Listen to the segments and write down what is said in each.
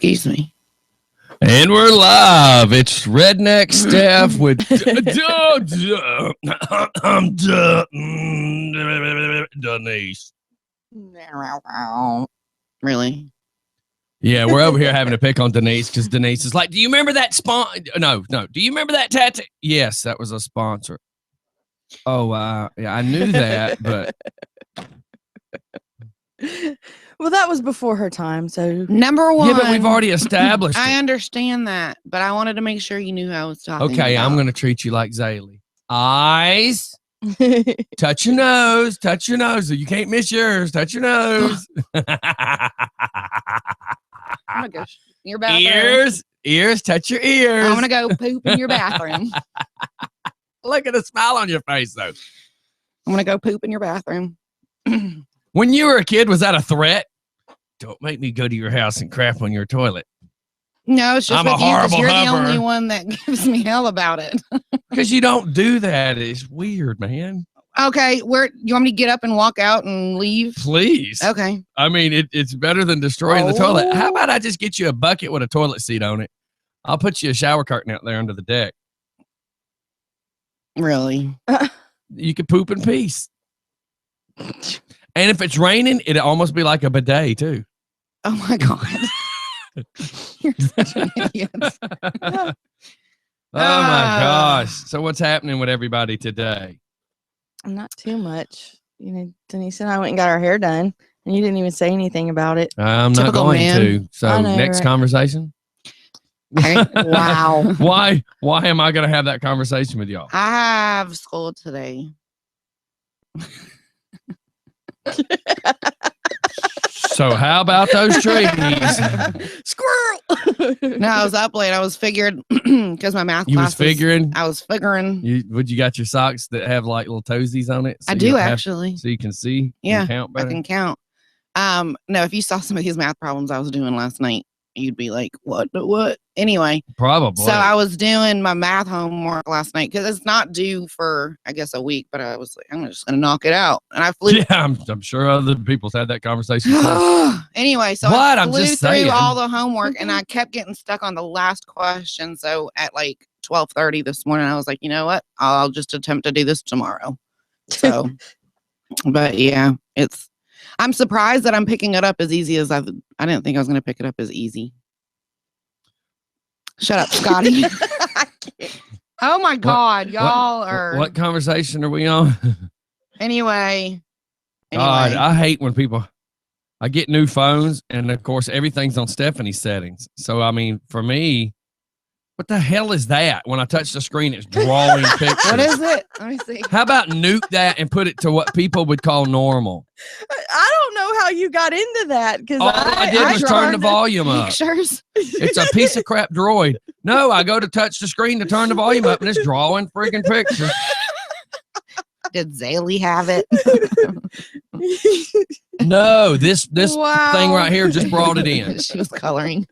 Excuse me. And we're live. It's Redneck Steph with Denise. Really? Yeah, we're over here having to pick on Denise because Denise is like, do you remember that No. Do you remember that tattoo? Yes, that was a sponsor. Oh, yeah, I knew that, but. Well, that was before her time, so. Number one. Yeah, but we've already established I it. understand that, but I wanted to make sure you knew who I was talking Okay, about. I'm going to treat you like Zaylee. Eyes. Touch your nose. Touch your nose. You can't miss yours. Touch your nose. I'm gonna go in your bathroom. Ears. Touch your ears. I'm gonna go poop in your bathroom. Look at the smile on your face, though. I'm gonna go poop in your bathroom. When you were a kid, was that a threat? Don't make me go to your house and crap on your toilet. No, it's just I'm a with you, 'cause horrible you're the hover. only one that gives me hell about it. Because you don't do that. It's weird, man. Okay, you want me to get up and walk out and leave? Please. Okay. I mean, it's better than destroying the toilet. How about I just get you a bucket with a toilet seat on it? I'll put you a shower curtain out there under the deck. Really? You could poop in peace. And if it's raining, it'd almost be like a bidet, too. Oh, my God. You're such an idiot. Oh, my gosh. So what's happening with everybody today? Not too much. You know, Denise and I went and got our hair done, and you didn't even say anything about it. I'm not Typical going man. to. So know, next right? conversation. Wow. Why am I going to have that conversation with y'all? I have school today. So how about those trees? Squirrel! No, I was up late. I was figured because my math You was classes. figuring? I was figuring. You got your socks that have like little toesies on it? I do actually. So you can see Yeah, and count I better? can count. No, if you saw some of these math problems I was doing last night, you'd be like, what? Anyway. Probably. So I was doing my math homework last night because it's not due for, I guess, a week, but I was like, I'm just going to knock it out. And I flew. Yeah, I'm sure other people's had that conversation. Anyway, so What? I I'm flew just through saying. all the homework and I kept getting stuck on the last question. So at like 12:30 this morning, I was like, you know what? I'll just attempt to do this tomorrow. So, but yeah, I'm surprised that I'm picking it up as easy as I didn't think I was going to pick it up as easy. Shut up, Scotty. Oh my God, y'all are. What conversation are we on? Anyway. God, I hate when I get new phones and of course everything's on Stephanie's settings. So, I mean, for me, what the hell is that? When I touch the screen, it's drawing pictures. What is it? Let me see. How about nuke that and put it to what people would call normal? I don't know how you got into that because All I did was turn the volume up. Pictures. It's a piece of crap droid. No, I go to touch the screen to turn the volume up and it's drawing freaking pictures. Did Zaylee have it? No, this Wow. thing right here just brought it in. She was coloring.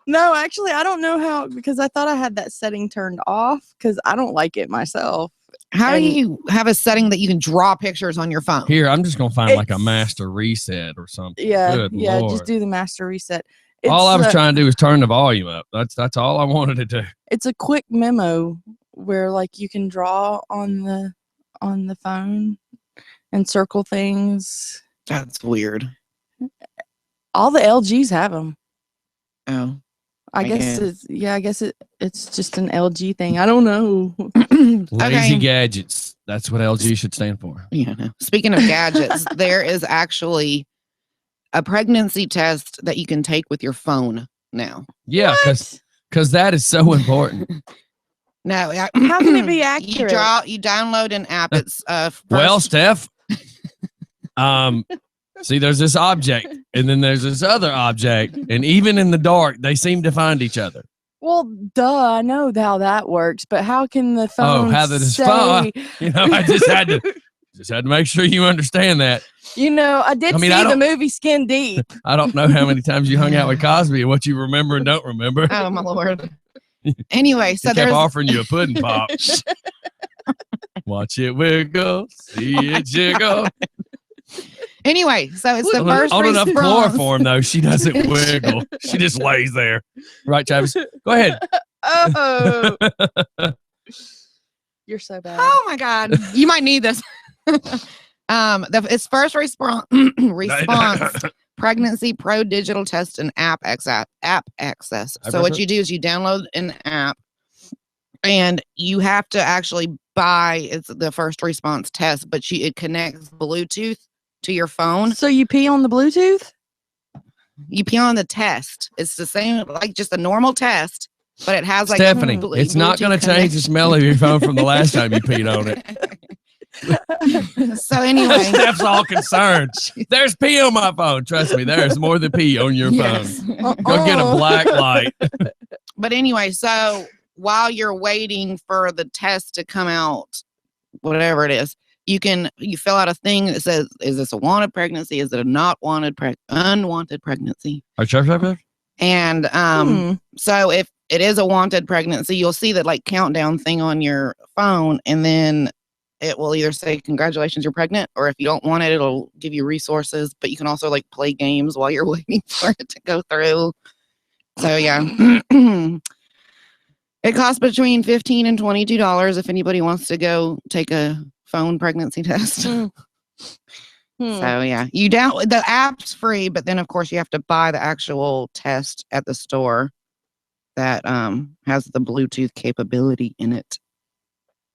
No, actually, I don't know how because I thought I had that setting turned off because I don't like it myself. How do And- you have a setting that you can draw pictures on your phone? Here, I'm just gonna find like a It's- master reset or something. Yeah, Good yeah, Lord. just do the master reset. All I was It's, trying to do was turn the volume up. That's all I wanted to do. It's a quick memo where like you can draw on the phone and circle things. That's weird. All the LGs have them. Oh. I guess it's just an LG thing. I don't know. Lazy gadgets. That's what LG should stand for. Yeah. No. Speaking of gadgets, there is actually a pregnancy test that you can take with your phone now. Yeah, because that is so important. No, How can it be accurate? You download an app. It's Well, Steph, see, there's this object, and then there's this other object, and even in the dark, they seem to find each other. Well, duh, I know how that works, but how can the phone how the say, phone- You know, I just had to make sure you understand that. You know, I did see the movie Skin Deep. I don't know how many times you hung out with Cosby and what you remember and don't remember. Oh my Lord. Anyway, so he kept offering you a pudding pop. Watch it wiggle, see it jiggle. Anyway, so it's the On, first on enough response. chloroform, though, she doesn't wiggle. She just lays there. Right, Travis? Go ahead. Oh, you're so bad. Oh my God, you might need this. Its first response pregnancy pro digital test and app access. So what you do is you download an app, and you have to actually buy. It's the first response test, but it connects Bluetooth to your phone. So you pee on the Bluetooth? You pee on the test. It's the same, like just a normal test, but it has like Stephanie, it's not going to change the smell of your phone from the last time you peed on it. So anyway, Steph's all concerned. There's pee on my phone. Trust me, there's more than pee on your phone. Go get a black light. But anyway, so while you're waiting for the test to come out, whatever it is, you fill out a thing that says, is this a wanted pregnancy? Is it a not wanted unwanted pregnancy? And so if it is a wanted pregnancy, you'll see that like countdown thing on your phone, and then it will either say congratulations, you're pregnant, or if you don't want it, it'll give you resources, but you can also like play games while you're waiting for it to go through. So yeah. It costs between $15 and $22 if anybody wants to go take a phone pregnancy test. So yeah, the app's free, but then of course you have to buy the actual test at the store that has the Bluetooth capability in it.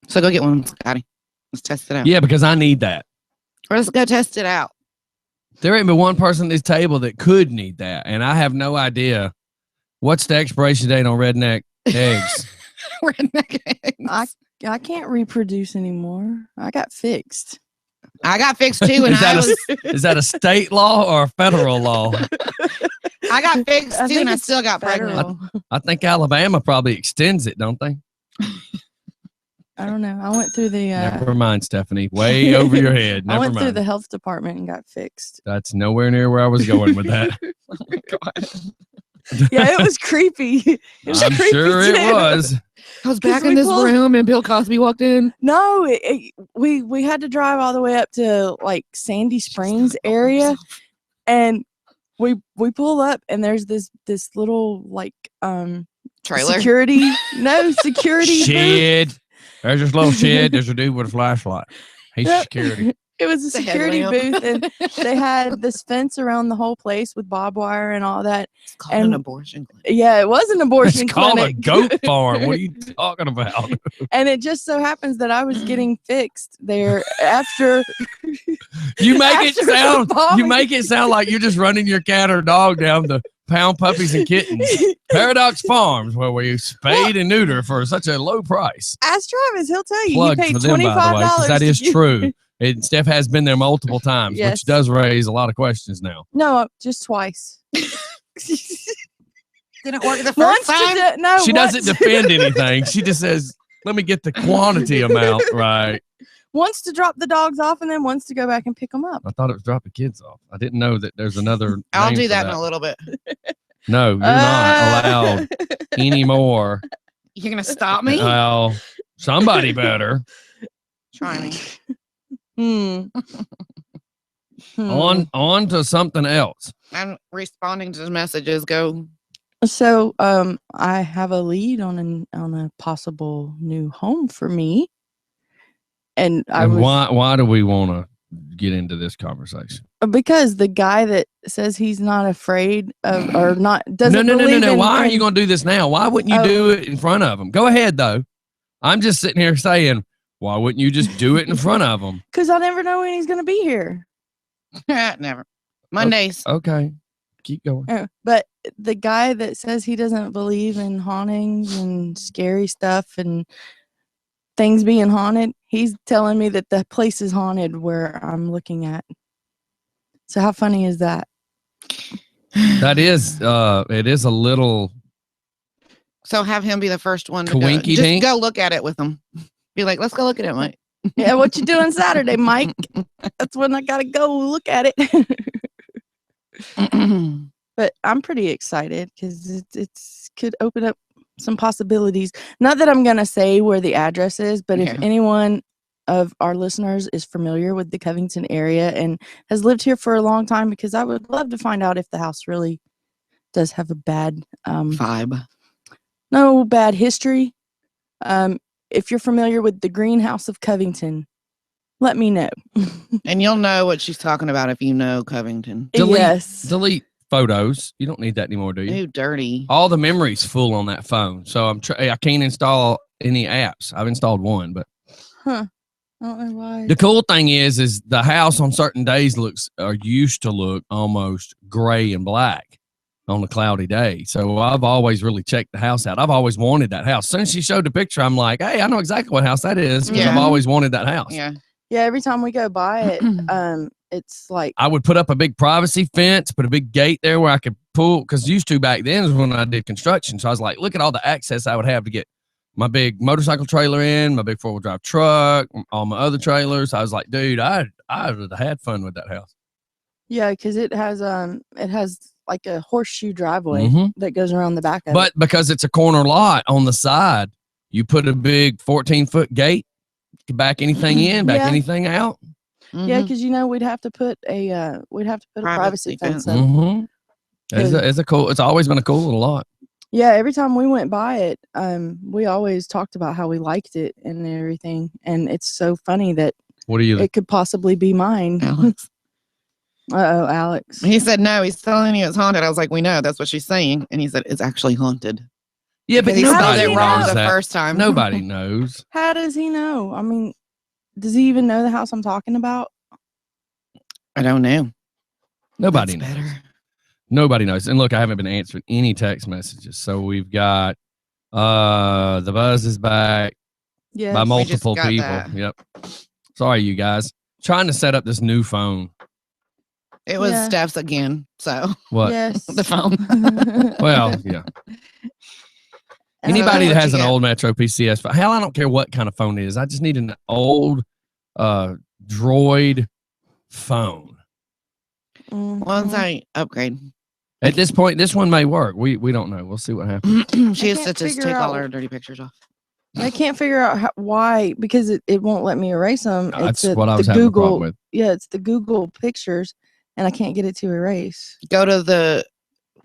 So go get one, Scotty. Let's test it out. Yeah, because I need that. Or let's go test it out. There ain't but one person at this table that could need that, and I have no idea. What's the expiration date on redneck eggs? Redneck eggs. I can't reproduce anymore. I got fixed. I got fixed too, and is that a state law or a federal law? I got fixed too, and I still got pregnant. I think Alabama probably extends it, don't they? I don't know. I went through the. Never mind, Stephanie. Way over your head. Never I went mind. through the health department and got fixed. That's nowhere near where I was going with that. Oh my God. Yeah, it was creepy. I'm sure it was. I was back in this room, and Bill Cosby walked in. No, we had to drive all the way up to like Sandy Springs area, and we pull up, and there's this little like trailer security shed. There's this little shed. There's a dude with a flashlight. He's security. It was a security booth, and they had this fence around the whole place with barbed wire and all that. It's called an abortion clinic. Yeah, it was an abortion It's called clinic. a goat farm. What are you talking about? And it just so happens that I was getting fixed there after. You make it sound like you're just running your cat or dog down the Pound Puppies and Kittens. Paradox Farms, where we spade and neuter for such a low price. Ask Travis, he'll tell you. Plug You paid for them, by the way, 'cause that is $25. true. Steph has been there multiple times, Yes. which does raise a lot of questions now. No, just twice. Didn't work the first time? She doesn't defend anything. She just says, let me get the quantity amount right. Once to drop the dogs off, and then once to go back and pick them up. I thought it was drop the kids off. I didn't know that there's another I'll name do for that in a little bit. No, you're not allowed anymore. You're going to stop me? Well, somebody better. Try me. On to something else. I'm responding to the messages. Go. So I have a lead on a possible new home for me. And why do we want to get into this conversation? Because the guy that says he's not afraid of or not doesn't No. Why are you going to do this now? Why wouldn't you do it in front of him? Go ahead though. I'm just sitting here saying, why wouldn't you just do it in front of him? Because I never know when he's going to be here. Never. Mondays. Okay. Keep going. But the guy that says he doesn't believe in hauntings and scary stuff and things being haunted, he's telling me that the place is haunted where I'm looking at. So how funny is that? That is, it is a little. So have him be the first one to do it. Just go look at it with him. Be like, let's go look at it, Mike. Yeah, what you doing Saturday, Mike? That's when I gotta go look at it. But I'm pretty excited because it's could open up some possibilities. Not that I'm gonna say where the address is, but if anyone of our listeners is familiar with the Covington area and has lived here for a long time, because I would love to find out if the house really does have a bad Vibe. no bad history. If you're familiar with the Greenhouse of Covington, let me know. And you'll know what she's talking about if you know Covington. Delete photos. You don't need that anymore, do you? Ooh, dirty. All the memory's full on that phone, so I can't install any apps. I've installed one, but I don't know why. the cool thing is the house on certain days used to look almost gray and black on a cloudy day. So I've always really checked the house out. I've always wanted that house. As soon as she showed the picture, I'm like, hey, I know exactly what house that is, because I've always wanted that house. Yeah. Yeah, every time we go by it, it's like I would put up a big privacy fence, put a big gate there where I could pull, because used to back then is when I did construction. So I was like, look at all the access I would have to get my big motorcycle trailer in, my big 4-wheel drive truck, all my other trailers. I was like, dude, I would have had fun with that house. yeah, because it has like a horseshoe driveway that goes around the back of it. But because it's a corner lot on the side, you put a big 14-foot gate to back anything in, back anything out. Yeah, because we'd have to put a privacy fence up. It's always been a cool little lot. Yeah, every time we went by it, we always talked about how we liked it and everything. And it's so funny that it could possibly be mine. Alex. Alex. He said no. He's telling you it's haunted. I was like, we know. That's what she's saying. And he said it's actually haunted. Yeah, but he spelled nobody it wrong knows the that. first time. Nobody knows. How does he know? I mean, does he even know the house I'm talking about? I don't know. Nobody That's knows. better. Nobody knows. And look, I haven't been answering any text messages. So we've got the buzz is back Yeah, by We just multiple got people. that. Yep. Sorry, you guys. Trying to set up this new phone. It was Yeah. Steph's again. So What? Yes. the phone. Well, yeah. And Anybody what that has you an get. old Metro PCS phone, hell, I don't care what kind of phone it is. I just need an old Droid phone. Once I upgrade, At this point, this one may work. We don't know. We'll see what happens. she has to can't just figure take all out- her dirty pictures off. I can't figure out why, because it won't let me erase them. That's It's what I was the having a Google, problem with. Yeah, it's the Google pictures, and I can't get it to erase. Go to the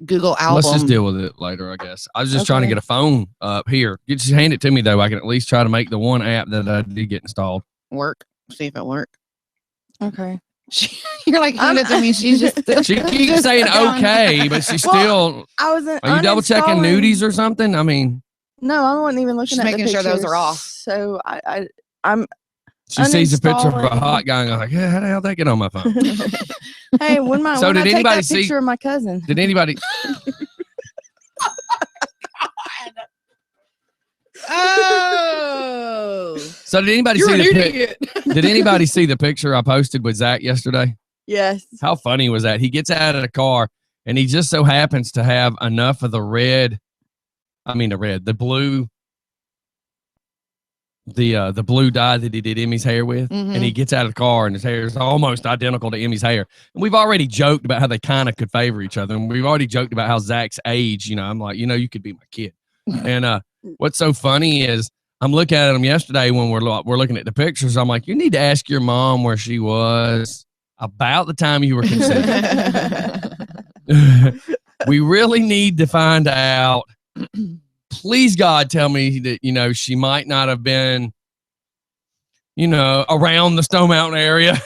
Google album. Let's just deal with it later, I guess. I was just trying to Okay. get a phone up here. You just hand it to me, though. I can at least try to make the one app that I did get installed. Work. See if it works. Okay. You're like, hand it to me. She's just. She keeps just saying done. okay, but she's still. I wasn't. Are you double checking nudies or something? I mean, No, I wasn't even looking She's at making the sure those are pictures. off. So I'm. she sees a picture of a Uninstalling. hot guy and goes like, yeah, how the hell did that get on my phone? Hey, when So when did I take anybody that see- picture of my cousin? Did anybody? Oh. So did anybody You're see an the idiot. Did anybody see the picture I posted with Zach yesterday? Yes. How funny was that? He gets out of the car and he just so happens to have enough of the blue dye that he did Emmy's hair with. Mhm. And he gets out of the car and his hair is almost identical to Emmy's hair. And we've already joked about how they kind of could favor each other. And we've already joked about how Zach's age, I'm like, you could be my kid. And what's so funny is I'm looking at him yesterday when we're looking at the pictures. I'm like, you need to ask your mom where she was about the time you were conceived. We really need to find out. Please, God, tell me that, she might not have been, around the Stone Mountain area.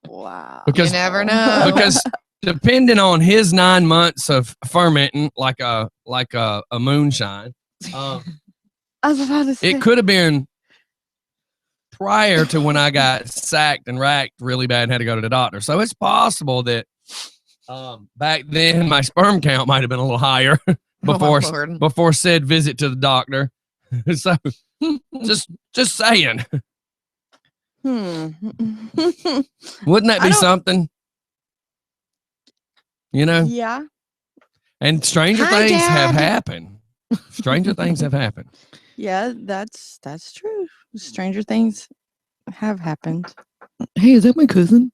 Wow. Because, You never know. because depending on his 9 months of fermenting like a moonshine, I was about to say. it could have been prior to when I got sacked and racked really bad and had to go to the doctor. So it's possible that back then my sperm count might have been a little higher Lord. before said visit to the doctor. So just saying, wouldn't that be something? Yeah. And stranger Hi, things have Dad. happened. Stranger things have happened. Yeah, that's true. Stranger things have happened. Hey, is that my cousin?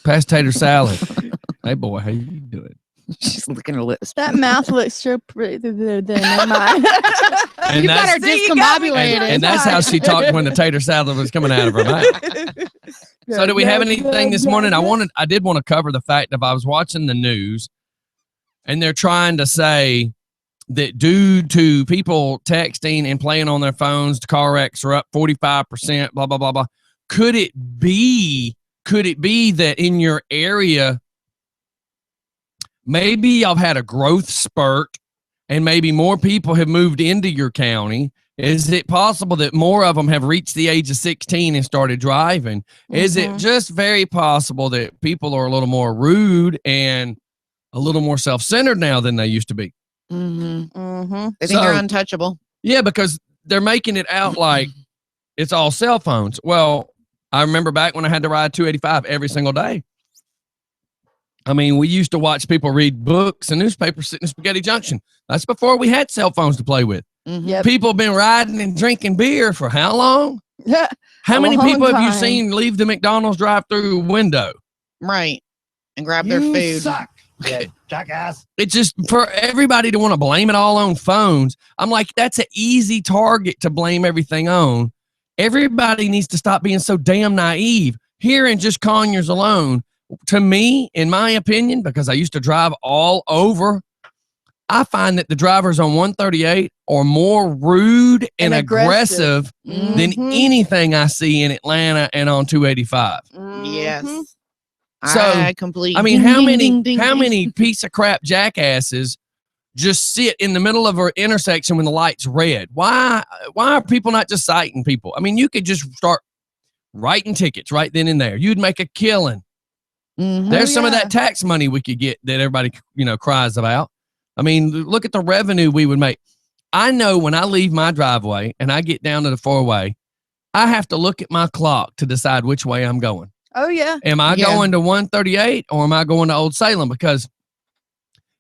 Pass tater salad. Hey boy, how you doing? She's looking at her lips. That mouth looks so pretty. Never mind. And You got that's- her discombobulated. And that's how she talked when the tater salad was coming out of her mouth. So do we have anything this morning? I did want to cover the fact that I was watching the news and they're trying to say that due to people texting and playing on their phones, the car wrecks are up 45%, blah, blah, blah, blah. Could it be that in your area, maybe y'all had a growth spurt and maybe more people have moved into your county? Is it possible that more of them have reached the age of 16 and started driving? Is it just very possible that people are a little more rude and a little more self-centered now than they used to be? They think they're untouchable. Yeah, because they're making it out like it's all cell phones. Well, I remember back when I had to ride 285 every single day. I mean, we used to watch people read books and newspapers sitting in Spaghetti Junction. That's before we had cell phones to play with. Yep. People have been riding and drinking beer for how long? How many people have you seen leave the McDonald's drive-through window? Right. And grab their food. Suck. Yeah, jackass. It's just for everybody to want to blame it all on phones. I'm like, that's an easy target to blame everything on. Everybody needs to stop being so damn naive. Here in just Conyers alone, to me, in my opinion, because I used to drive all over, I find that the drivers on 138 are more rude and aggressive than anything I see in Atlanta and on 285. Yes. So, I completely. I mean, how many piece of crap jackasses just sit in the middle of an intersection when the light's red? Why are people not just citing people? I mean, you could just start writing tickets right then and there. You'd make a killing. There's some of that tax money we could get that everybody, cries about. I mean, look at the revenue we would make. I know when I leave my driveway and I get down to the four-way, I have to look at my clock to decide which way I'm going. Oh, yeah. Am I going to 138 or am I going to Old Salem? Because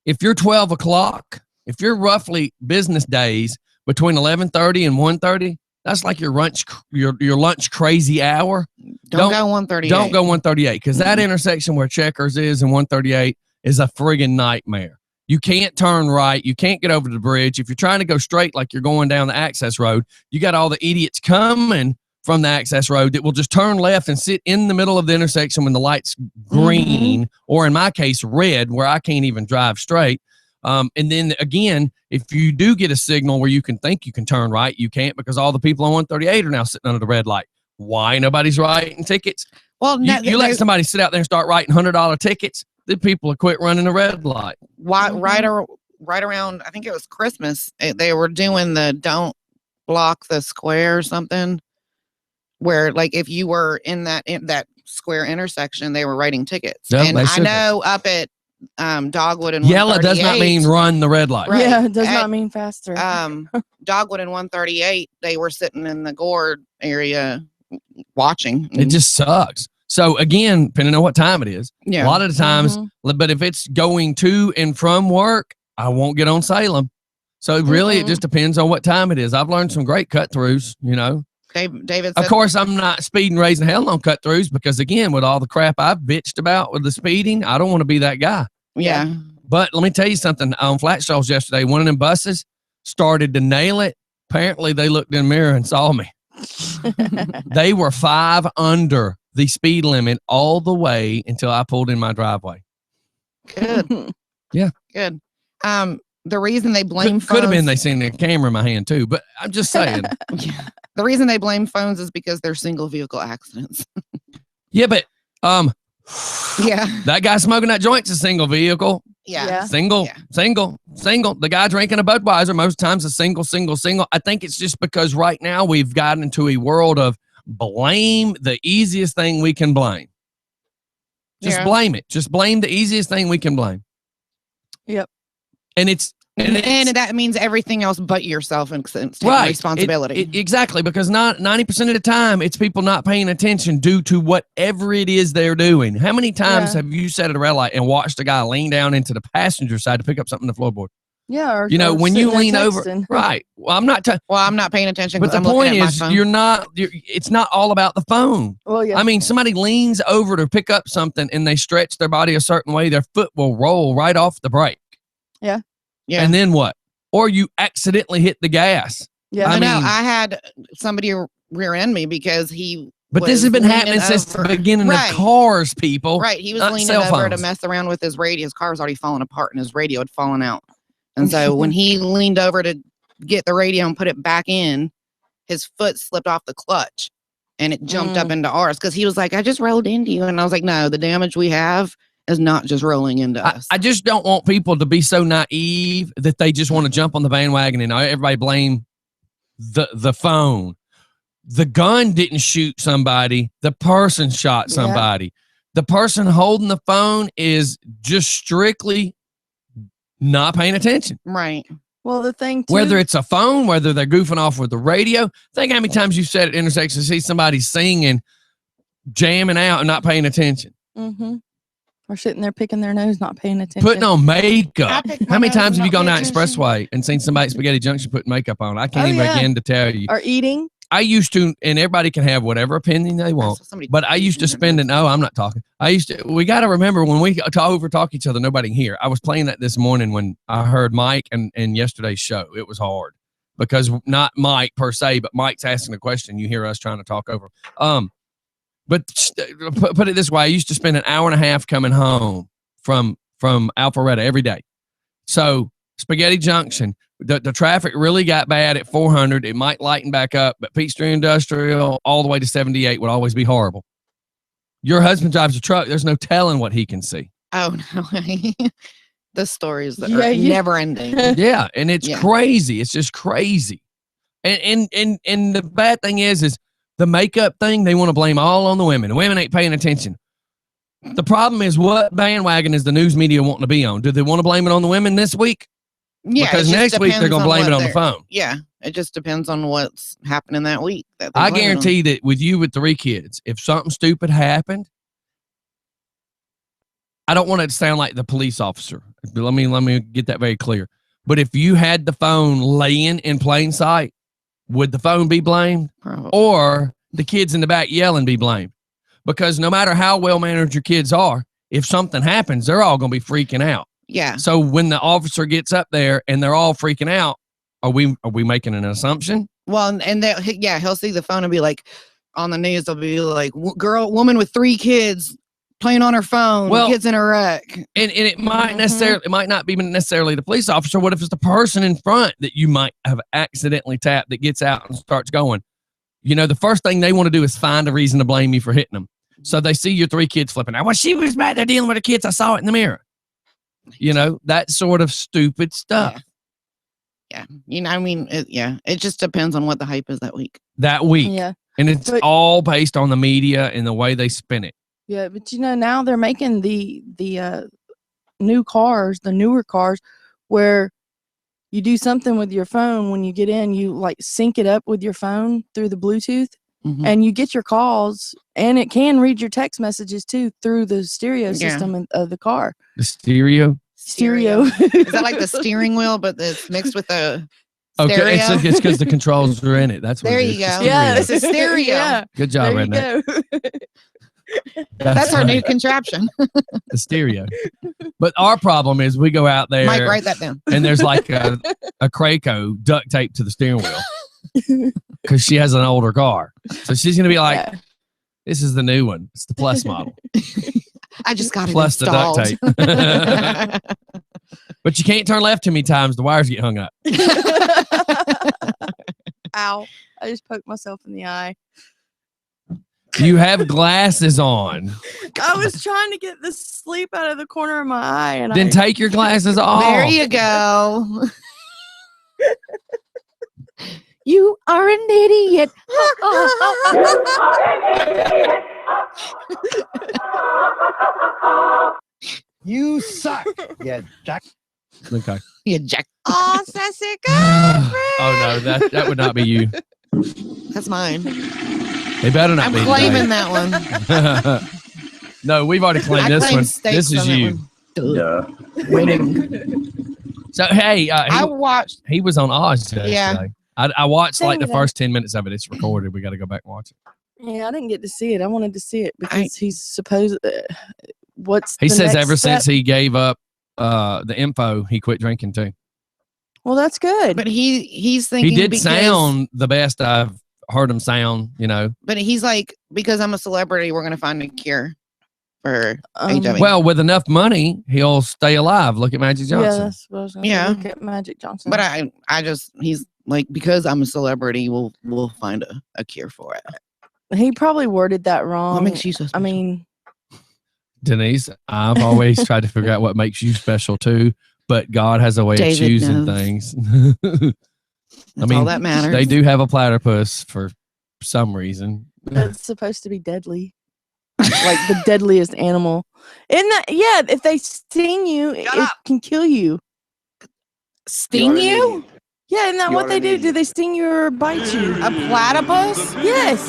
if you're 12 o'clock, if you're roughly business days between 11:30 and 1:30, that's like your lunch crazy hour. Don't go 138. Don't go 138 because that intersection where Checkers is and 138 is a friggin' nightmare. You can't turn right. You can't get over the bridge. If you're trying to go straight like you're going down the access road, you got all the idiots coming from the access road that will just turn left and sit in the middle of the intersection when the light's green, or in my case, red, where I can't even drive straight. And then again, if you do get a signal where you can think you can turn right, you can't because all the people on 138 are now sitting under the red light. Why nobody's writing tickets? Well, you let somebody sit out there and start writing $100 tickets, the people will quit running the red light. Right around, I think it was Christmas, they were doing the don't block the square or something, where like if you were in that square intersection, they were writing tickets. Yep, and I know up at Dogwood and yellow does not mean run the red light. Right. Yeah, it does not mean faster. Dogwood and 138, they were sitting in the gourd area watching. It just sucks. So again, depending on what time it is, a lot of the times, but if it's going to and from work, I won't get on Salem. So really, it just depends on what time it is. I've learned some great cut-throughs, David said, of course, I'm not speeding, raising hell on cut-throughs because, again, with all the crap I've bitched about with the speeding, I don't want to be that guy. Yeah. But let me tell you something. On Flat Shoals yesterday, one of them buses started to nail it. Apparently, they looked in the mirror and saw me. They were 5 under the speed limit all the way until I pulled in my driveway. Good. Yeah. Good. The reason they blame could have been they seen the camera in my hand too, but I'm just saying. The reason they blame phones is because they're single vehicle accidents. Yeah, but yeah, that guy smoking that joint's a single vehicle. Yeah. Single. The guy drinking a Budweiser most times a single. I think it's just because right now we've gotten into a world of blame the easiest thing we can blame. Just blame it. Just blame the easiest thing we can blame. Yep. And that means everything else but yourself and taking responsibility. Exactly, because 90% of the time, it's people not paying attention due to whatever it is they're doing. How many times have you sat at a red light and watched a guy lean down into the passenger side to pick up something on the floorboard? Yeah. Or, You know, or when you sitting there lean over, texting. right. Well, I'm not, Well, I'm not paying attention. but 'Cause the I'm looking point at my is phone. it's not all about the phone. Well, yeah. I mean, somebody leans over to pick up something and they stretch their body a certain way, their foot will roll right off the brake. Yeah. Yeah. And then what? Or you accidentally hit the gas. Yeah. I know. mean- I had somebody rear end me because he. But this was has been leaning happening since the over. beginning Right. of cars, people. Right. He was not leaning cell over to phones. mess around with his radio. His car was already falling apart and his radio had fallen out. And so when he leaned over to get the radio and put it back in, his foot slipped off the clutch and it jumped up into ours because he was like, I just rolled into you. And I was like, no, the damage we have is not just rolling into us. I just don't want people to be so naive that they just want to jump on the bandwagon and everybody blame the phone. The gun didn't shoot somebody. The person shot somebody. The person holding the phone is just strictly not paying attention. Right. Well, the thing too, Whether it's a phone, whether they're goofing off with the radio. Think how many times you've sat at intersections, see somebody singing, jamming out and not paying attention. or sitting there picking their nose, not paying attention. Putting on makeup. I pick my How many nose times and have you not gone pay down attention. Expressway and seen somebody at Spaghetti Junction putting makeup on? I can't Oh, even yeah. begin to tell you. Or eating. I used to, and everybody can have whatever opinion they want, but I used to spend it. No, I'm not talking. We got to remember when we over talk each other, nobody can hear. I was playing that this morning when I heard Mike and yesterday's show. It was hard because not Mike per se, but Mike's asking a question. You hear us trying to talk over. But put it this way. I used to spend an hour and a half coming home from Alpharetta every day. So Spaghetti Junction, the traffic really got bad at 400. It might lighten back up, but Peachtree Industrial all the way to 78 would always be horrible. Your husband drives a truck. There's no telling what he can see. Oh, no. The stories that Yeah, are you- never ending. Yeah, and it's crazy. It's just crazy. And the bad thing is the makeup thing, they want to blame all on the women. The women ain't paying attention. The problem is, what bandwagon is the news media wanting to be on? Do they want to blame it on the women this week? Yeah, Because it just next week they're depends going to blame what it on the they're- phone. Yeah, it just depends on what's happening that week. That they I blame it on. guarantee that with you with 3 kids, if something stupid happened, I don't want it to sound like the police officer. Let me get that very clear. But if you had the phone laying in plain sight, would the phone be blamed? Probably. Or the kids in the back yelling be blamed? Because no matter how well mannered your kids are, if something happens, they're all going to be freaking out. Yeah. So when the officer gets up there and they're all freaking out, are we making an assumption? Well, and he'll see the phone and be like, on the news, they'll be like, woman with 3 kids playing on her phone, Well, kids in a wreck. And it might it might not be necessarily the police officer. What if it's the person in front that you might have accidentally tapped that gets out and starts going? You know, the first thing they want to do is find a reason to blame you for hitting them. So they see your 3 kids flipping out. Well, she was back there dealing with her kids. I saw it in the mirror. You know, that sort of stupid stuff. Yeah. You know, I mean, it just depends on what the hype is that week. That week. Yeah. And it's But- all based on the media and the way they spin it. Yeah, but now they're making the new cars, the newer cars, where you do something with your phone when you get in, you like sync it up with your phone through the Bluetooth, Mhm. and you get your calls, and it can read your text messages too through the stereo system of the car. The stereo. Stereo. Is that like the steering wheel, but it's mixed with the Okay, stereo? it's because the controls are in it. That's what There it you is, the go. stereo. Yeah, It's a stereo. Yeah, Good job, there you Redneck. go. That's our new right, contraption. the stereo. But our problem is we go out there Mike, write that down. and there's like a Craco duct tape to the steering wheel because she has an older car. So she's going to be like, Yeah. this is the new one. It's the Plus model. I just got it Plus the duct installed. tape. But you can't turn left too many times. The wires get hung up. Ow! I just poked myself in the eye. You have glasses on. I was trying to get the sleep out of the corner of my eye, and Then take your glasses off. There you go. You are an idiot. You suck. Yeah, Jack. Okay. You jack. Oh, sassy Oh, no, that would not be you. That's mine. They better not I'm be. claiming that one. No, we've already claimed I this claim one. stakes This is on that you. one. Winning. So hey, I watched. he was on Oz yesterday. Yeah. I watched like Dang the it, first 10 minutes of it. It's recorded. We got to go back and watch it. Yeah, I didn't get to see it. I wanted to see it because he's supposed. What's He the says next ever step? since he gave up the info, he quit drinking too. Well, that's good. But he's thinking He did because, sound the best I've heard him sound, you know. But he's like, because I'm a celebrity, we're gonna find a cure for HIV. Well, with enough money, he'll stay alive. Look at Magic Yeah, Johnson. that's what I was gonna Yeah. say. Look at Magic Johnson. But he's like, because I'm a celebrity, we'll find a cure for it. He probably worded that wrong. What makes you so I special? mean, Denise, I've always tried to figure out what makes you special too, but God has a way David of choosing knows. things. That's all that matters. They do have a platypus for some reason. that's supposed to be deadly. Like the deadliest animal. Isn't that? Yeah, if they sting you, it can kill you. Sting you? Yeah, isn't that what they do? Do they sting you or bite you? A platypus? Yes.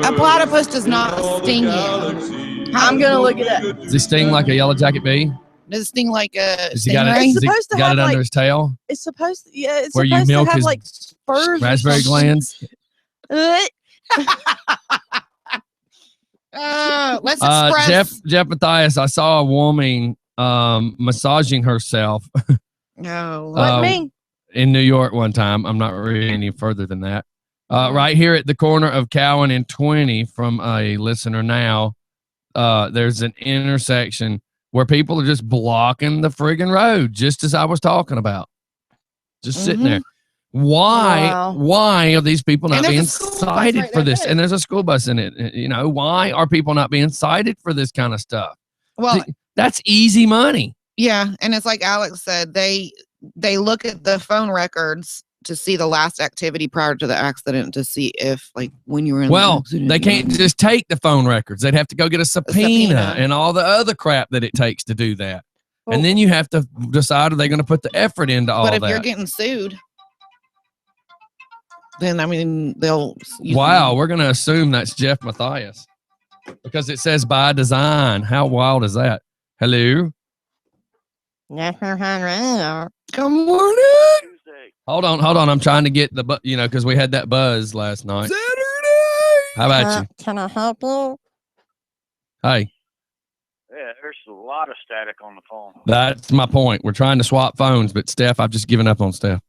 A platypus does not sting you. I'm gonna look it up. Does he sting like a yellow jacket bee? Does it sting like a Has he got it, stingray? It's has he supposed to got have, it under like- his tail? It's supposed to. Yeah, it's Where you supposed to milk have his like spurs. or Raspberry something. glands? Let's express. Jeff Matthias, I saw a woman massaging herself No. What me? in New York one time. I'm not reading any further than that. Right here at the corner of Cowan and 20 from a listener now, there's an intersection where people are just blocking the friggin' road, just as I was talking about. Just sitting there. Why? Wow. Why are these people not And there's being a school bus cited right for there, this? too. And there's a school bus in it. You know, why are people not being cited for this kind of stuff? Well, That's easy money. yeah, and it's like Alex said, they look at the phone records to see the last activity prior to the accident to see if, like, when you were in the Well, accident. they can't just take the phone records. They'd have to go get a subpoena, subpoena. and all the other crap that it takes to do that. Well, And then you have to decide, are they going to put the effort into all But if that? you're getting sued, then I mean they'll. Wow, we're going to assume that's Jeff Matthias because it says by design. How wild is that? Hello? Good morning. Hold on. I'm trying to get the, because we had that buzz last night. Saturday. How about you? Can I help you? Hey, Yeah, there's a lot of static on the phone. that's my point. We're trying to swap phones, but Steph, I've just given up on Steph.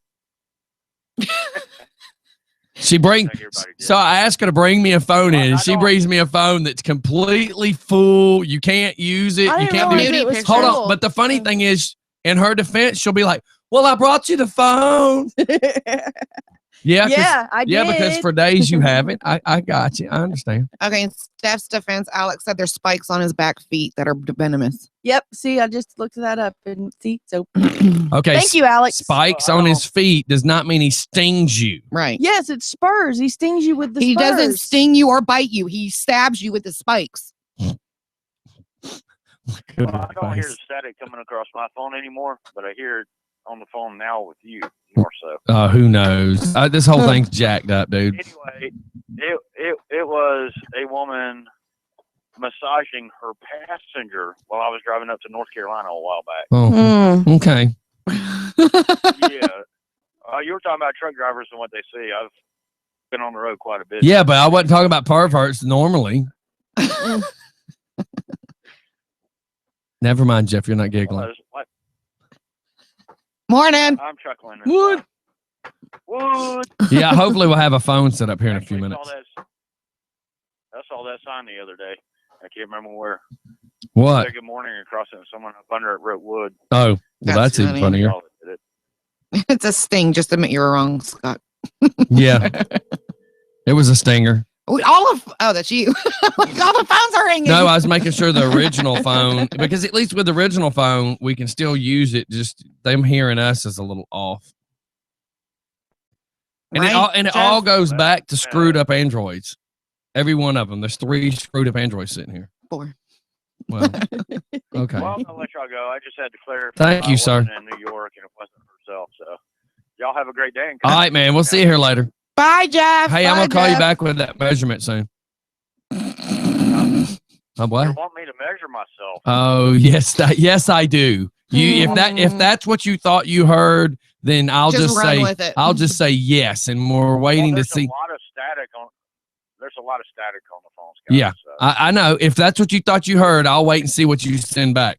She bring Like everybody did. so I asked her to bring me a phone in, I and she don't- brings me a phone that's completely full. You can't use it. I You didn't can't do realize it. it was picture. Hold full. on. But the funny thing is, in her defense, she'll be like, "Well, I brought you the phone." Yeah, Yeah, I did. yeah, because for days you haven't. I got you. I understand. Okay, in Steph's defense, Alex said there's spikes on his back feet that are venomous. Yep. See, I just looked that up and see. So Okay. thank you, Alex. Spikes on his feet does not mean he stings you. Right. Yes, it's spurs. He stings you with the He spurs. doesn't sting you or bite you. He stabs you with his spikes. Well, I don't hear the static coming across my phone anymore, but I hear it on the phone now with you more so. Who knows? This whole thing's jacked up, dude. Anyway, it was a woman massaging her passenger while I was driving up to North Carolina a while back. Oh, Mm. okay. Yeah. You were talking about truck drivers and what they see. I've been on the road quite a bit. Yeah, but I wasn't talking about perverts normally. Never mind, Jeff. You're not giggling. What? Morning. I'm chuckling. Wood. Wood. Yeah, hopefully we'll have a phone set up here in a few Actually minutes. I saw that sign the other day. I can't remember where. What? Said good morning across it, and someone up under it wrote wood. Oh, well, That's that's even funny. funnier. All that did it. It's a sting. Just admit you were wrong, Scott. Yeah, it was a stinger. That's you. Like, all the phones are ringing. No, I was making sure the original phone, because at least with the original phone, we can still use it. Just them hearing us is a little off. And Right, it all Jeff? goes back to screwed up Androids. Every one of them. There's 3 screwed up Androids sitting here. 4. Well, okay. Well, I'll let y'all go. I just had to clarify. Thank you, I sir. wasn't in New York, and it wasn't herself. So, y'all have a great day. And All right, man. We'll see you here later. Bye, Jeff. Hey, I'm Bye, going to call you Jeff. back with that measurement soon. Oh, You what? want me to measure myself? Oh, yes. Yes, I do. If that's what you thought you heard, then I'll just run say with it. I'll just say yes, and we're waiting to there's see. a lot of static on. There's a lot of static on the phones, guys. Yeah, So. I know. If that's what you thought you heard, I'll wait and see what you send back.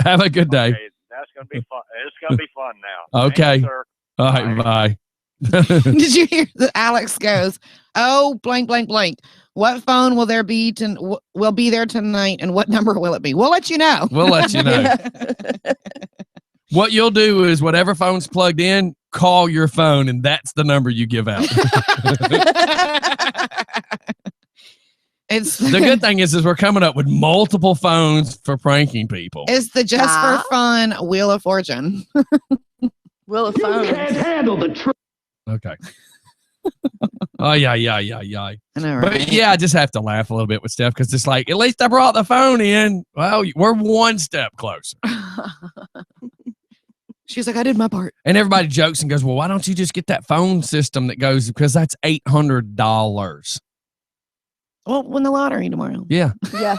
Have a good day. Okay, that's gonna be fun. It's gonna be fun now. Okay. Thank you, sir. All right, bye. Did you hear that Alex goes, oh, blank, blank, blank. What phone will there be will be there tonight, and what number will it be? We'll let you know. We'll let you know. What you'll do is whatever phone's plugged in, call your phone, and that's the number you give out. It's The good thing is we're coming up with multiple phones for pranking people. It's the Just for Fun Wheel of Fortune. Wheel of Phones. handle the truth. Okay. Oh, yeah. I know, right? But yeah, I just have to laugh a little bit with Steph because it's like, at least I brought the phone in. Well, we're one step closer. She's like, I did my part. And everybody jokes and goes, well, why don't you just get that phone system that goes, because that's $800. Well, win the lottery tomorrow. Yeah. Yeah.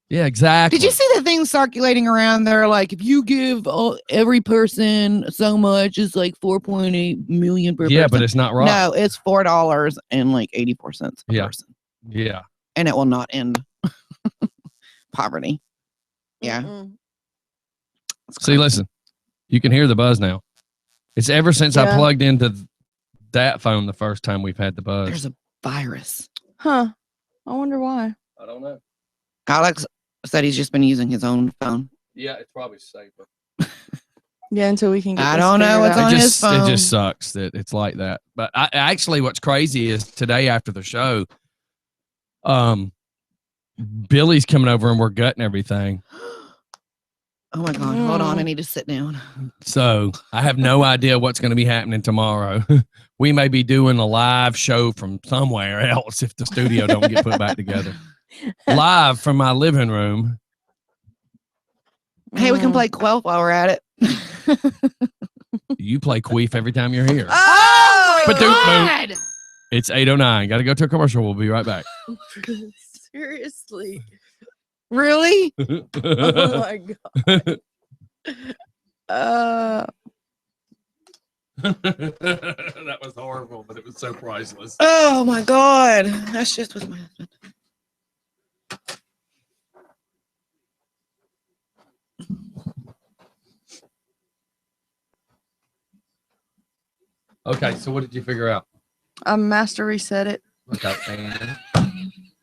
Yeah, exactly. Did you see the thing circulating around there? Like, if you give every person so much, it's like 4.8 million per Yeah, person. but it's not right. No, it's $4 and like 84 cents per Yeah. person. Yeah. And it will not end poverty. Yeah. Mm-mm. See, listen, you can hear the buzz now. It's ever since I Yeah. plugged into that phone the first time we've had the buzz. There's a virus. Huh. I wonder why. I don't know. Alex said he's just been using his own phone. Yeah, it's probably safer. Yeah, until we can get I this don't know figured what's out. on It his just, phone. it just sucks that it's like that. But actually, what's crazy is today after the show, Billy's coming over and we're gutting everything. Oh my God. Hold on. I need to sit down. So I have no idea what's going to be happening tomorrow. We may be doing a live show from somewhere else if the studio don't get put back together. Live from my living room. Hey, we can play Quelf while we're at it. You play queef every time you're here. Oh, But don't God. It's 8:09. Got to go to a commercial. We'll be right back. Seriously. Really? Oh my God. That was horrible, but it was so priceless. Oh my God. That's just with my husband. Okay, so what did you figure out? I master reset it. Without fan.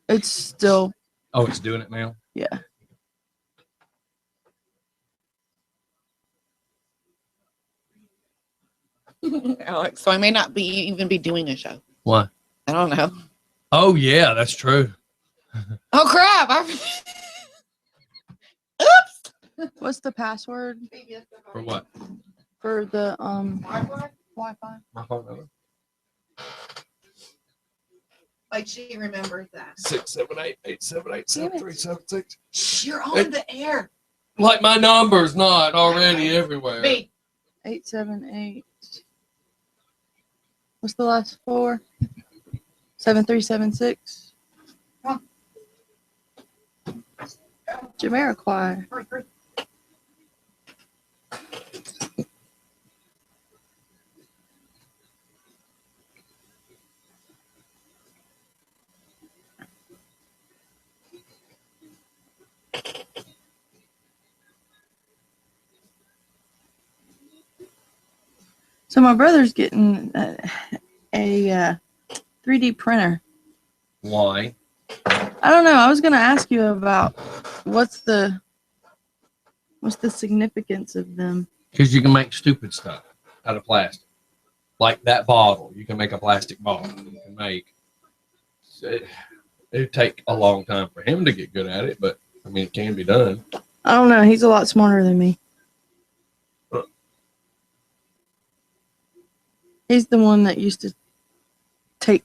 It's still, Oh, it's doing it now. yeah. Alex, so I may not be even be doing a show. What? I don't know. Oh yeah, that's true. Oh crap! Oops. What's the password For what? for the Wi-Fi? My phone number. Like she remembers that. 678-878-7376. Shh, you're on the air. Like my number's not already everywhere. B. 878. What's the last four? 7376. Jamiroquai. So my brother's getting a 3D printer. Why? I don't know. I was gonna ask you about what's the significance of them. Because you can make stupid stuff out of plastic. Like that bottle. You can make a plastic bottle. You can make... It'd take a long time for him to get good at it, but, I mean, it can be done. I don't know. He's a lot smarter than me. He's the one that used to take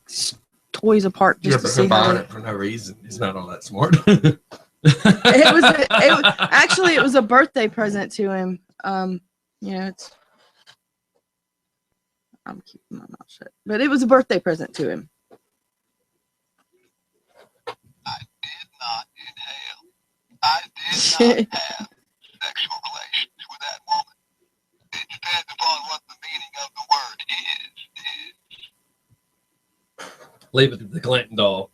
toys apart just to see how buying they... it for no reason. He's not all that smart. Actually, it was a birthday present to him. It's... I'm keeping my mouth shut. But it was a birthday present to him. I did not inhale. I did not have Leave it to the Clinton doll.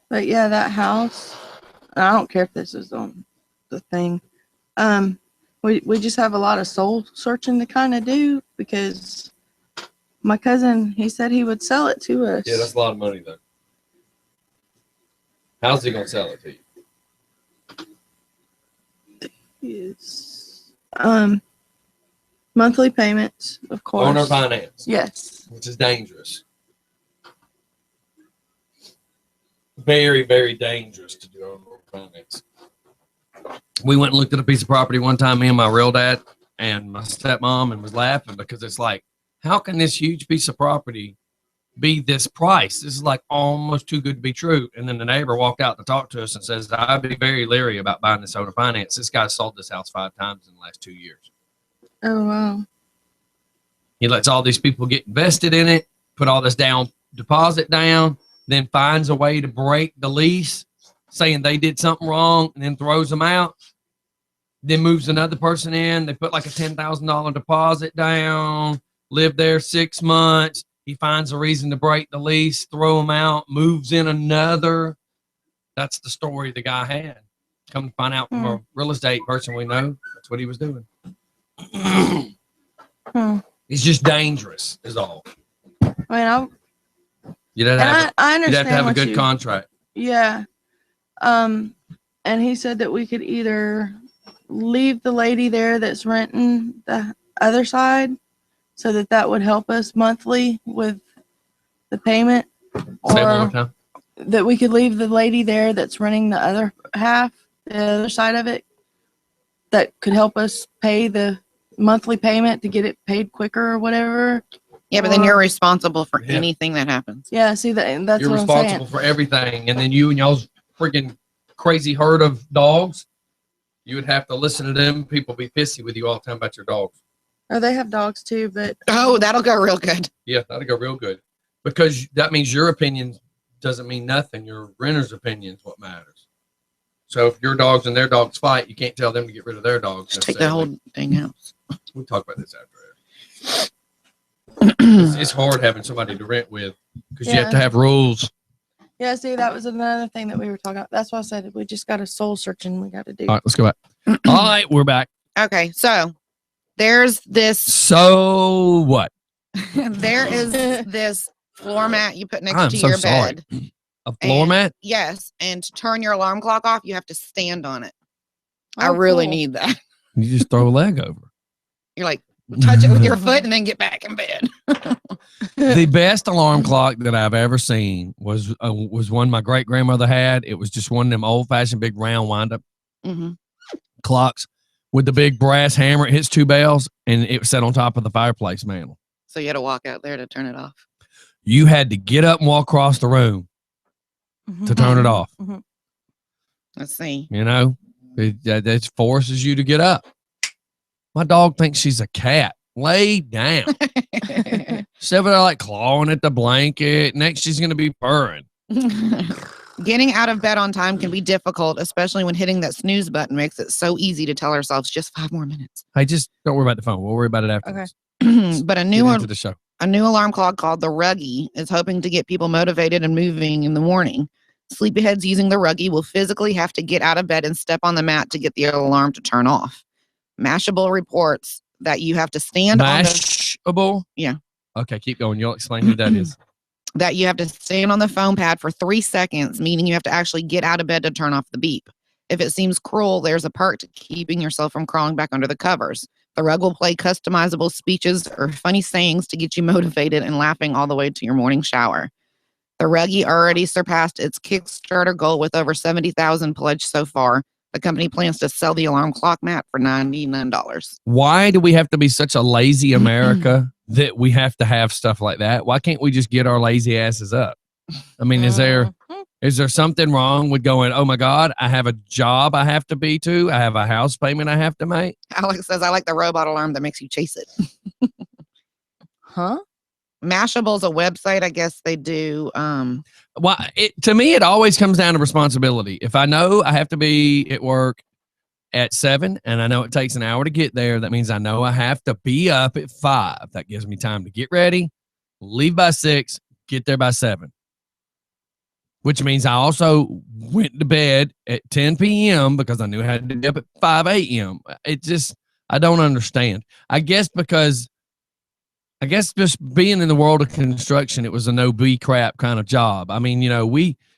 But yeah, that house, I don't care if this is on the thing. We just have a lot of soul searching to kind of do, because my cousin, he said he would sell it to us. Yeah, that's a lot of money, though. How's he gonna sell it to you? Yes. Monthly payments, of course. Owner finance. Yes. Which is dangerous. Very, very dangerous to do owner finance. We went and looked at a piece of property one time, me and my real dad and my stepmom, and was laughing because it's like, how can this huge piece of property be this price? This is like almost too good to be true. And then the neighbor walked out to talk to us and says, I'd be very leery about buying this owner finance. This guy sold this house 5 times in the last 2 years. Oh, wow. He lets all these people get invested in it, put all this down deposit down, then finds a way to break the lease, saying they did something wrong, and then throws them out. Then moves another person in. They put like a $10,000 deposit down, live there 6 months. He finds a reason to break the lease, throw them out, moves in another. That's the story the guy had. Come to find out from a real estate person we know, that's what he was doing. It's just dangerous, is all. I mean, You'd have I understand. to have a good contract. Yeah. And he said that we could either leave the lady there that's renting the other side, so that would help us monthly with the payment, Say it one more or time. that we could leave the lady there that's renting the other half, the other side of it, that could help us pay the monthly payment to get it paid quicker or whatever. Yeah, but then you're responsible for Yeah. anything that happens. Yeah, see, that's You're what I'm responsible saying. for everything. And then you and y'all's freaking crazy herd of dogs, you would have to listen to them. People be pissy with you all the time about your dogs. Oh, they have dogs too, but Oh, that'll go real good. Yeah, that'll go real good. Because that means your opinion doesn't mean nothing. Your renter's opinion is what matters. So if your dogs and their dogs fight, you can't tell them to get rid of their dogs. Just take the whole dang house. We'll talk about this after. It's hard having somebody to rent with because you have to have rules. yeah, see, that was another thing that we were talking about. That's why I said we just got a soul searching we got to do. All right, let's go back. All right, we're back. Okay, so there's this So what? there is this floor mat you put next I'm to so your sorry. bed. A floor And- mat? Yes, and to turn your alarm clock off, you have to stand on it. I Oh, really cool. need that. You just throw a leg over. You're like, touch it with your foot and then get back in bed. The best alarm clock that I've ever seen was one my great grandmother had. It was just one of them old fashioned big round wind up Hmm. clocks with the big brass hammer. It hits 2 bells and it was set on top of the fireplace mantle. So you had to walk out there to turn it off. You had to get up and walk across the room to turn it off. Mhm. Let's see. You know, that forces you to get up. My dog thinks she's a cat. Lay down. She's over there like clawing at the blanket. Next, she's going to be purring. Getting out of bed on time can be difficult, especially when hitting that snooze button makes it so easy to tell ourselves just 5 more minutes. Hey, just don't worry about the phone. We'll worry about it after Okay. this. But Get into the show. a new alarm clock called the Ruggy is hoping to get people motivated and moving in the morning. Sleepyheads using the Ruggy will physically have to get out of bed and step on the mat to get the alarm to turn off. Mashable reports that you have to stand on the Mashable? Yeah. Okay, keep going. You'll explain who that is. that you have to stand on the phone pad for 3 seconds, meaning you have to actually get out of bed to turn off the beep. If it seems cruel, there's a perk to keeping yourself from crawling back under the covers. The rug will play customizable speeches or funny sayings to get you motivated and laughing all the way to your morning shower. The Ruggy already surpassed its Kickstarter goal with over 70,000 pledged so far. The company plans to sell the alarm clock mat for $99. Why do we have to be such a lazy America that we have to have stuff like that? Why can't we just get our lazy asses up? I mean, is there something wrong with going, oh my God, I have a job I have to be to. I have a house payment I have to make. Alex says, I like the robot alarm that makes you chase it. Huh? Mashable's a website. I guess they do. Well, to me, it always comes down to responsibility. If I know I have to be at work at 7 and I know it takes an hour to get there, that means I know I have to be up at 5. That gives me time to get ready, leave by 6, get there by 7. Which means I also went to bed at 10 p.m. because I knew I had to be up at 5 a.m. It just, I don't understand. I guess just being in the world of construction, it was a no B crap kind of job. I mean,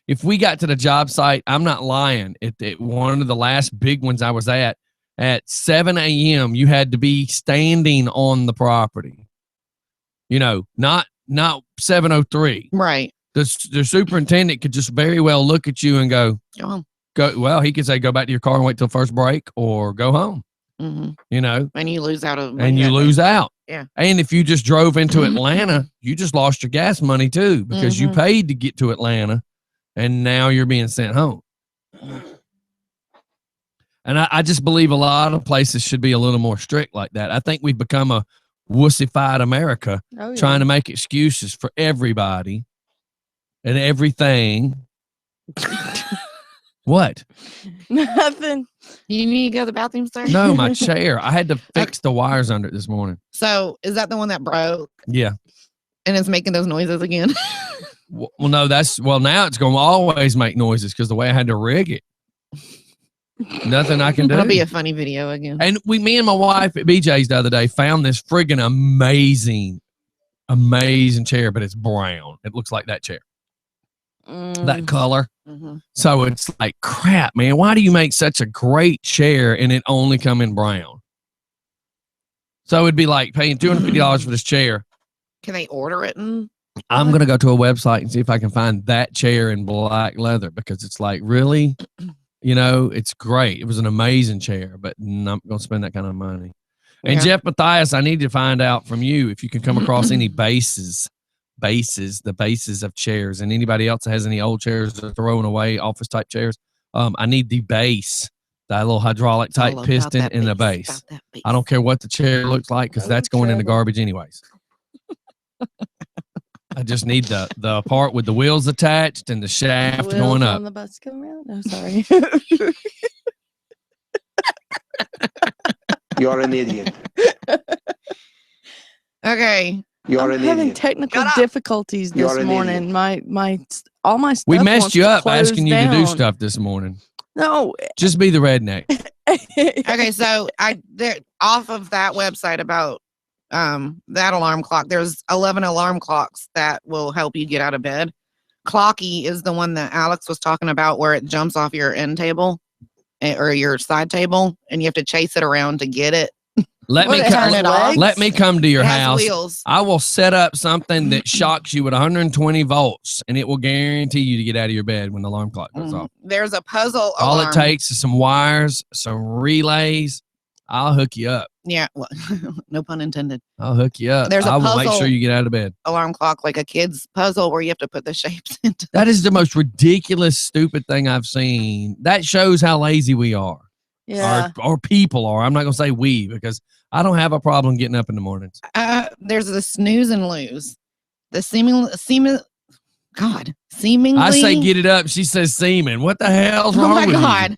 if we got to the job site, I'm not lying. At one of the last big ones I was at 7 a.m., you had to be standing on the property. Not 7:03. Right. The superintendent could just very well look at you and go home. Well, he could say, go back to your car and wait till first break or go home. Mm-hmm. And you lose out. Out. Yeah. And if you just drove into Atlanta, you just lost your gas money too, because you paid to get to Atlanta and now you're being sent home. And I just believe a lot of places should be a little more strict like that. I think we've become a wussified America trying to make excuses for everybody and everything. What? Nothing. You need to go to the bathroom, sir? No, my chair. I had to fix the wires under it this morning. So is that the one that broke? Yeah. And it's making those noises again? Well, no, now it's going to always make noises because the way I had to rig it. Nothing I can do. That'll be a funny video again. And me and my wife at BJ's the other day found this friggin' amazing chair, but it's brown. It looks like that chair. That color. So it's like, crap, man, why do you make such a great chair and it only come in brown? So it'd be like paying $250 for this chair. Can they order it? I'm going to go to a website and see if I can find that chair in black leather, because it's like, really, it's great. It was an amazing chair, but I'm not going to spend that kind of money. And Yeah. Jeff Matthias, I need to find out from you if you can come across any the bases of chairs, and anybody else that has any old chairs that are throwing away, office type chairs. I need the base, that little hydraulic type piston in the base. I don't care what the chair looks like, because that's going in the garbage anyways. I just need the part with the wheels attached and the shaft going up. On the bus go around? No, sorry. You're an idiot. Okay. You're I'm an having idiot. technical difficulties You're this an morning. All my stuff We messed wants you to up close asking you to do down. stuff this morning. No. Just be the redneck. Okay, so off of that website about that alarm clock, there's 11 alarm clocks that will help you get out of bed. Clocky is the one that Alex was talking about, where it jumps off your end table or your side table, and you have to chase it around to get it. Let me turn it off. Let me come to your It has house. wheels. I will set up something that shocks you at 120 volts, and it will guarantee you to get out of your bed when the alarm clock goes off. There's a puzzle All alarm. it takes is some wires, some relays. I'll hook you up. Yeah, well, no pun intended. I'll hook you up. There's a I will make puzzle. sure you get out of bed. Alarm clock, like a kid's puzzle where you have to put the shapes into. That is the most ridiculous, stupid thing I've seen. That shows how lazy we are. Yeah. Or people are. I'm not going to say we, because I don't have a problem getting up in the mornings. There's the snooze and lose. The seemingly. I say get it up. She says semen. What the hell's Oh wrong my with God. you?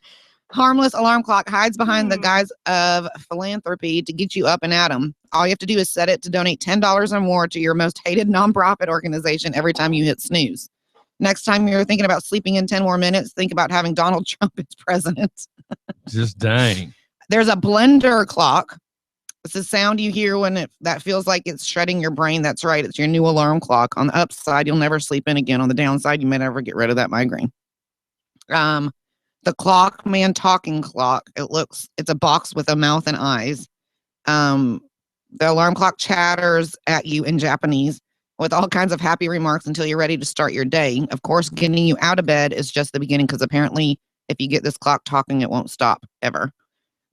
Harmless alarm clock hides behind the guise of philanthropy to get you up and at 'em. All you have to do is set it to donate $10 or more to your most hated nonprofit organization every time you hit snooze. Next time you're thinking about sleeping in 10 more minutes, think about having Donald Trump as president. Just dang. There's a blender clock. It's the sound you hear when that feels like it's shredding your brain. That's right. It's your new alarm clock. On the upside, you'll never sleep in again. On the downside, you may never get rid of that migraine. The clock man talking clock. It's a box with a mouth and eyes. The alarm clock chatters at you in Japanese with all kinds of happy remarks until you're ready to start your day. Of course, getting you out of bed is just the beginning, because apparently if you get this clock talking, it won't stop ever.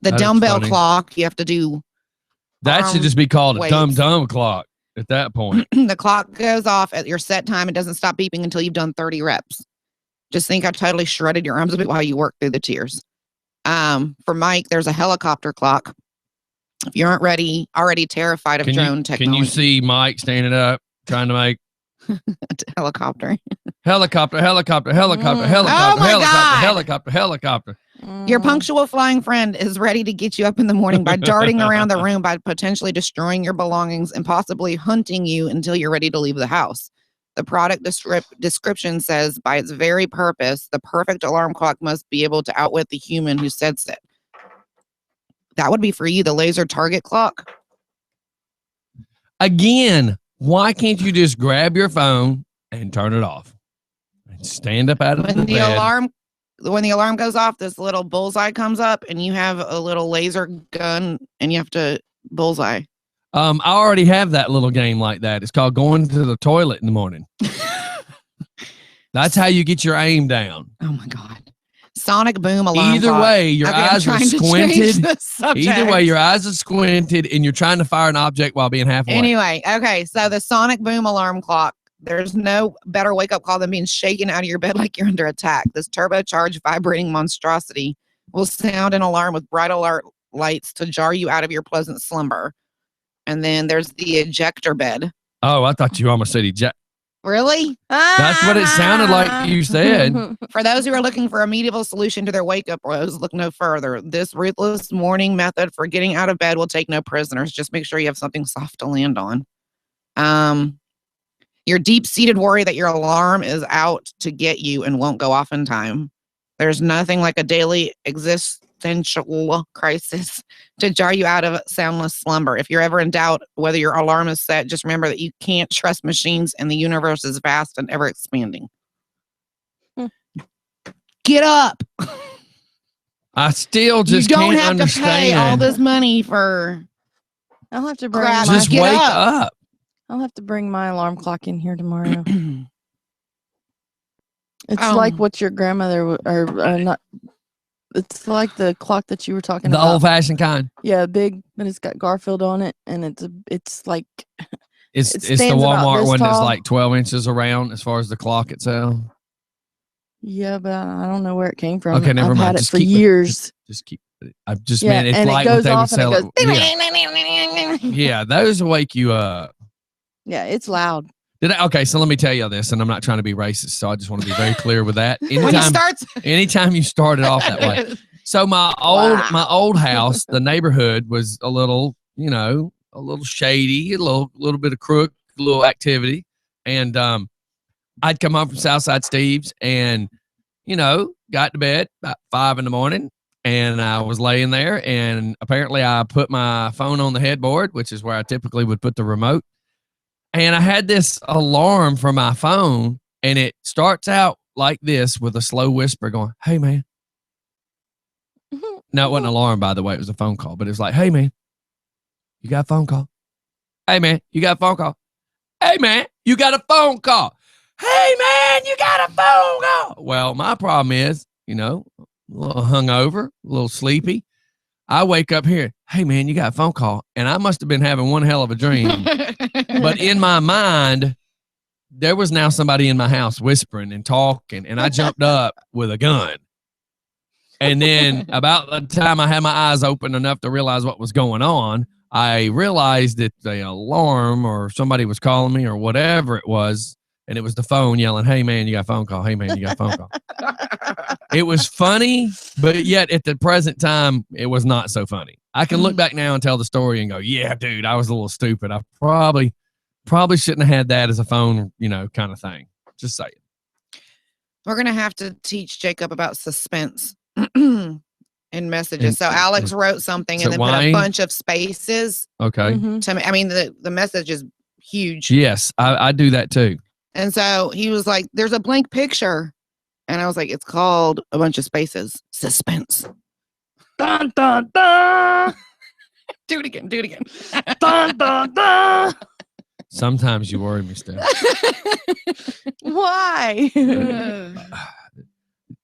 The That is dumbbell funny. clock, you have to do. That should just be called a weights. dumb clock at that point. The clock goes off at your set time. It doesn't stop beeping until you've done 30 reps. Just think I totally shredded your arms a bit while you work through the tears. For Mike, there's a helicopter clock. If you aren't already terrified of drone technology. Can you see Mike standing up trying to make Helicopter. Helicopter, helicopter, helicopter, helicopter, Oh my helicopter, God. helicopter, helicopter. Your punctual flying friend is ready to get you up in the morning by darting around the room, by potentially destroying your belongings and possibly hunting you until you're ready to leave the house. The product description says, by its very purpose, the perfect alarm clock must be able to outwit the human who sets it. That would be for you, the laser target clock. Again, why can't you just grab your phone and turn it off? And stand up out of the bed. When the alarm goes off, this little bullseye comes up and you have a little laser gun and you have to bullseye. I already have that little game like that. It's called going to the toilet in the morning. That's how you get your aim down. Oh my God. Sonic boom alarm Either clock. way, your eyes are squinted. Either way, your eyes. eyes are squinted and you're trying to fire an object while being half awake. Anyway, okay. So the sonic boom alarm clock. There's no better wake up call than being shaken out of your bed like you're under attack. This turbocharged vibrating monstrosity will sound an alarm with bright alert lights to jar you out of your pleasant slumber. And then there's the ejector bed. Oh, I thought you almost said eject. Really? That's what it sounded like you said. For those who are looking for a medieval solution to their wake up woes, look no further. This ruthless morning method for getting out of bed will take no prisoners. Just make sure you have something soft to land on. Your deep-seated worry that your alarm is out to get you and won't go off in time. There's nothing like a daily existential crisis to jar you out of soundless slumber. If you're ever in doubt whether your alarm is set, just remember that you can't trust machines and the universe is vast and ever expanding. Get up. I still just you don't can't have understand. to pay all this money for I'll have to bring crap. Just Get wake up. up. I'll have to bring my alarm clock in here tomorrow. It's like what your grandmother or not. It's like the clock that you were talking The about. old-fashioned kind. Yeah, big, but it's got Garfield on it, and it's like It's it the stands about Walmart this one that's tall. like 12 inches around as far as the clock itself. Yeah, but I don't know where it came from. Okay, never I've mind. had it Just for keep years. Just keep it. I just Yeah, meant it's and it like what goes they would off and it sell. goes, Yeah, those wake you up. Yeah, it's loud. Okay, so let me tell you this, and I'm not trying to be racist, so I just want to be very clear with that. when it starts. Anytime you start it off that way. So my old house, the neighborhood was a little, a little shady, a little bit of crook, a little activity, and I'd come home from Southside Steve's, and got to bed about 5 a.m, and I was laying there, and apparently I put my phone on the headboard, which is where I typically would put the remote. And I had this alarm for my phone, and it starts out like this with a slow whisper going, "Hey, man." No, it wasn't an alarm, by the way. It was a phone call. But it was like, "Hey, man, you got a phone call? Hey, man, you got a phone call? Hey, man, you got a phone call? Hey, man, you got a phone call?" Well, my problem is, a little hungover, a little sleepy. I wake up here, "Hey, man, you got a phone call." And I must have been having one hell of a dream. But in my mind, there was now somebody in my house whispering and talking, and I jumped up with a gun. And then about the time I had my eyes open enough to realize what was going on, I realized that the alarm or somebody was calling me or whatever it was, and it was the phone yelling, "Hey, man, you got a phone call. Hey, man, you got a phone call." It was funny, but yet at the present time, it was not so funny. I can look back now and tell the story and go, "Yeah, dude, I was a little stupid. I probably shouldn't have had that as a phone, kind of thing." Just saying. We're going to have to teach Jacob about suspense in messages. So Alex wrote something and then put a bunch of spaces. Okay. To me. I mean, the message is huge. Yes, I do that too. And so he was like, "There's a blank picture." And I was like, "It's called a bunch of spaces. Suspense." Dun, dun, dun. Do it again. Dun, dun, dun. Sometimes you worry me, Steph. Why?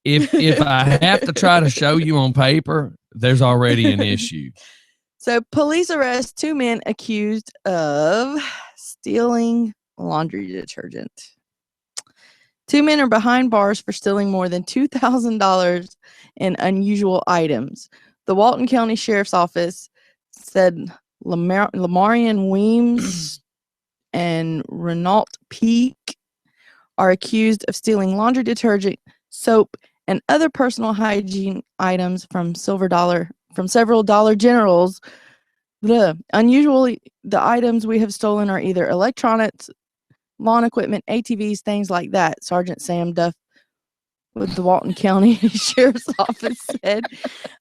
If I have to try to show you on paper, there's already an issue. So police arrest 2 men accused of stealing laundry detergent. 2 men are behind bars for stealing more than $2,000 in unusual items. The Walton County Sheriff's Office said Lamarian Weems and Renault Peak are accused of stealing laundry detergent, soap, and other personal hygiene items from several Dollar Generals. Unusually, the items we have stolen are either electronics, lawn equipment, ATVs, things like that, Sergeant Sam Duff with the Walton County Sheriff's Office said.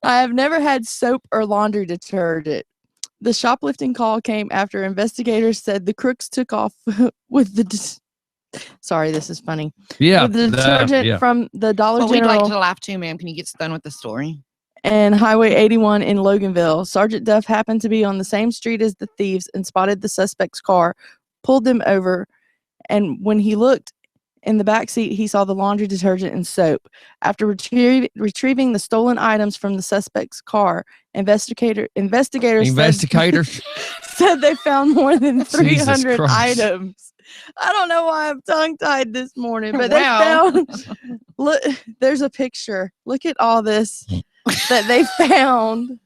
I have never had soap or laundry detergent. The shoplifting call came after investigators said the crooks took off with the sorry, this is funny. Yeah. With the detergent from the Dollar Well, we'd General like to laugh too, ma'am. Can you get done with the story? and Highway 81 in Loganville. Sergeant Duff happened to be on the same street as the thieves and spotted the suspect's car, pulled them over, and when he looked in the back seat, he saw the laundry detergent and soap. After retrieving the stolen items from the suspect's car, investigators said they found more than 300 items. I don't know why I'm tongue-tied this morning, but they found. Look, there's a picture. Look at all this that they found.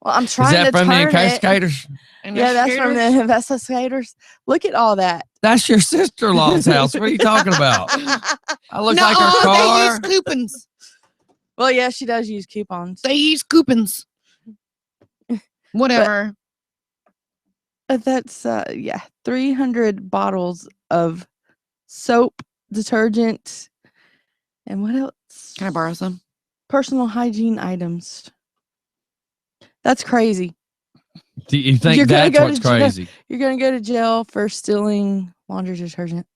Well, I'm trying to turn it. Is that from the investigators? Yeah, that's from the investigators. Look at all that. That's your sister-in-law's house. What are you talking about? I look like her They car. use coupons. Well, yeah, she does use coupons. They use coupons. Whatever. But that's 300 bottles of soap, detergent, and what else? Can I borrow some? Personal hygiene items. That's crazy. Do you think that's what's crazy? You're going to go to jail for stealing laundry detergent.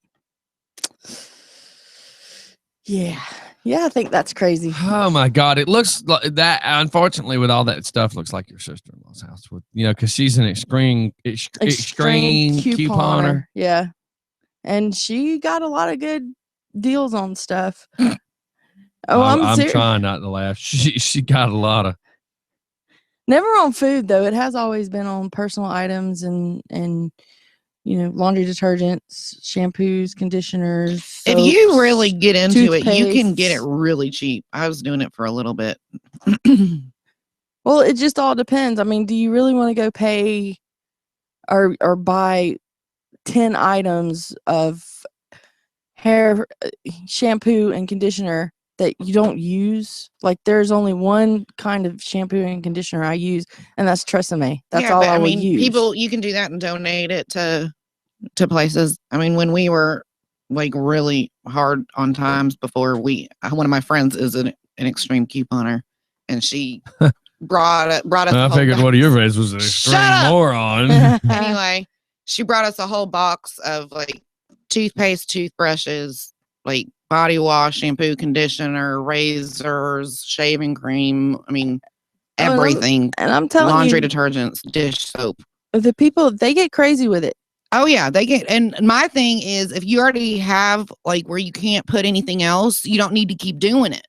Yeah. Yeah, I think that's crazy. Oh my God. It looks like that. Unfortunately, with all that stuff, looks like your sister-in-law's house with, because she's an extreme couponer. Yeah. And she got a lot of good deals on stuff. I'm trying not to laugh. She got a lot of. Never on food though. It has always been on personal items and laundry detergents, shampoos, conditioners. Soaps, if you really get into it, you can toothpastes. get it really cheap. I was doing it for a little bit. Well, it just all depends. I mean, do you really want to go pay or buy 10 items of hair shampoo and conditioner that you don't use? Like, there's only one kind of shampoo and conditioner I use, and that's Tresemme. That's all I will use. People, you can do that and donate it to places. I mean, when we were like really hard on times before, one of my friends is an extreme couponer, and she brought us. I figured one of your friends was an extreme moron. Anyway, she brought us a whole box of like toothpaste, toothbrushes, like body wash, shampoo, conditioner, razors, shaving cream. I mean, everything. And I'm telling laundry you, detergents, dish soap. the people, they get crazy with it. Oh yeah, they get. And my thing is, if you already have like where you can't put anything else, you don't need to keep doing it.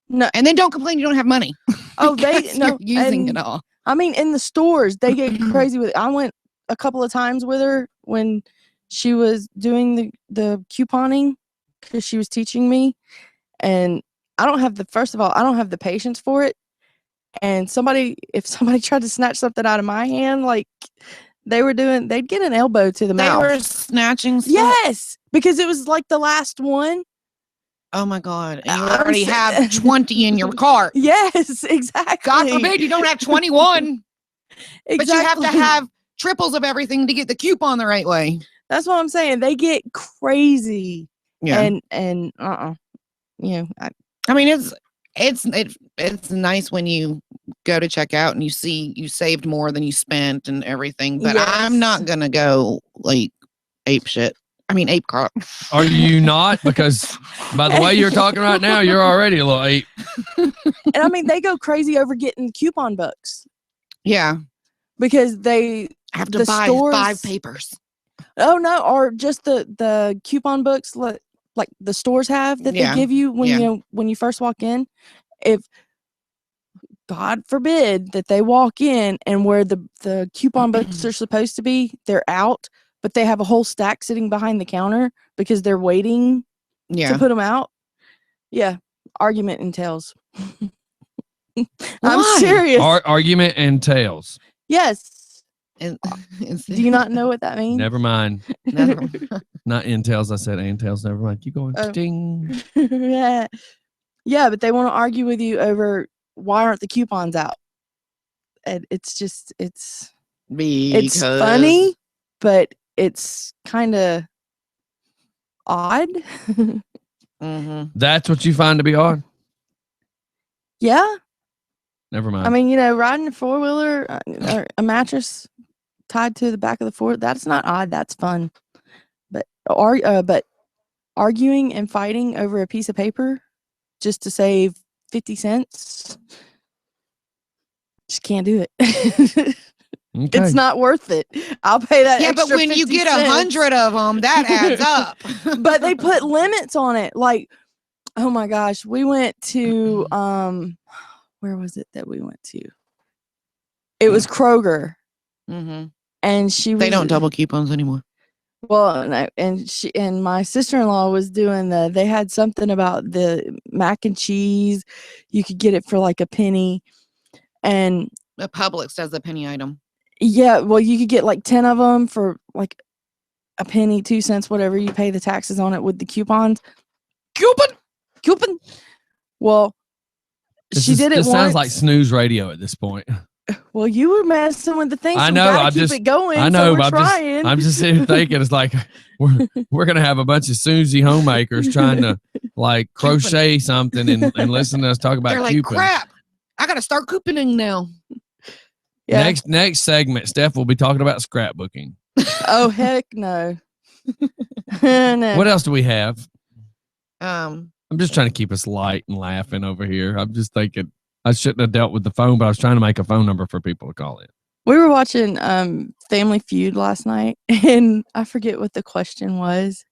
No, and then don't complain you don't have money. Oh, you're using it all. I mean, in the stores, they get crazy with it. I went a couple of times with her when she was doing the couponing because she was teaching me, and I don't have the patience for it. And if somebody tried to snatch something out of my hand, like they were doing, they'd get an elbow to the mouth. They were snatching stuff? Yes, because it was like the last one. Oh my God. And you already have 20 in your cart. Yes, exactly. God forbid you don't have 21. Exactly. But you have to have triples of everything to get the coupon the right way. That's what I'm saying. They get crazy. Yeah. And I mean, it's nice when you go to check out and you see you saved more than you spent and everything. But yes. I'm not gonna go like ape shit. I mean, ape crop. Are you not? Because by the way you're talking right now, you're already a little ape. And I mean, they go crazy over getting coupon books. Yeah. Because they have to buy 5 papers. Oh no, or just the coupon books like the stores have that they give you when you first walk in. If God forbid that they walk in and where the coupon books are supposed to be, they're out, but they have a whole stack sitting behind the counter because they're waiting to put them out. Yeah, argument entails. I'm serious. Argument entails. Yes. And, Do you not know what that means? Never mind. Never. Not Intels. I said Antels. Never mind. Keep going. Oh. Ding. Yeah. Yeah, but they want to argue with you over why aren't the coupons out? And it's just it's funny, but it's kind of odd. That's what you find to be odd? Yeah. Never mind. I mean, riding a four-wheeler or a mattress tied to the back of the four, that's not odd. That's fun. But arguing and fighting over a piece of paper just to save 50 cents, just can't do it. Okay. It's not worth it. I'll pay that Yeah, extra but when you 50 get cents. 100 of them, that adds up. But they put limits on it. Like, oh my gosh, we went to where was it that we went to? It was Kroger, Mm-hmm. and she was. They don't double coupons anymore. Well, and my sister-in-law was doing they had something about the mac and cheese. You could get it for like a penny, and The Publix does the penny item. yeah, well, you could get like 10 of them for like a penny, 2 cents, whatever. You pay the taxes on it with the coupons. Coupon. Well, she did it This once. sounds like snooze radio at this point. Well, you were messing with the thing. So I know. I'm just keep it going. I know. So we're but trying. I'm just sitting thinking it's like we're gonna have a bunch of Susie homemakers trying to like crochet something and listen to us talk about They're like, coupons. crap, I gotta start couponing now. Yeah. Next segment, Steph will be talking about scrapbooking. Oh heck no. No. What else do we have? Um, I'm just trying to keep us light and laughing over here. I'm just thinking I shouldn't have dealt with the phone, but I was trying to make a phone number for people to call in. We were watching Family Feud last night, and I forget what the question was,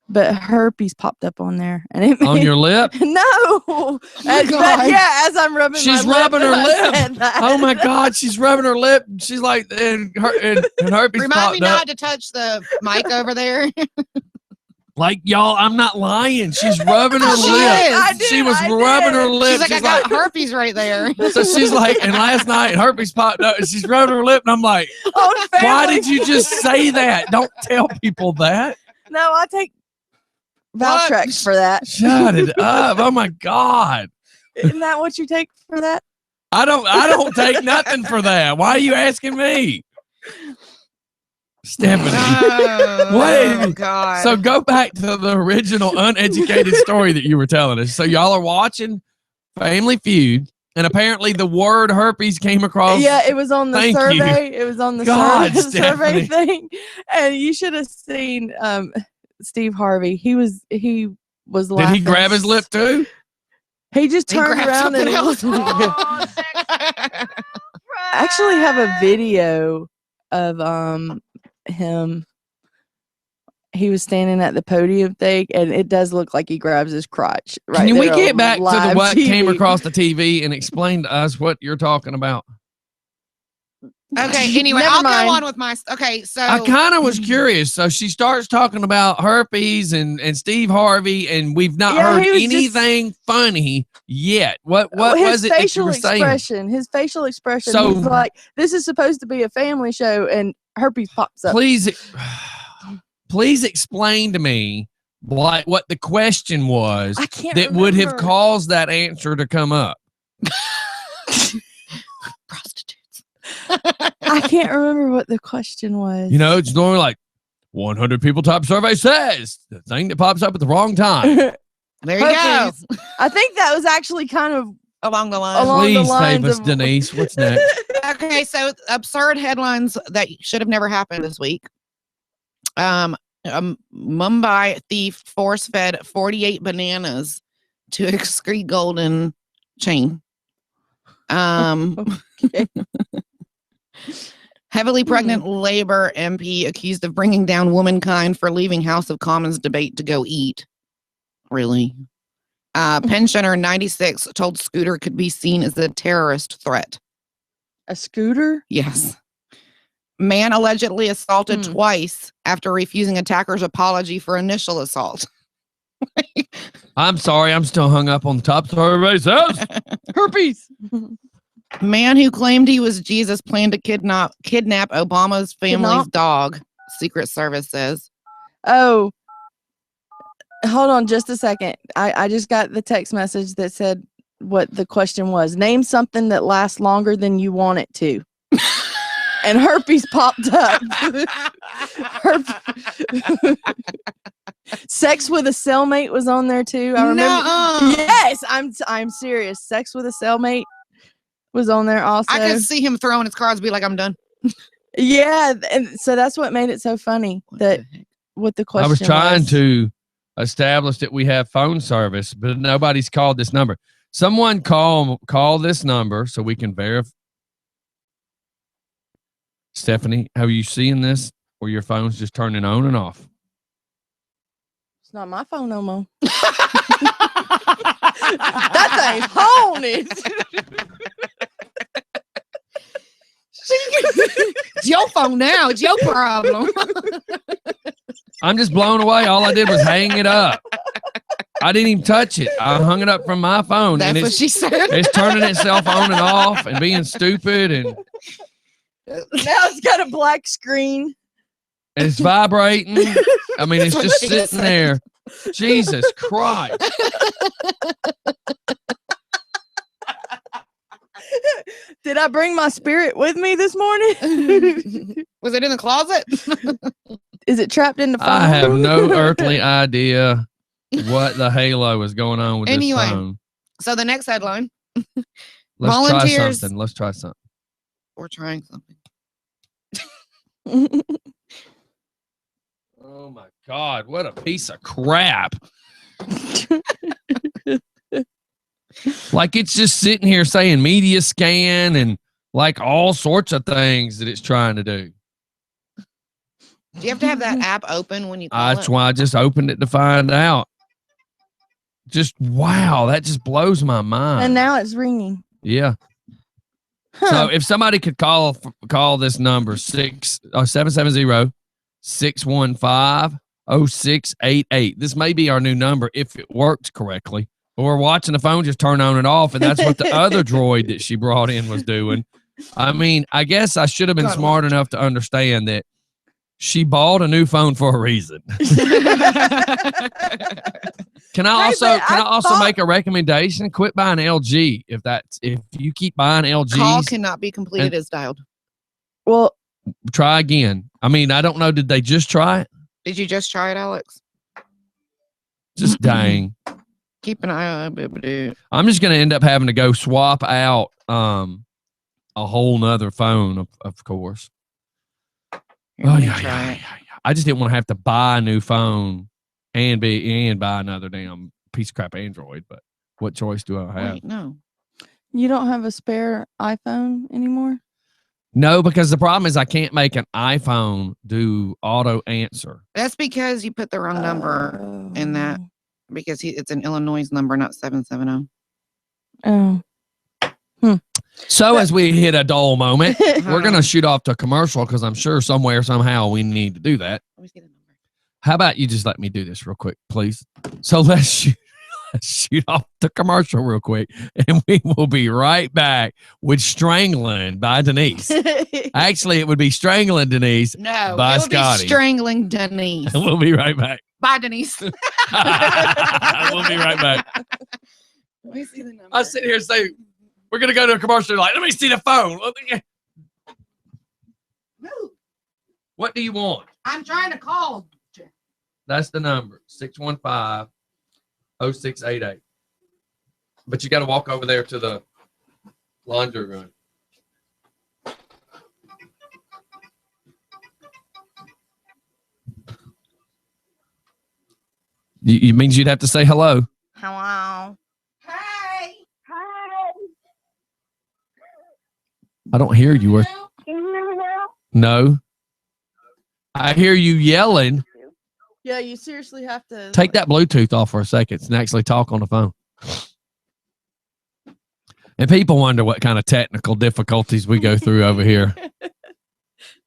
but herpes popped up on there, and it On your lip? No. As I'm rubbing. She's my rubbing her I said lip. that. Oh my God, she's rubbing her lip. She's like, and herpes remind popped me up. not to touch the mic over there. Like, y'all, I'm not lying. She's rubbing her She lip. is. She was rubbing her lip. She's like, I got herpes right there. So she's like, and last night herpes popped up and she's rubbing her lip. And I'm like, On why Family did you just say that? Don't tell people that. No, I take What? Valtrex for that. Shut it up. Oh my God. Isn't that what you take for that? I don't take nothing for that. Why are you asking me? Stephanie. Oh, God. So go back to the original uneducated story that you were telling us. So y'all are watching Family Feud, and apparently the word herpes came across. Yeah, it was on the Thank survey. It was on the God, survey Stephanie. thing. And you should have seen Steve Harvey. He was Did laughing. he grab his lip too? He just He turned grabbed around something and else. I actually have a video of him. He was standing at the podium thing, and it does look like he grabs his crotch. Right. Can we there get on back to live what came TV. across the TV and explain to us what you're talking about? Okay, anyway, Never I'll mind. go on with my. Okay, so I kind of was curious. So she starts talking about herpes and Steve Harvey, and we've not Yeah, heard he was just- anything funny yet. What his was it that you facial were saying? expression? His facial expression. So- He's like, "This is supposed to be a family show," and herpes pops up. Please explain to me what the question was I can't that would have remember. caused that answer to come up. prostitutes. I can't remember what the question was. You know, it's normally like 100 people top survey says the thing that pops up at the wrong time. There you go. Herpes. I think that was actually kind of Along the line. Along the Please save lines us, of- Denise. What's next? Okay, so absurd headlines that should have never happened this week. A Mumbai thief force-fed 48 bananas to excrete golden chain. Okay. Heavily pregnant Labour MP accused of bringing down womankind for leaving House of Commons debate to go eat. Really? Pensioner 96 told scooter could be seen as a terrorist threat. a scooter. Yes. Man allegedly assaulted twice after refusing attacker's apology for initial assault. I'm sorry. I'm still hung up on the top survey says. Herpes. Man who claimed he was Jesus planned to kidnap Obama's family's dog. Secret Service says. Oh, hold on just a second. I just got the text message that said what the question was. Name something that lasts longer than you want it to. And herpes popped up. Sex with a cellmate was on there too. I remember. Nuh-uh. Yes, I'm serious. Sex with a cellmate was on there also. I could see him throwing his cards, be like, "I'm done." Yeah, and so that's what made it so funny that what the question. I was trying to establish that we have phone service, but nobody's called this number. Someone call this number so we can verify. Stephanie, have you seen this where your phone's just turning on and off? It's not my phone no more. That thing's haunted. It's your phone now. It's your problem. I'm just blown away. All I did was hang it up. I didn't even touch it. I hung it up from my phone. That's and what she said. It's turning itself on and off and being stupid and Now it's got a black screen. and it's vibrating. I mean, it's just sitting there. Jesus Christ. Did I bring my spirit with me this morning? Was it in the closet? Is it trapped in the phone? I have no earthly idea what the halo is going on with Anyway. this phone. So the next headline. Let's Volunteers- try something. Let's try something. We're trying something. Oh my God, what a piece of crap. Like it's just sitting here saying media scan and like all sorts of things that it's trying to do. Do you have to have that app open when you call That's it? why I just opened it to find out. Just wow, that just blows my mind. And now it's ringing. Yeah. So if somebody could call this number 770-615-0688. This may be our new number if it works correctly. But we're watching the phone just turn on and off, and that's what the other droid that she brought in was doing. I mean, I guess I should have been smart enough to understand that she bought a new phone for a reason. Can I also make a recommendation? Quit buying LG if you keep buying LGs. Call cannot be completed as dialed. Well, try again. I mean, I don't know. Did they just try it? Did you just try it, Alex? Just dang. Keep an eye on it, dude. I'm just going to end up having to go swap out a whole nother phone, of course. Yeah. I just didn't want to have to buy a new phone and buy another damn piece of crap Android. But what choice do I have? Wait, no. you don't have a spare iPhone anymore? No, because the problem is I can't make an iPhone do auto answer. That's because you put the wrong number in that. Because it's an Illinois number, not 770. Oh. So as we hit a dull moment, we're going to shoot off to commercial because I'm sure somewhere, somehow we need to do that. Let me see the number. How about you just let me do this real quick, please? So let's shoot off the commercial real quick, and we will be right back with Strangling by Denise. Actually, it would be Strangling Denise No, by it would Scotty. be Strangling Denise. We'll be right back. Bye, Denise. We'll be right back. Let me see the number. I sit here and say, we're going to go to a commercial. Like, let me see the phone. Move. What do you want? I'm trying to call. That's the number, 615-0688. But you got to walk over there to the laundry room. You means you'd have to say hello. Hello. Hey. Hi. I don't hear you. Can you hear me now? No. I hear you yelling. Yeah, you seriously have to Take that Bluetooth off for a second and actually talk on the phone. And people wonder what kind of technical difficulties we go through over here.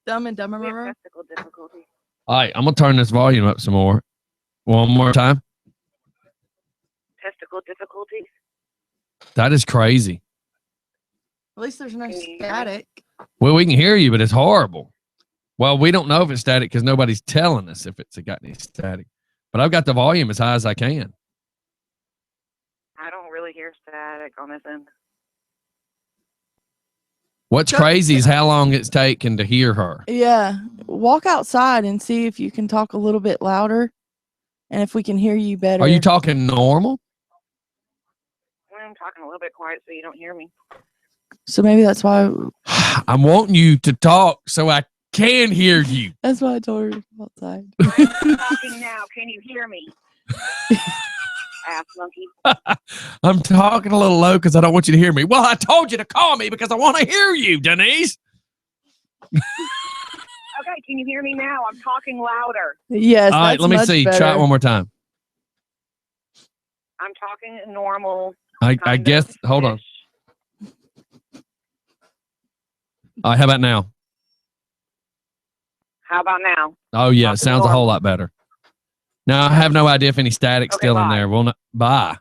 Dumb and Dumber. We have technical difficulties. All right, I'm going to turn this volume up some more. One more time. Testicle difficulties. That is crazy. At least there's no Can you hear me? static. Well, we can hear you, but it's horrible. Well, we don't know if it's static because nobody's telling us if it's got any static. But I've got the volume as high as I can. I don't really hear static on this end. What's crazy is how long it's taken to hear her. Yeah. Walk outside and see if you can talk a little bit louder and if we can hear you better. Are you talking normal? I'm talking a little bit quiet so you don't hear me. So maybe that's why I'm wanting you to talk so I can hear you. I told her to go outside. I'm talking now. Can you hear me? Ass monkey. I'm talking a little low because I don't want you to hear me. Well, I told you to call me because I want to hear you, Denise. Okay, can you hear me now? I'm talking louder. Yes. All right, that's let me much see. better. Try it one more time. I'm talking normal. I kind guess. of Hold on. ish. All right, how about now? How about now? Oh, yeah. It Talking sounds a whole lot better. Now, I have no idea if any static's Okay, still in bye. there. Well, not, bye.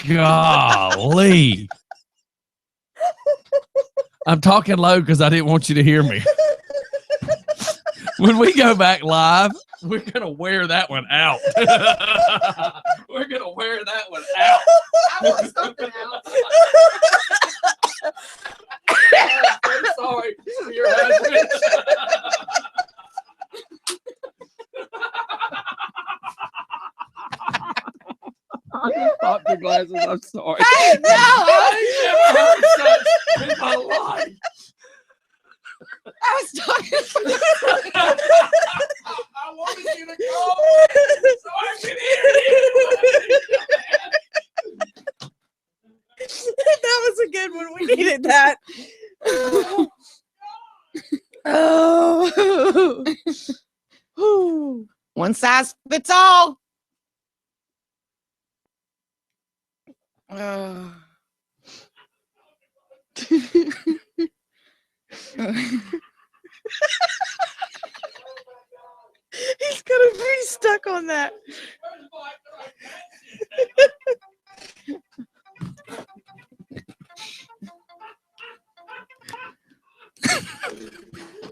Golly. I'm talking low because I didn't want you to hear me. When we go back live, we're going to wear that one out. We're going to wear that one out. I want something else. I'm so sorry for your husband. I just popped your glasses. I'm sorry. Hey, no, I never heard such in my life. I was talking. I wanted you to call so I could hear you. That was a good one. We needed that. Oh. One size fits all. He's gonna be stuck on that.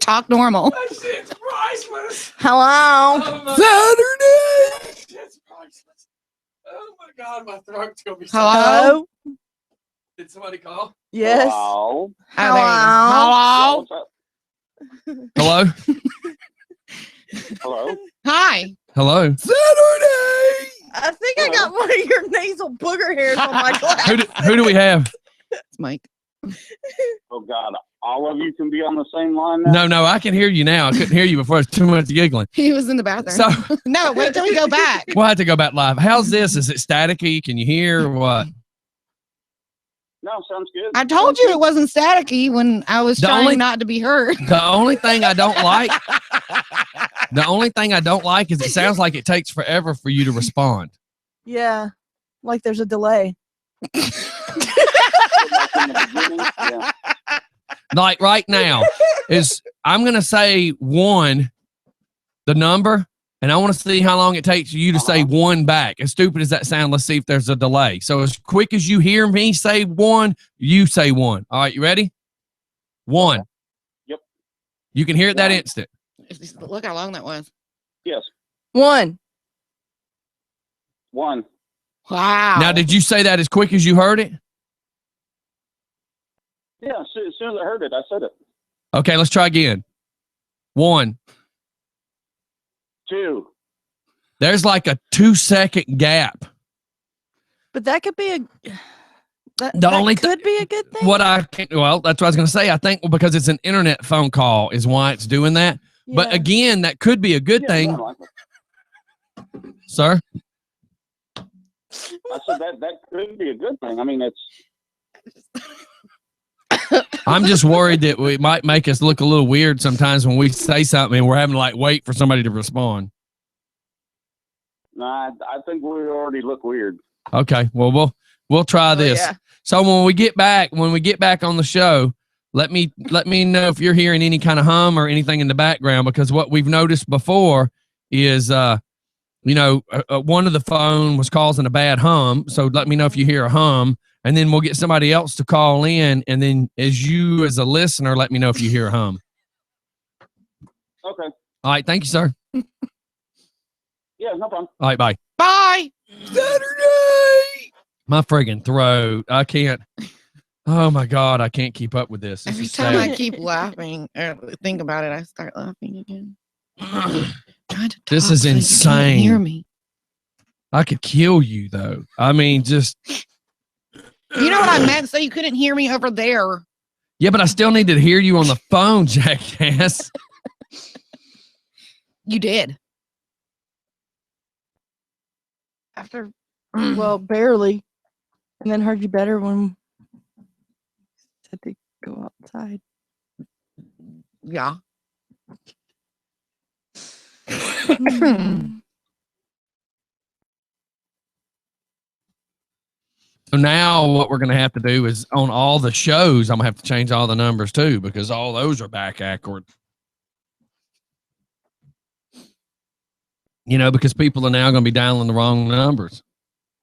Talk normal. That shit's priceless. Hello. Oh my Saturday. Shit's priceless. Oh my God, my throat's gonna be so. Hello? Did somebody call? Yes. Hello. Oh, there you go. Hello. Hello. What's up? Hello? Hello. Hi. Hello? Saturday. I think I got one of your nasal booger hairs on my glass. Who do we have? It's Mike. Oh God, all of you can be on the same line now. No, I can hear you now. I couldn't hear you before. It's too much giggling. He was in the bathroom. So No, wait till we go back. we'll have to go back live. How's this? Is it staticky? Can you hear or what? No, sounds good. I told you it wasn't staticky when I was The trying only- not to be heard. The only thing I don't like, is it sounds like it takes forever for you to respond. Yeah. Like there's a delay. Like in the beginning, yeah. Like right now is I'm going to say 1, the number, and I want to see how long it takes you to say 1 back. As stupid as that sounds, let's see if there's a delay. So as quick as you hear me say 1, you say 1. All right, you ready? 1. Yep. You can hear it that 1. instant. Look how long that was. Yes. 1. 1. Wow. Now, did you say that as quick as you heard it? Yeah. As soon as I heard it, I said it. Okay, let's try again. 1. 2. There's like a 2-second gap. But that could be that only could be a good thing. Well, that's what I was going to say. I think because it's an internet phone call is why it's doing that. But Yeah. again, that could be a good thing, No, sir. I said that could be a good thing. I mean, it's I'm just worried that it might make us look a little weird sometimes when we say something and we're having to like wait for somebody to respond. I think we already look weird. Okay, well we'll try this. yeah. So when we get back on the show, let me know if you're hearing any kind of hum or anything in the background, because what we've noticed before is one of the phone was causing a bad hum. So let me know if you hear a hum, and then we'll get somebody else to call in, and then as a listener, let me know if you hear a hum. Okay. All right, thank you, sir. Yeah, no problem. All right, bye. Bye. Saturday. My friggin' throat. I can't. Oh my God, I can't keep up with this. This Every is time sad. I keep laughing or think about it, I start laughing again. Trying to This talk is so you can't hear insane. me. I could kill you though. I mean, just You know what I meant? So you couldn't hear me over there. yeah, but I still need to hear you on the phone, jackass. You did. After, well, barely. And then heard you better when said to go outside. Yeah. So now what we're going to have to do is on all the shows, I'm going to have to change all the numbers too, because all those are back accurate. You know, because people are now going to be dialing the wrong numbers.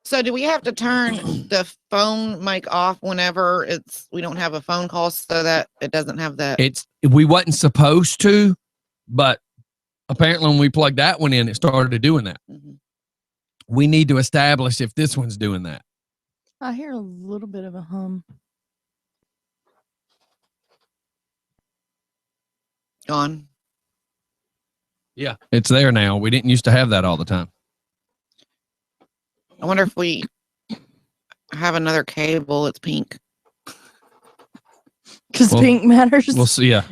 So do we have to turn the phone mic off whenever we don't have a phone call so that it doesn't have that? We wasn't supposed to, but apparently when we plugged that one in, it started doing that. Mm-hmm. We need to establish if this one's doing that. I hear a little bit of a hum. Gone. Yeah, it's there now. We didn't used to have that all the time. I wonder if we have another cable. It's pink. Because Well, pink matters. We'll see. Yeah,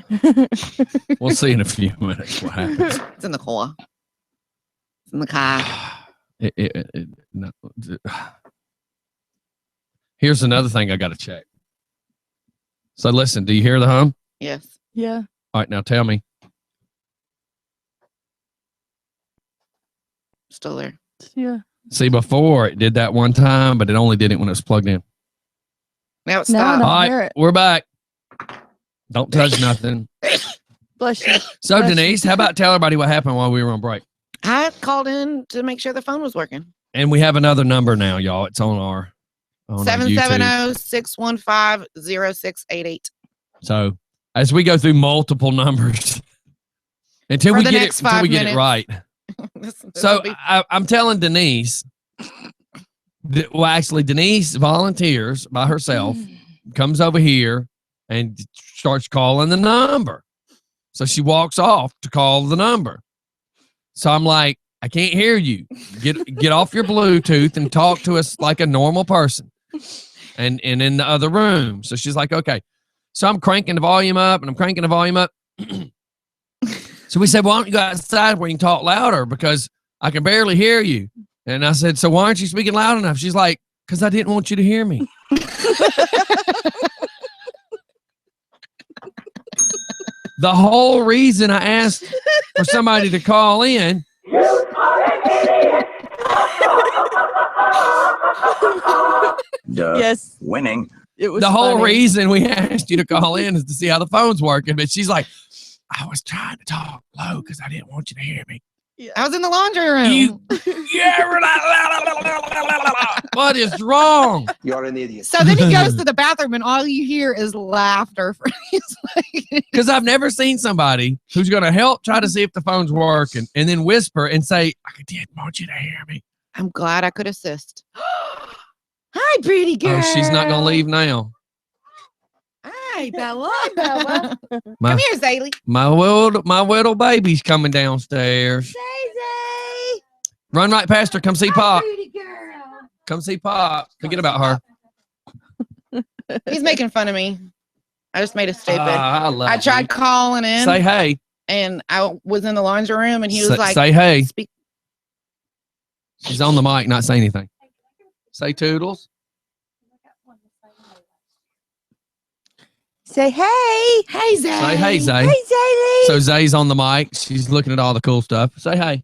we'll see in a few minutes what happens. It's in the car. It's in the car. No. Here's another thing I got to check. So listen, do you hear the hum? Yes. Yeah. All right, now tell me. Still there. Yeah. See, before it did that one time, but it only did it when it was plugged in. Now it's Now I stopped. don't All hear right, it. we're back. Don't touch nothing. Bless you. So, Bless you. Denise, how about tell everybody what happened while we were on break? I called in to make sure the phone was working. And we have another number now, y'all. It's on our YouTube. 770-615-0688. So, as we go through multiple numbers until For we the get next it, until we 5 get it minutes. right. This So will be- I'm telling Denise, actually, Denise volunteers by herself, comes over here and starts calling the number. So she walks off to call the number. So I'm like, I can't hear you. Get off your Bluetooth and talk to us like a normal person. And in the other room. So she's like, okay. So I'm cranking the volume up and I'm cranking the volume up. So we said, why don't you go outside where you can talk louder because I can barely hear you. And I said, so why aren't you speaking loud enough? She's like, because I didn't want you to hear me. The whole reason I asked for somebody to call in. Yes. Winning. It was The whole funny. reason we asked you to call in is to see how the phone's working. But she's like, I was trying to talk low because I didn't want you to hear me. I was in the laundry room. What is wrong? You're an idiot. So then he goes to the bathroom and all you hear is laughter. Because I've never seen somebody who's going to help try to see if the phone's working and then whisper and say, I didn't want you to hear me. I'm glad I could assist. Hi, pretty girl. Oh, she's not going to leave now. Hi, Bella. Bella. My, Come here, Zaylee. my little baby's coming downstairs. Zay. Run right past her. Come see Pop. Pretty girl. Come see Pop. Forget about her. He's making fun of me. I just made it stupid. I love I tried you. calling in Say hey. and I was in the laundry room and he was like, say hey. Speak. She's on the mic, not say anything. Say toodles. Say hey. Hey, Zay. Say hey, Zay. Hey, Zaylee. So Zay's on the mic. She's looking at all the cool stuff. Say hey.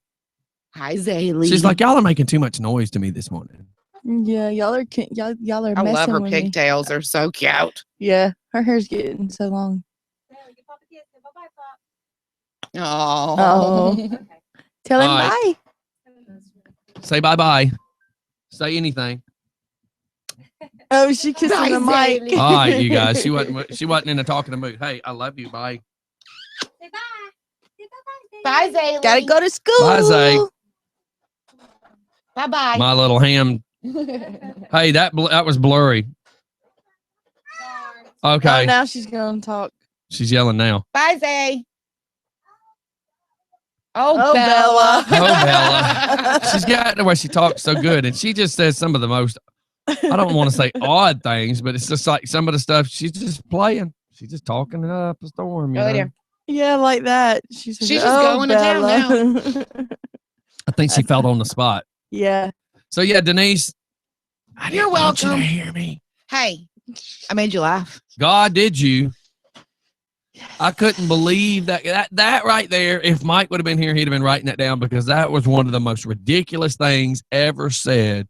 Hi, Zaylee. She's like, y'all are making too much noise to me this morning. Yeah, y'all are I love messing her with me. pigtails. They're so cute. Yeah, her hair's getting so long. Oh. Tell him All right. bye. Say bye-bye. Say anything. Oh, she kissing the Bye, mic. Zaylee. All right, you guys. She wasn't in a talking mood. Hey, I love you. Bye. Say bye. Say bye-bye. Bye, Zaylee. Gotta go to school. Bye, Zay. Bye-bye. My little ham. Hey, that was blurry. Okay. Oh, now she's gonna talk. She's yelling now. Bye, Zay. Oh, Oh, Bella. Bella. Oh, Bella. She's got the way she talks so good, and she just says some of the most, I don't want to say odd things, but it's just like some of the stuff she's just playing. She's just talking up a storm. You Oh, know? yeah. Yeah, like that. She's just going to town now. I think she felt on the spot. Yeah. So, yeah, Denise. You're want you to welcome. hear me. Hey, I made you laugh. God, did you? I couldn't believe that right there. If Mike would have been here, he'd have been writing that down because that was one of the most ridiculous things ever said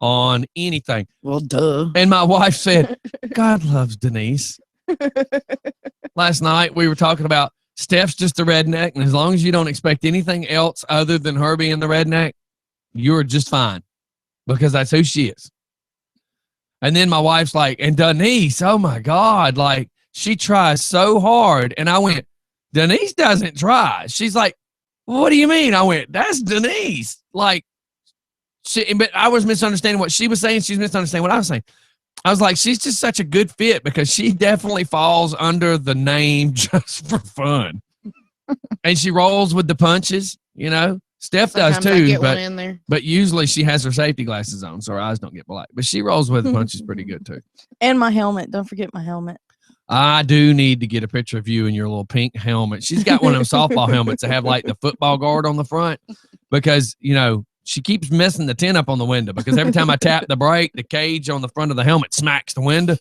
on anything. Well, duh. And my wife said, God loves Denise. Last night we were talking about Steph's just a redneck, and as long as you don't expect anything else other than her being the redneck, you're just fine because that's who she is. And then my wife's like, and Denise, oh my God, like, she tries so hard. And I went, Denise doesn't try. She's like, what do you mean? I went, that's Denise. Like, but I was misunderstanding what she was saying. She's misunderstanding what I was saying. I was like, she's just such a good fit because she definitely falls under the name just for fun. And she rolls with the punches, you know. Steph Sometimes does I too, get one in there. but usually she has her safety glasses on so her eyes don't get black. But she rolls with the punches pretty good too. And my helmet. Don't forget my helmet. I do need to get a picture of you in your little pink helmet. She's got one of them softball helmets that have like the football guard on the front because, you know, she keeps messing the tin up on the window because every time I tap the brake, the cage on the front of the helmet smacks the window.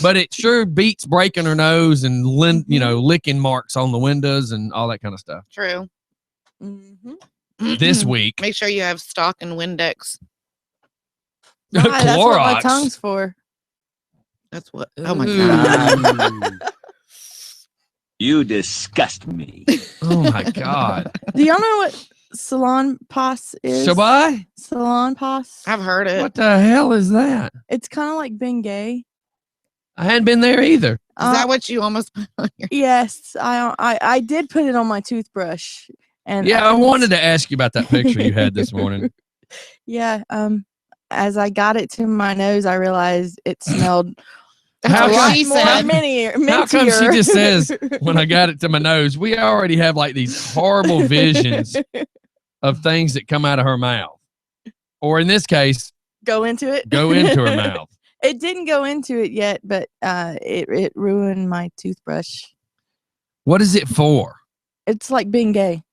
But it sure beats breaking her nose and, licking marks on the windows and all that kind of stuff. True. This week. Make sure you have stock and Windex. Why, that's what my Clorox. tongue's for. That's what. Oh my God. You disgust me. Oh my God. Do y'all know what salon pass is? So what? Salon pass. I've heard it. What the hell is that? It's kind of like being gay. I hadn't been there either. Is that what you almost put on your? Yes, I did put it on my toothbrush. And Yeah, I wanted to ask you about that picture you had this morning. Yeah. As I got it to my nose, I realized it smelled How a lot she more said. How come she just says, when I got it to my nose, we already have like these horrible visions of things that come out of her mouth. Or in this case, go into it? go into her mouth. It didn't go into it yet, but it ruined my toothbrush. What is it for? It's like being gay.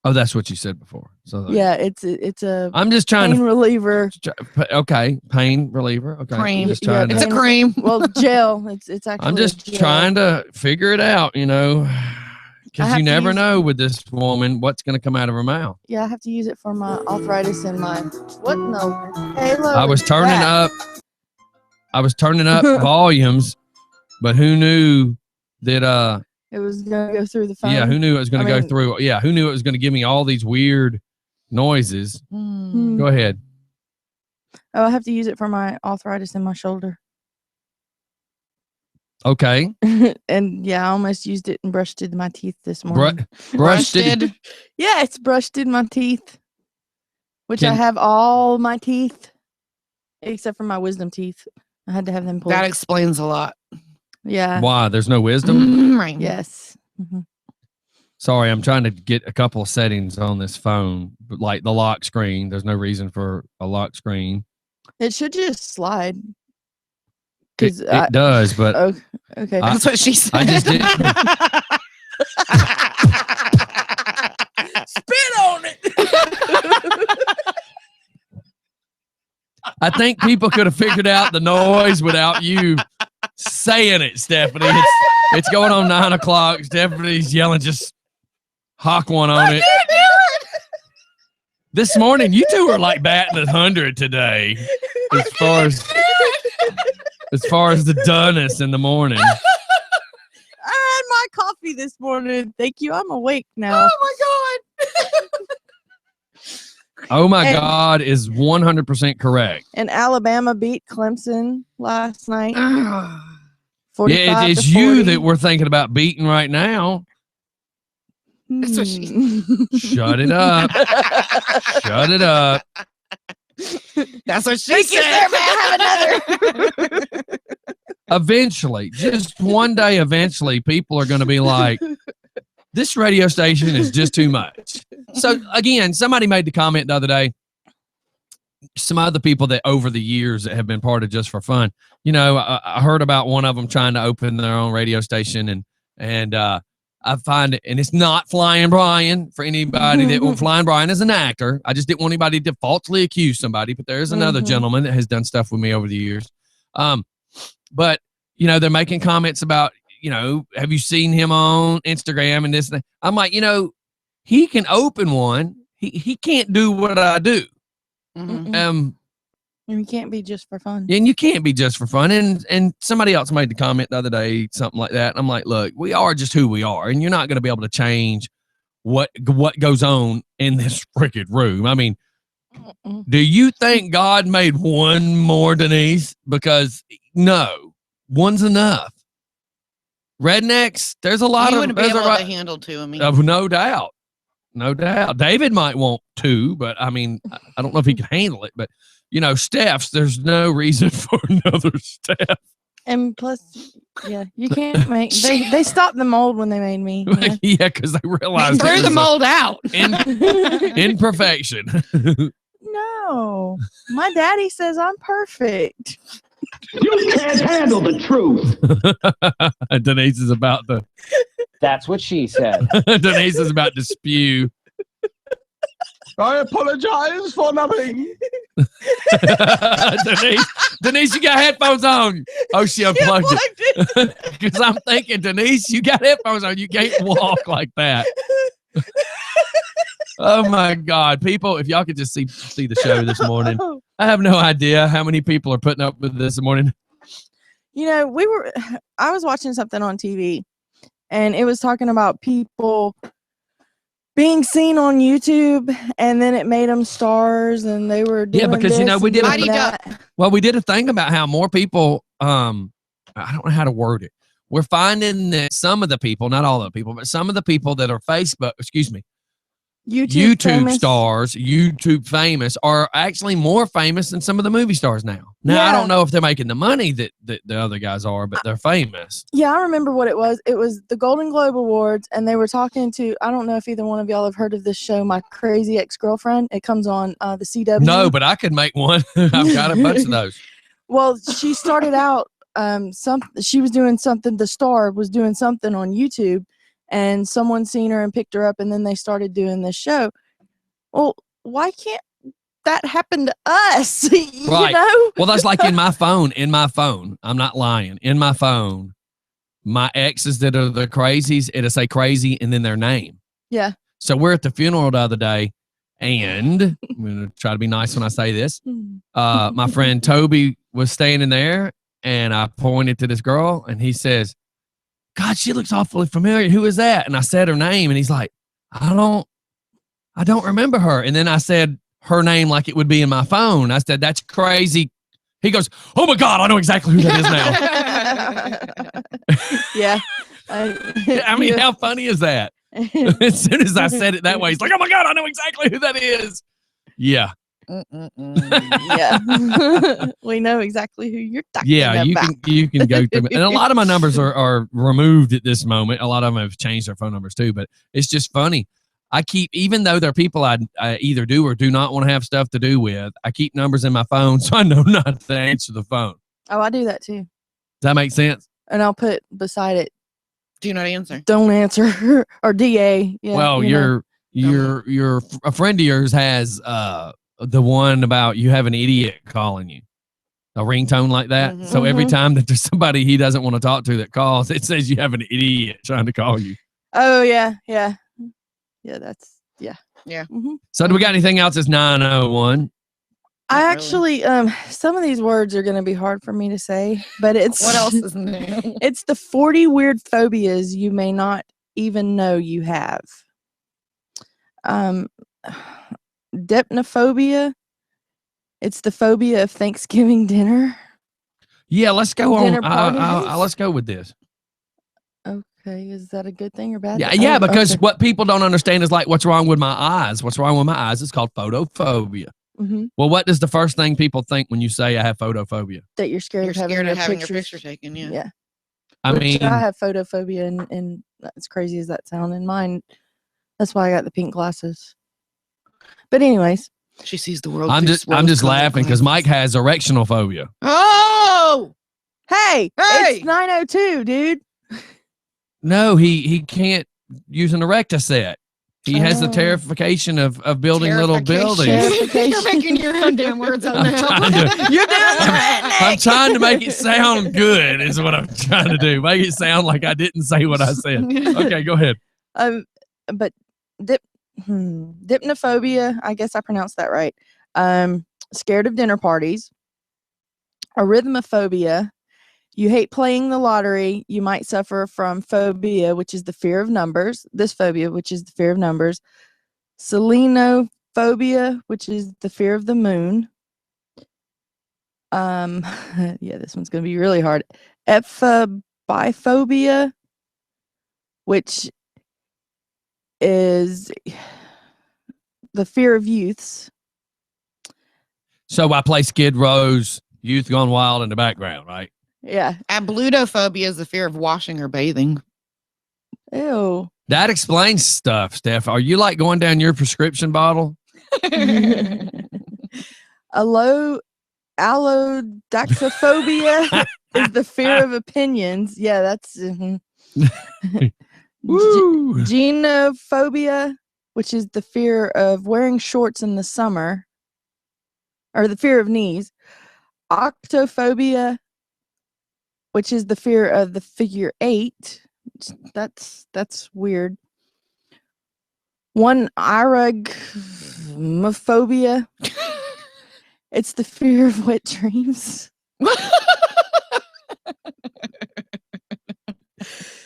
Oh, that's what you said before. So Yeah, it's a I'm just trying pain reliever. Okay, pain reliever. Okay, Cream. Just trying It's to, a cream. Well, gel. It's actually. I'm just gel. trying to figure it out, because have you to never use- know with this woman what's going to come out of her mouth. Yeah, I have to use it for my arthritis and my what? No, halo. I was turning up volumes, but who knew that It was gonna go through the phone. yeah, who knew it was going to I go mean- through? Yeah, who knew it was going to give me all these weird noises? Hmm. Go ahead. Oh, I have to use it for my arthritis in my shoulder. Okay. And yeah, I almost used it and brushed it in my teeth this morning. Brushed it. Yeah, it's brushed in my teeth, which I Can- have all my teeth except for my wisdom teeth. I had to have them pulled. That explains a lot. Yeah. Why? There's no wisdom? Right. Yes. Mhm. Sorry, I'm trying to get a couple of settings on this phone, but like the lock screen. There's no reason for a lock screen. It should just slide. It, 'Cause it does, but Oh, okay. I- That's what she said. I just did. Spit on it. I think people could have figured out the noise without you saying it, Stephanie. It's going on 9 o'clock. Stephanie's yelling, just hawk one on it. This morning, you two are like batting 100 today, as far as the doneness in the morning. I had my coffee this morning. Thank you. I'm awake now. Oh my God. Oh my And- God is 100% correct. And Alabama beat Clemson last night. Yeah, 45 it's to you 40. that we're thinking about beating right now. That's what she Shut it up. Shut it up. That's what she Thank you, said. sir. May I have another? Eventually, just one day, eventually, people are going to be like, this radio station is just too much. So, again, somebody made the comment the other day. Some other people that over the years that have been part of Just for Fun, you know, I heard about one of them trying to open their own radio station, and I find it, and it's not Flying Brian for anybody that Flying Brian is an actor. I just didn't want anybody to falsely accuse somebody, but there's another gentleman that has done stuff with me over the years. But you know, they're making comments about, you know, have you seen him on Instagram and this and that? I'm like, you know, he can open one. He can't do what I do. And you can't be just for fun. And you can't be just for fun. And somebody else made the comment the other day, something like that. And I'm like, look, we are just who we are, and you're not going to be able to change what goes on in this freaking room. I mean, do you think God made one more, Denise? Because no, one's enough. Rednecks, there's a lot You of wouldn't be there's able a to handle two. I mean, no doubt. No doubt. David might want two, but I mean, I don't know if he can handle it. But, you know, Steph's, there's no reason for another Steph. And plus, yeah, you can't make, they stopped the mold when they made me. Yeah. Yeah, because they realized threw the mold out. Imperfection. No, my daddy says I'm perfect. You can't handle the truth. Denise is about to. That's what she said. Denise is about to spew. I apologize for nothing. Denise, you got headphones on. Oh, she unplugged it. Because I'm thinking, Denise, you got headphones on. You can't walk like that. Oh my God, people! If y'all could just see the show this morning, I have no idea how many people are putting up with this morning. You know, I was watching something on TV, and it was talking about people being seen on YouTube, and then it made them stars, and they were doing because you know we did we did a thing about how more people. I don't know how to word it. We're finding that some of the people, not all the people, but some of the people that are YouTube famous stars, YouTube famous, are actually more famous than some of the movie stars now. Now, Yeah. I don't know if they're making the money that the other guys are, but they're famous. Yeah, I remember what it was. It was the Golden Globe Awards, and they were talking to, I don't know if either one of y'all have heard of this show, My Crazy Ex-Girlfriend. It comes on the CW. No, but I could make one. I've got a bunch of those. Well, she started out, she was doing something, the star was doing something on YouTube, and someone seen her and picked her up, and then they started doing this show. Well, why can't that happen to us? You Right. know? Well, that's like in my phone. I'm not lying. In my phone, my exes that are the crazies, it'll say crazy and then their name. Yeah. So we're at the funeral the other day, and I'm going to try to be nice when I say this. My friend Toby was standing there, and I pointed to this girl, and he says, God, she looks awfully familiar. Who is that? And I said her name, and he's like, I don't remember her. And then I said her name like it would be in my phone. I said, that's crazy. He goes, oh my God, I know exactly who that is now. Yeah. I mean, how funny is that? As soon as I said it that way, he's like, oh my God, I know exactly who that is. Yeah. Yeah. We know exactly who you're talking Yeah, about. you can go through. And a lot of my numbers are removed at this moment. A lot of them have changed their phone numbers too, but it's just funny. I keep, even though they're people I either do or do not want to have stuff to do with, I keep numbers in my phone so I know not to answer the phone. Oh, I do that too. Does that make sense? And I'll put beside it, do not answer. don't answer, or DA. Yeah, Well, a friend of yours has the one about you have an idiot calling you, a ringtone like that. Mhm. So every time that there's somebody he doesn't want to talk to that calls, it says you have an idiot trying to call you. Oh, yeah. Yeah. Yeah, that's, yeah. Yeah. Mm-hmm. So do we got anything else? It's 9:01. I Not actually, some of these words are going to be hard for me to say, but it's What else is new? It's the 40 weird phobias you may not even know you have. Dipnophobia. It's the phobia of Thanksgiving dinner. Yeah, let's go on. Dinner parties? Let's go with this. Okay, is that a good thing or bad? Yeah, thing? yeah, Oh, because okay. what people don't understand is like, what's wrong with my eyes? What's wrong with my eyes? It's called photophobia. Mhm. Well, what does the first thing people think when you say I have photophobia? That you're scared You're of having, scared your, of having pictures. your picture taken. Yeah. Yeah. I Which mean, I have photophobia, and as crazy as that sounds, in mine, that's why I got the pink glasses. But anyways, She sees the world. I'm through just rose-colored laughing because Mike glasses. has erectional phobia. Oh, hey, Hey! it's 9:02, dude. No, he can't use an erector set. He has the Oh. terrification of building little buildings. You're making your own damn words up I'm now. trying to- You're doing the I'm trying to make it sound good is what I'm trying to do. Make it sound like I didn't say what I said. Okay, go ahead. But dipnophobia, I guess I pronounced that right. Scared of dinner parties. Arithmophobia. You hate playing the lottery. You might suffer from phobia, which is the fear of numbers. This phobia, which is the fear of numbers. Selenophobia, which is the fear of the moon. Yeah, this one's going to be really hard. Ephobophobia, which is the fear of youths. So I play Skid Row's Youth Gone Wild in the background, right? Yeah. Ablutophobia is the fear of washing or bathing. Ew. That explains stuff, Steph. Are you like going down your prescription bottle? Allodoxophobia is the fear of opinions. Yeah, that's Woo. genophobia, which is the fear of wearing shorts in the summer, or the fear of knees. Octophobia, which is the fear of the figure 8. That's weird. One irogophobia. It's the fear of wet dreams.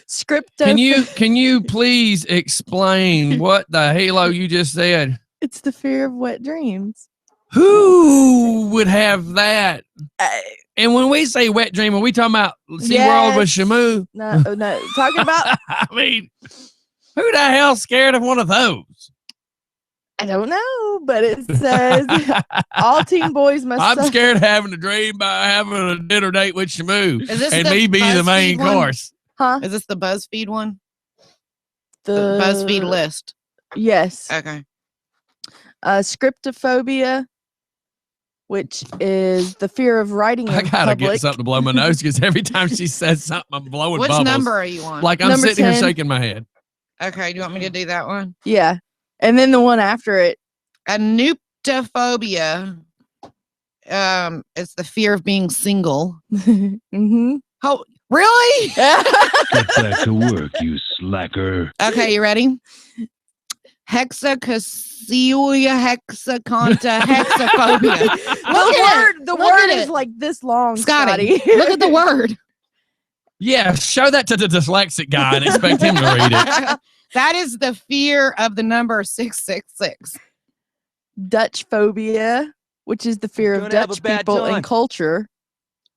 Scripto. Can you please explain what the halo you just said? It's the fear of wet dreams. Who would have that? And when we say wet dream, are we talking about SeaWorld with Shamu? No. Talking about. I mean, who the hell's scared of one of those? I don't know, but it says all teen boys must. I'm scared of having a dream by having a dinner date with Shamu Is this and the me be the BuzzFeed main one? course. Huh? Is this the BuzzFeed one? The BuzzFeed list. Yes. Okay. Scriptophobia, which is the fear of writing in I gotta public. get something to blow my nose because every time she says something, I'm blowing Which bubbles. number are you on? Like I'm Number sitting 10. here shaking my head. Okay, do you want me to do that one? Yeah. And then the one after it. Anuptophobia. It's the fear of being single. Mm-hmm. Oh, really? Get back to work, you slacker. Okay, you ready? Hexacosia, hexaconta, hexaphobia. The word is like this long, Scotty. Scotty. Look at the word. Yeah, show that to the dyslexic guy and expect him to read it. That is the fear of the number 666. Dutch phobia, which is the fear of Gonna have a Dutch bad people time. and culture.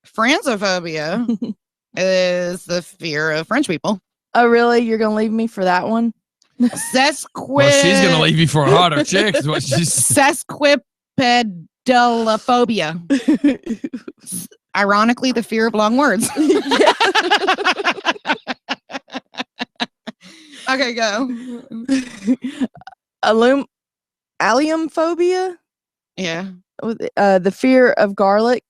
Francophobia is the fear of French people. Oh, really? You're going to leave me for that one? Well, she's gonna leave you for a hotter chick, is what she's. Sesquipedalophobia. Ironically, the fear of long words. Okay, go. Alliumphobia, Yeah. the fear of garlic.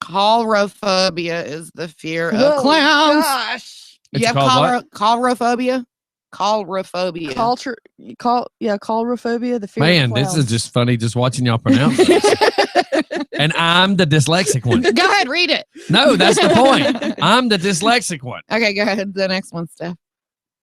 Chlorophobia is the fear of Oh, clowns. Gosh. It's You have called what? chlorophobia? Chlorophobia. Chlorophobia, the fear Man, of this is clowns. just funny just watching y'all pronounce it. And I'm the dyslexic one. Go ahead, read it. No, that's the point. I'm the dyslexic one. Okay, go ahead. The next one, Steph.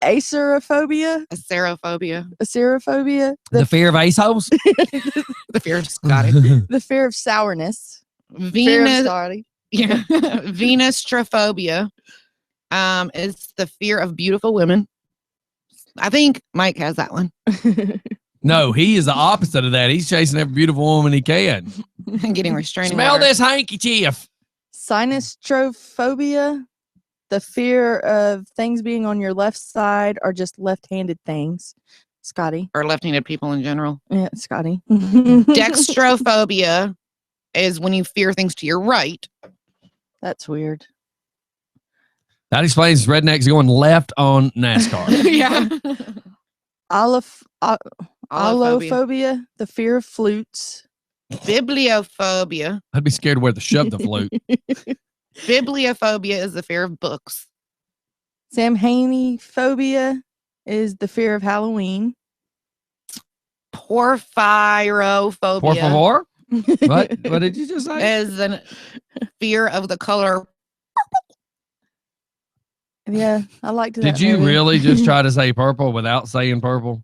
Acerophobia, Acerophobia. acerophobia, The fear of assholes. The fear of Scotty. the fear of sourness. Fear of Venus. Scotty. Yeah. Venustrophobia. It's the fear of beautiful women. I think Mike has that one. No, he is the opposite of that. He's chasing every beautiful woman he can. And getting restraining Smell order. this handkerchief. Sinostrophobia, the fear of things being on your left side or just left-handed things. Scotty. Or left-handed people in general. Yeah, Scotty. Dextrophobia is when you fear things to your right. That's weird. That explains rednecks going left on NASCAR. Yeah. Allophobia, the fear of flutes. Bibliophobia. I'd be scared where to shove the flute. Bibliophobia is the fear of books. Samhainophobia is the fear of Halloween. Porphyrophobia. Por favor? What did you just say? Is a fear of the color. Yeah, I liked that. Did you movie. really just try to say purple without saying purple?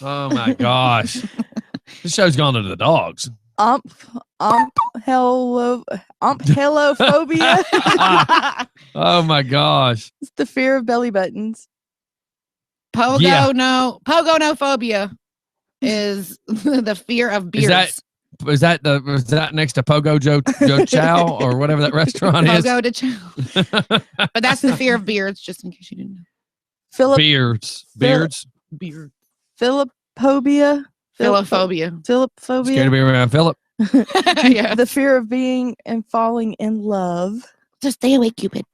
Oh my gosh. This show's gone to the dogs. Helophobia. Oh my gosh. It's the fear of belly buttons. Pogonophobia is the fear of beards. Was that next to Pogo Joe Chow or whatever that restaurant is? Pogo de Chow. But that's the fear of beards, just in case you didn't know. Beards. Beard. Philophobia. Philophobia. Scared to be around Philip. Yeah. The fear of being and falling in love. Just stay awake, Cupid.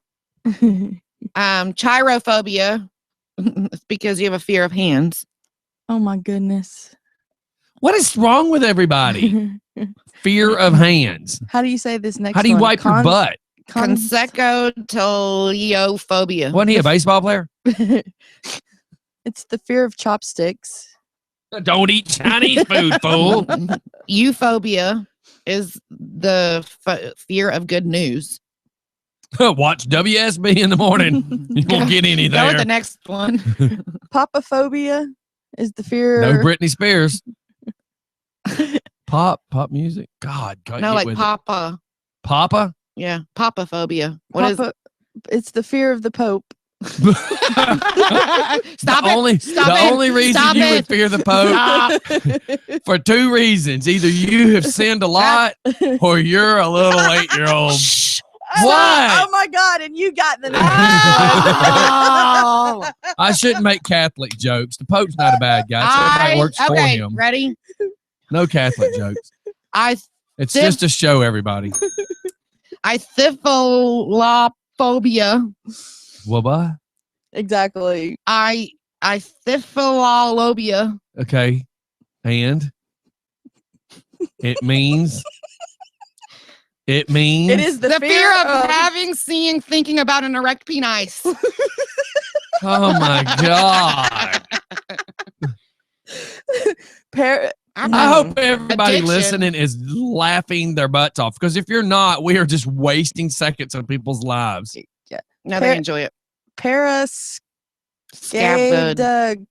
Chirophobia. It's because you have a fear of hands. Oh my goodness. What is wrong with everybody? Fear of hands. How do you say this next How do you one? wipe your butt? Consecutophobia. Wasn't he a baseball player? It's the fear of chopsticks. Don't eat Chinese food, fool. Euphobia is the fear of good news. Watch WSB in the morning. You won't get any Go there. with the next one. Papaphobia is the fear. No Britney Spears. Pop music. God, No, get like with it. Papa. Papa? Yeah, Papaphobia. What is it? It's the fear of the Pope. Stop it. The only reason you would fear the Pope for two reasons. Either you have sinned a lot or you're a little 8-year-old. What? Oh my God, and you got the next Oh. I shouldn't make Catholic jokes. The Pope's not a bad guy. So everybody works for him. Ready? No Catholic jokes. It's just a show, everybody. Icyphalophobia. What? Exactly. Icyphalobia. Okay. And it means It is the fear of having, seeing, thinking about an erect penis. Oh my God. I hope everybody listening is laughing their butts off, because if you're not, we are just wasting seconds of people's lives. Yeah. No, they enjoy it. Paraskevdophobia.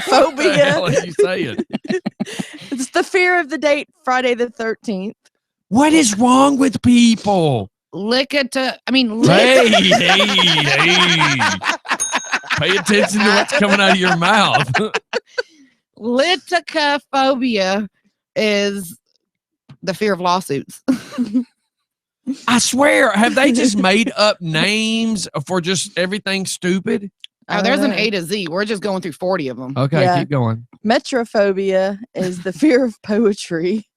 What the hell are you saying? It's the fear of the date Friday the 13th. What is wrong with people? Hey. Pay attention to what's coming out of your mouth. Liticophobia is the fear of lawsuits. I swear, have they just made up names for just everything stupid? Oh, there's an A to Z. We're just going through 40 of them. Okay, Yeah. keep going. Metrophobia is the fear of poetry.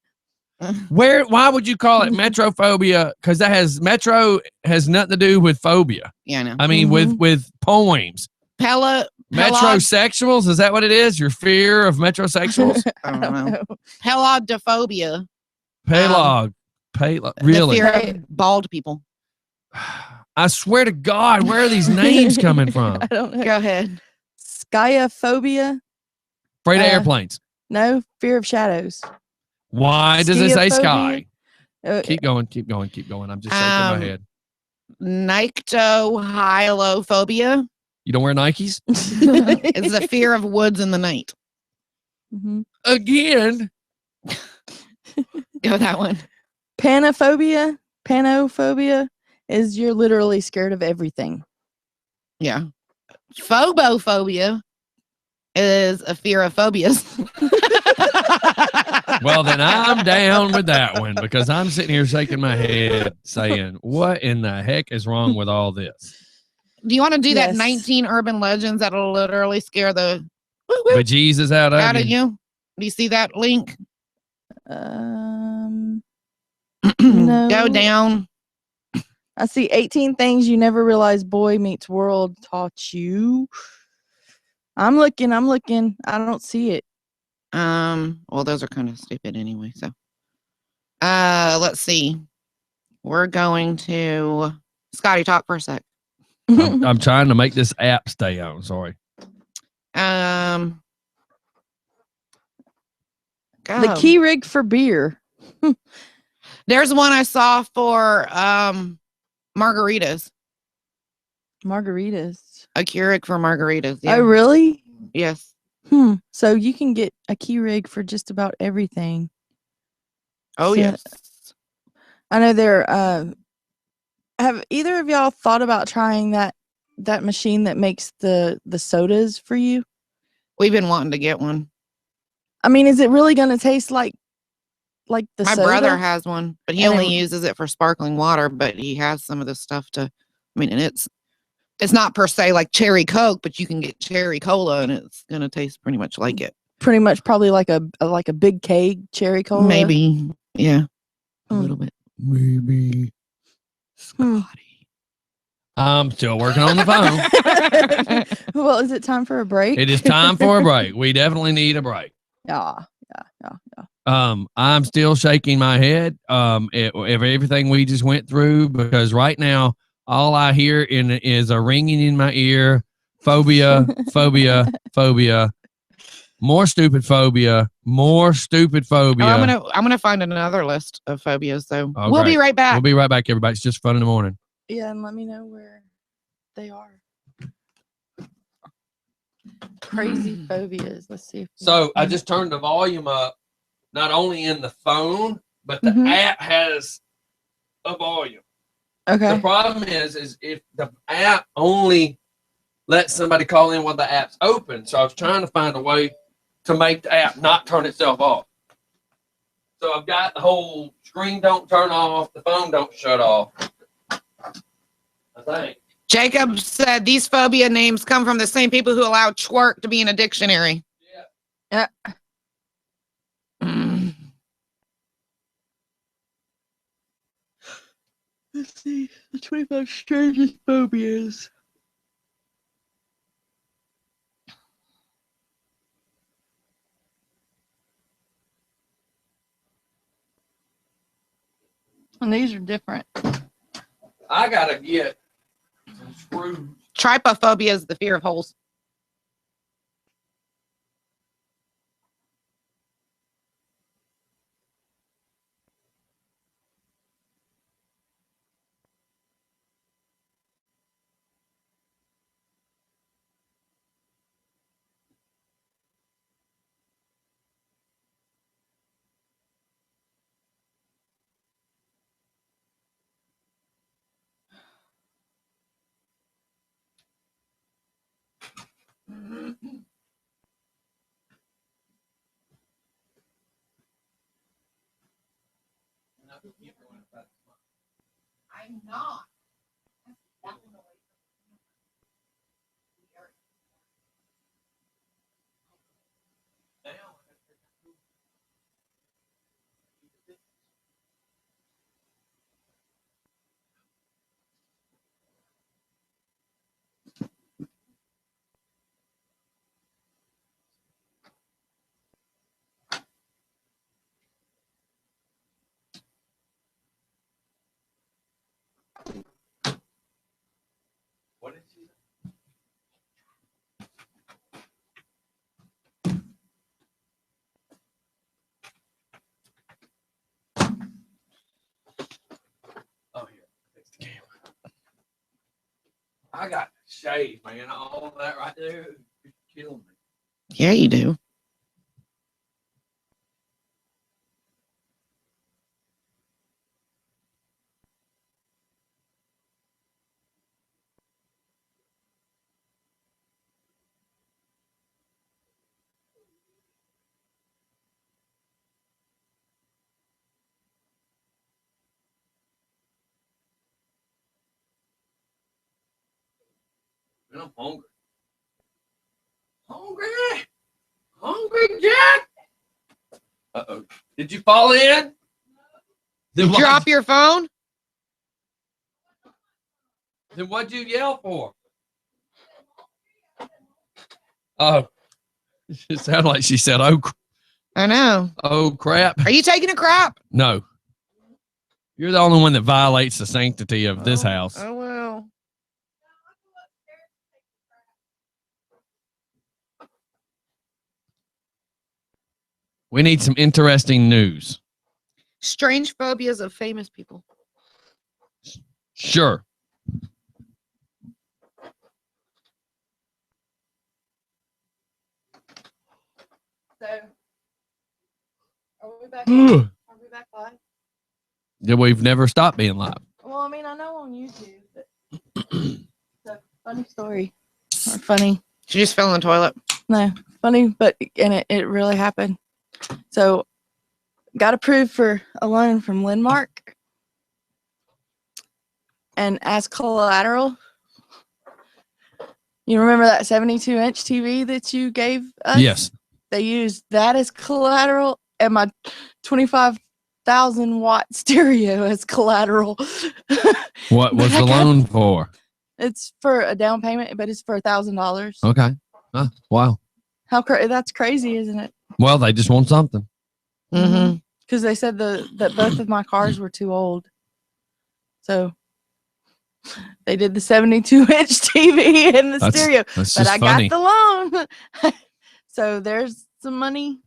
Why would you call it metrophobia? Because metro has nothing to do with phobia. Yeah, I know. I mean, with poems. Metrosexuals, is that what it is? Your fear of metrosexuals? I don't know. Pelodophobia. Really? The fear of bald people. I swear to God, where are these names coming from? I don't know. Go ahead. Skyophobia. Afraid of airplanes. No, fear of shadows. Why does it say sky? Skiophobia. Keep going. I'm just shaking my head. Nyctohylophobia. You don't wear Nikes? It's the fear of woods in the night. Mhm. Again. Go that one. Panophobia is you're literally scared of everything. Yeah. Phobophobia. is a fear of phobias. Well, then I'm down with that one because I'm sitting here shaking my head saying, what in the heck is wrong with all this? Do you want to do that Yes. 19 urban legends that'll literally scare the Bejesus out out of of you? you? Do you see that link? No. Go down. I see 18 things you never realized Boy Meets World taught you. I'm looking. I don't see it. Well, those are kind of stupid anyway, so let's see. We're going to Scotty talk for a sec. I'm trying to make this app stay on. Sorry. The go. key rig for beer. There's one I saw for margaritas. Margaritas. A Keurig for margaritas. Yeah. Oh, really? Yes. So you can get a key rig for just about everything. Oh, So- yes. I know there. Have either of y'all thought about trying that machine that makes the sodas for you? We've been wanting to get one. I mean, is it really going to taste like the My soda? brother has one, but he And only it- uses it for sparkling water, but he has some of the stuff to, I mean, and it's not per se like cherry Coke, but you can get cherry cola and it's going to taste pretty much like it. Pretty much, probably like a big keg cherry cola. Maybe. Yeah. A Hmm. little bit. Maybe. Hmm. I'm still working on the phone. Well, is it time for a break? It is time for a break. We definitely need a break. Yeah. I'm still shaking my head of everything we just went through because right now all I hear is a ringing in my ear. Phobia, phobia, phobia. More stupid phobia. More stupid phobia. Oh, I'm gonna find another list of phobias though. Oh, we'll great. be right back. We'll be right back, everybody. It's just fun in the morning. Yeah, and let me know where they are. Crazy phobias. Let's see. So I just turned the volume up, not only in the phone, but the Mhm. app has a volume. Okay. The problem is if the app only lets somebody call in while the app's open. So I was trying to find a way to make the app not turn itself off. So I've got the whole screen don't turn off, the phone don't shut off. I think. Jacob said these phobia names come from the same people who allowed twerk to be in a dictionary. Yeah. Let's see. The 25 strangest phobias. And these are different. I gotta get some screws. Trypophobia is the fear of holes. I'm not. What did you say? Oh, here. Fix the camera. I got shave, man. All of that right there is killing me. Yeah, you do. I'm hungry. Hungry. Hungry Jack. Uh-oh. Did you fall in? Did you drop your phone? Then what'd you yell for? Oh. It sounded like she said, oh. I know. Oh, crap. Are you taking a crap? No. You're the only one that violates the sanctity of this house. Oh, well. We need some interesting news. Strange phobias of famous people. Sure. So, are we back? Ugh. Are we back live? Yeah, we've never stopped being live. Well, I mean, I know on YouTube, but it's a funny story. Or funny. She just fell in the toilet. No, funny, but and it really happened. So, got approved for a loan from Lindmark, and as collateral, you remember that 72-inch TV that you gave us? Yes. They used that as collateral, and my 25,000-watt stereo as collateral. What was the loan for? It's for a down payment, but it's for $1,000. Okay. Wow. That's crazy, isn't it? Well, they just want something. Mm-hmm. Because they said that both of my cars were too old. So they did the 72-inch TV and the stereo. That's But just I funny. got the loan. So there's some money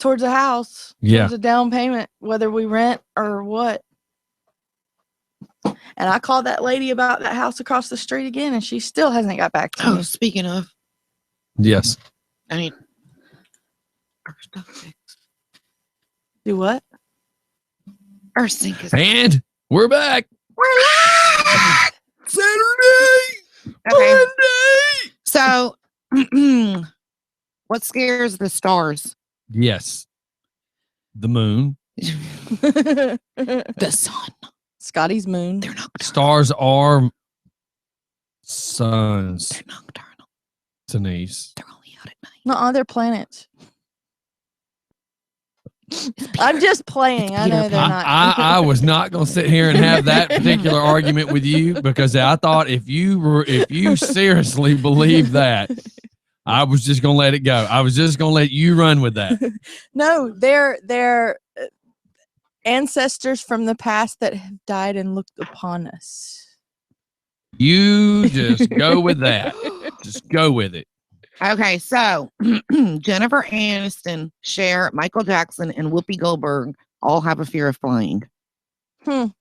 towards a house. Yeah. Towards a down payment, whether we rent or what. And I called that lady about that house across the street again, and she still hasn't got back to me. Oh, speaking of, Yes. I need our stuff fixed. Do what? Our sink is. And we're back. We're live! Saturday. Okay. Monday. So, what scares the stars? Yes. The moon. The sun. Scotty's moon. They're nocturnal. Stars are suns. They're nocturnal. Denise. They're only out at night. No, they're planets. I'm just playing. I know they're not. I was not going to sit here and have that particular argument with you because I thought if you seriously believe that, I was just going to let it go. I was just going to let you run with that. No, they're ancestors from the past that have died and looked upon us. You just go with that. Just go with it. Okay, so Jennifer Aniston, Cher, Michael Jackson, and Whoopi Goldberg all have a fear of flying. Billy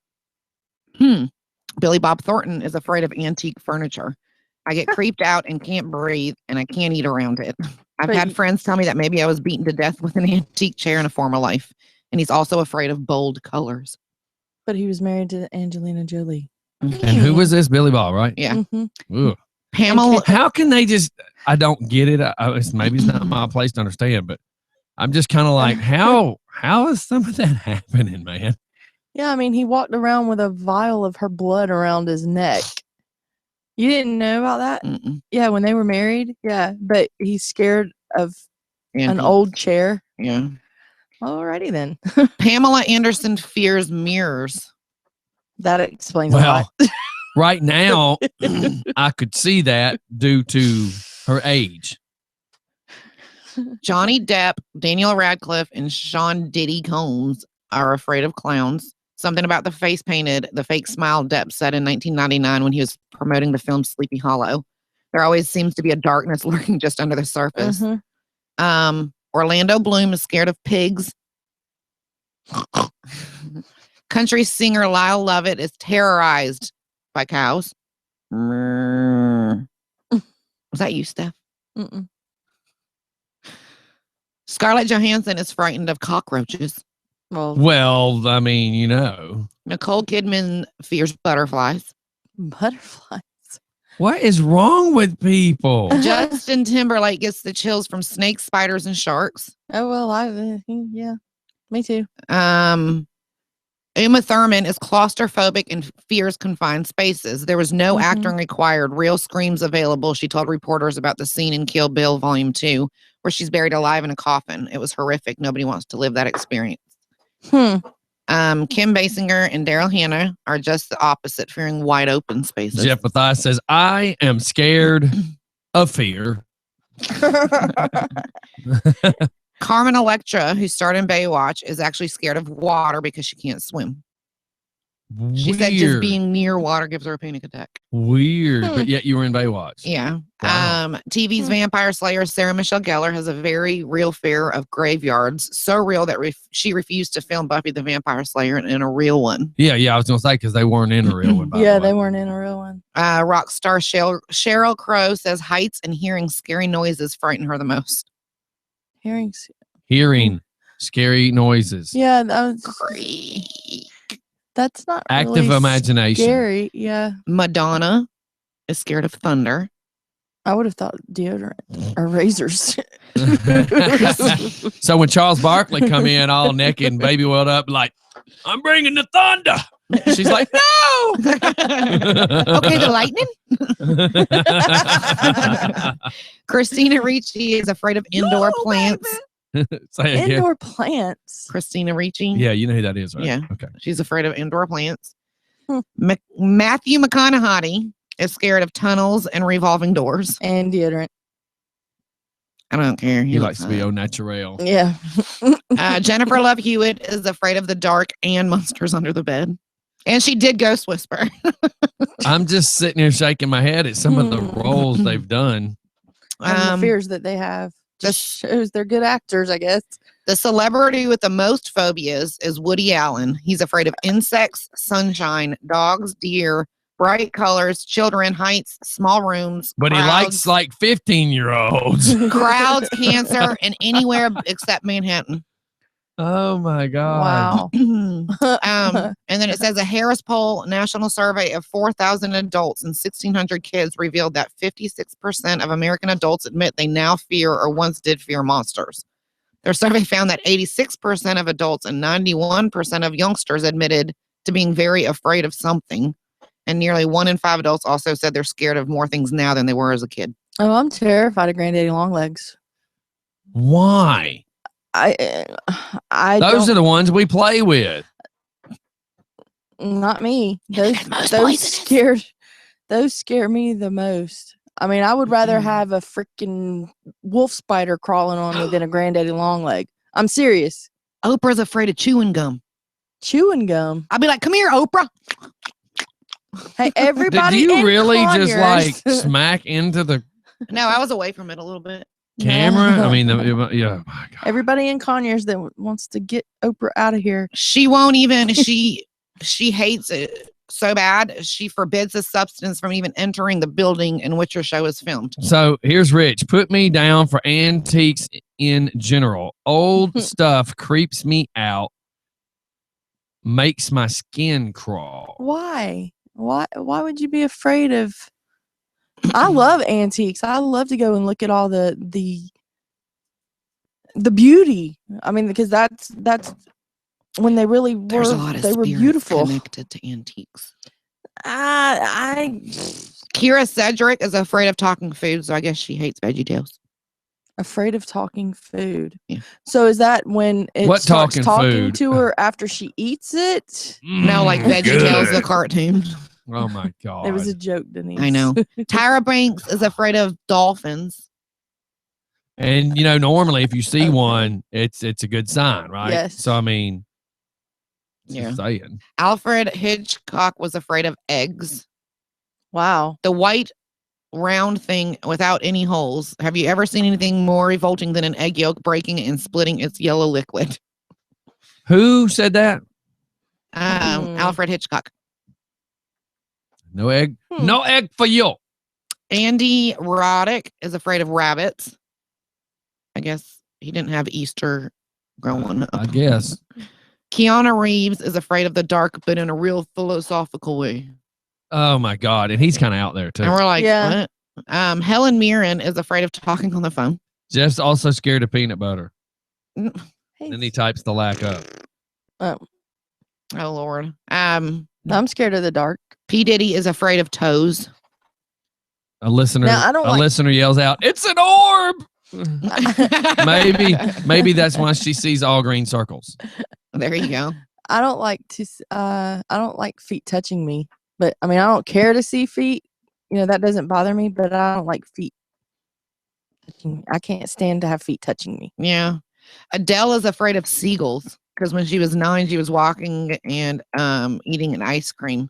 Bob Thornton is afraid of antique furniture. I get creeped out and can't breathe, and I can't eat around it. I've had friends tell me that maybe I was beaten to death with an antique chair in a former life. And he's also afraid of bold colors. But he was married to Angelina Jolie. And who was this? Billy Bob, right? Yeah. Mm-hmm. Ugh. Pamela. How can they just? I don't get it. Maybe it's not my place to understand, but I'm just kind of like, how is some of that happening, man? Yeah, I mean, he walked around with a vial of her blood around his neck. You didn't know about that? Mm-mm. Yeah, when they were married. Yeah, but he's scared of Yeah. an old chair. Yeah. Alrighty then. Pamela Anderson fears mirrors. That explains a lot. Right now, I could see that due to her age. Johnny Depp, Daniel Radcliffe, and Sean Diddy Combs are afraid of clowns. Something about the face painted, the fake smile Depp said in 1999 when he was promoting the film Sleepy Hollow. There always seems to be a darkness lurking just under the surface. Orlando Bloom is scared of pigs. Country singer Lyle Lovett is terrorized by cows. Was that you, Steph? Mm-mm. Scarlett Johansson is frightened of cockroaches. Well, I mean, you know. Nicole Kidman fears butterflies. Butterflies. What is wrong with people? Justin Timberlake gets the chills from snakes, spiders, and sharks. Oh well, yeah, me too. Uma Thurman is claustrophobic and fears confined spaces. There was no Mhm. acting required, real screams available. She told reporters about the scene in Kill Bill Volume 2 where she's buried alive in a coffin. It was horrific. Nobody wants to live that experience. Hmm. Kim Basinger and Daryl Hannah are just the opposite, fearing wide open spaces. Jeff Matthias says, I am scared of fear. Carmen Electra, who starred in Baywatch, is actually scared of water because she can't swim. She said just Weird. being near water gives her a panic attack. Weird. But yet you were in Baywatch. Yeah. Wow. TV's vampire slayer Sarah Michelle Gellar has a very real fear of graveyards. So real that she refused to film Buffy the Vampire Slayer in a real one. Yeah, I was going to say, because they weren't in a real one. By Yeah, the way. they weren't in a real one. Rock star Cheryl Crow says heights and hearing scary noises frighten her the most. Hearing scary noises. Yeah, that's not Active really imagination. scary. Yeah. Madonna is scared of thunder. I would have thought deodorant or razors. So when Charles Barkley come in all naked and baby welled up, like, I'm bringing the thunder. She's like, no. Okay, the lightning. Christina Ricci is afraid of indoor plants. Say it Indoor plants. Christina Ricci. Yeah, you know who that is, right? Yeah. Okay. She's afraid of indoor plants. Hmm. Matthew McConaughey is scared of tunnels and revolving doors. And deodorant. I don't care. He likes to be au naturel. Yeah. Jennifer Love Hewitt is afraid of the dark and monsters under the bed. And she did Ghost Whisper. I'm just sitting here shaking my head at some of the roles they've done. And the fears that they have. Just shows they're good actors, I guess. The celebrity with the most phobias is Woody Allen. He's afraid of insects, sunshine, dogs, deer, bright colors, children, heights, small rooms. But crowds, he likes like 15-year-olds. crowds, cancer, and anywhere except Manhattan. Oh my God. Wow. And then it says a Harris Poll national survey of 4,000 adults and 1,600 kids revealed that 56% of American adults admit they now fear or once did fear monsters. Their survey found that 86% of adults and 91% of youngsters admitted to being very afraid of something. And nearly 1 in 5 adults also said they're scared of more things now than they were as a kid. Oh, I'm terrified of Granddaddy Longlegs. Why? I Those are the ones we play with. Not me. Those poisonous. scare me the most. I mean, I would rather have a freaking wolf spider crawling on me than a Granddaddy Longleg. I'm serious. Oprah's afraid of chewing gum. Chewing gum. I'll be like, come here, Oprah. Hey, everybody. Did you in really just Conyers. like smack into the No, I was away from it a little bit. camera? No. I mean, yeah. My God. Everybody in Conyers that wants to get Oprah out of here. She won't even, she hates it so bad. She forbids the substance from even entering the building in which her show is filmed. So here's Rich. Put me down for antiques in general. Old stuff creeps me out, makes my skin crawl. Why? Why would you be afraid of? I love antiques. I love to go and look at all the beauty. I mean, because that's when they really were. There's a lot of they were spirits beautiful. connected to antiques. I Kira Cedric is afraid of talking food, so I guess she hates VeggieTales. afraid of talking food. Yeah. So is that when it What starts talking talking food? to her after she eats it? No, like VeggieTales, the cartoon. Oh my God. It was a joke, Denise. I know. Tyra Banks is afraid of dolphins. And you know, normally if you see one, it's a good sign, right? Yes. So I mean, Yeah. just saying. Alfred Hitchcock was afraid of eggs. Wow. The white round thing without any holes. Have you ever seen anything more revolting than an egg yolk breaking and splitting its yellow liquid? Who said that? Alfred Hitchcock. No egg. No egg for you. Andy Roddick is afraid of rabbits. I guess he didn't have Easter growing up. I guess. Keanu Reeves is afraid of the dark, but in a real philosophical way. Oh my God. And he's kind of out there too. And we're like, Yeah. what? Helen Mirren is afraid of talking on the phone. Jeff's also scared of peanut butter. Hey, Then he types the lack up. oh. Oh Lord. I'm scared of the dark. P Diddy is afraid of toes. A listener, Now, I don't a like- listener yells out, "It's an orb!" maybe that's why she sees all green circles. There you go. I don't like I don't like feet touching me. But I mean, I don't care to see feet. You know, that doesn't bother me, but I don't like feet touching. I can't stand to have feet touching me. Yeah. Adele is afraid of seagulls because when she was 9, she was walking and eating an ice cream,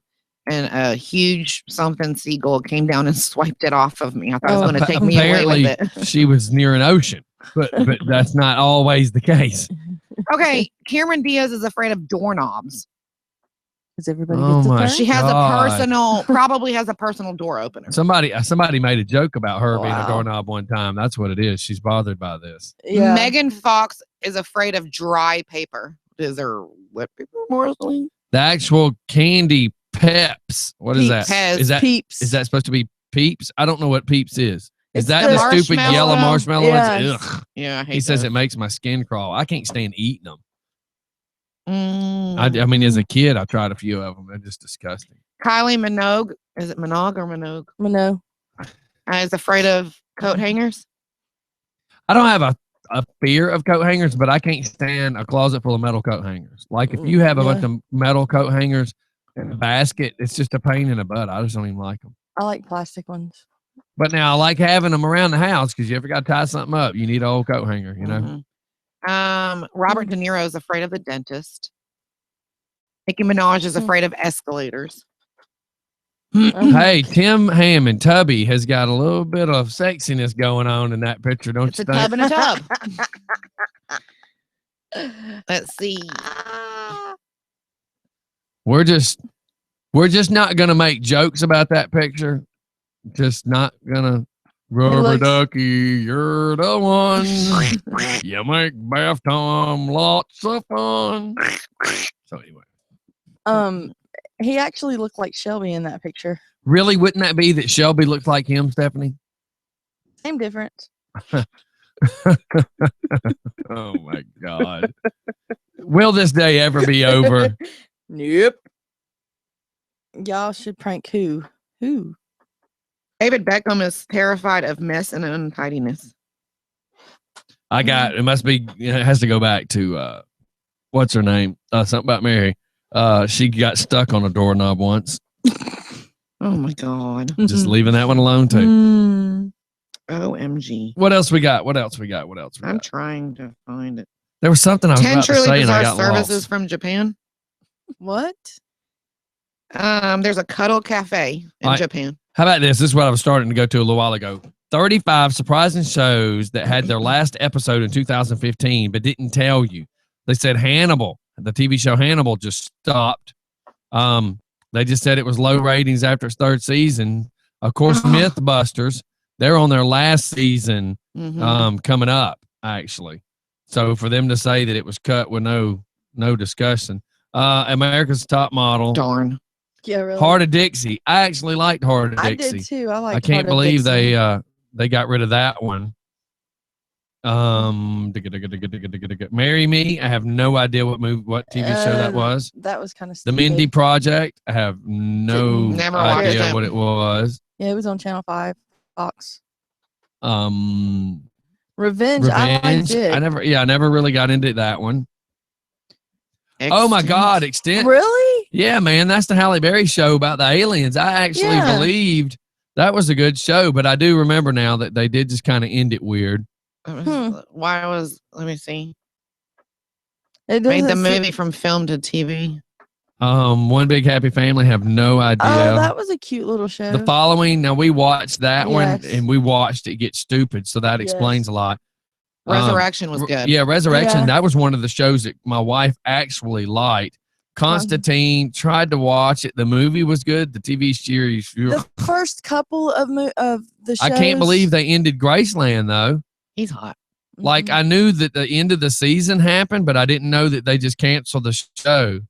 and a huge something seagull came down and swiped it off of me. I thought it was going to take me away Apparently, with it. she was near an ocean, but that's not always the case. Okay, Cameron Diaz is afraid of doorknobs. Because everybody Oh gets a my turn. She has God. probably has a personal door opener. Somebody made a joke about her being a Wow. doorknob one time. That's what it is. She's bothered by this. Yeah. Megan Fox is afraid of dry paper. Is there wet paper mostly? The actual candy Peps. What is that? Pez. Is that Peeps. is that supposed to be Peeps? I don't know what Peeps is. Is It's that the the stupid yellow marshmallow? marshmallow? Yes. Ugh. Yeah, I hate He says those. it makes my skin crawl. I can't stand eating them. Mm. I mean, as a kid, I tried a few of them. They're just disgusting. Kylie Minogue, is it Minogue or Minogue? No. Is afraid of coat hangers. I don't have a fear of coat hangers, but I can't stand a closet full of metal coat hangers. Like if you have a bunch of metal coat hangers in a basket, it's just a pain in the butt. I just don't even like them. I like plastic ones. But now I like having them around the house because you ever got to tie something up, you need an old coat hanger, you know? Mhm. Robert De Niro is afraid of the dentist. Nicki Minaj is afraid of escalators. Hey, Tim Hammond, Tubby, has got a little bit of sexiness going on in that picture, don't It's you a think? tub and a tub. Let's see. We're just not gonna make jokes about that picture. Just not gonna. Rubber looks- ducky, you're the one. You make bath time lots of fun. So anyway, he actually looked like Shelby in that picture. really, wouldn't that be that Shelby looks like him, Stephanie? Same difference. Oh my God. Will this day ever be over? Nope. Y'all should prank who? Who? David Beckham is terrified of mess and untidiness. I got it. Must be. It has to go back to what's her name? Something about Mary. She got stuck on a doorknob once. Oh my God. Just leaving that one alone too. Mm. OMG. What else we got? What else we got? I'm trying to find it. There was something I was 10 about to truly say and I bizarre got services lost. from Japan. What? There's a cuddle cafe in Japan. How about this? This is what I was starting to go to a little while ago. 35 surprising shows that had their last episode in 2015, but didn't tell you. They said Hannibal, the TV show Hannibal, just stopped. They just said it was low ratings after its third season. Of course, Mythbusters, they're on their last season coming up, actually. So for them to say that it was cut with no discussion. America's Top Model. Darn. Yeah, really. Heart of Dixie. I actually liked Heart of Dixie. I did too. I liked I can't Heart of believe Dixie. they got rid of that one. Marry Me. I have no idea what TV show that was. That was kind of The stupid. Mindy Project. I have no Never watched idea it. what it was. Yeah, it was on Channel 5, Fox. Revenge. I liked it. I never really got into that one. Oh my God, Extent. Really? Yeah, man, that's the Halle Berry show about the aliens. I actually believed that was a good show, but I do remember now that they did just kind of end it weird. Let me see. It Made the doesn't seem- movie from film to TV. One Big Happy Family, have no idea. Oh, that was a cute little show. The Following, now we watched that one Yes. and we watched it get stupid, so that explains a lot. Resurrection was good. Yeah, Resurrection. Yeah. That was one of the shows that my wife actually liked. Constantine, tried to watch it. The movie was good. The TV series, The first couple of the shows. I can't believe they ended Graceland though. He's hot. Like I knew that the end of the season happened, but I didn't know that they just canceled the show.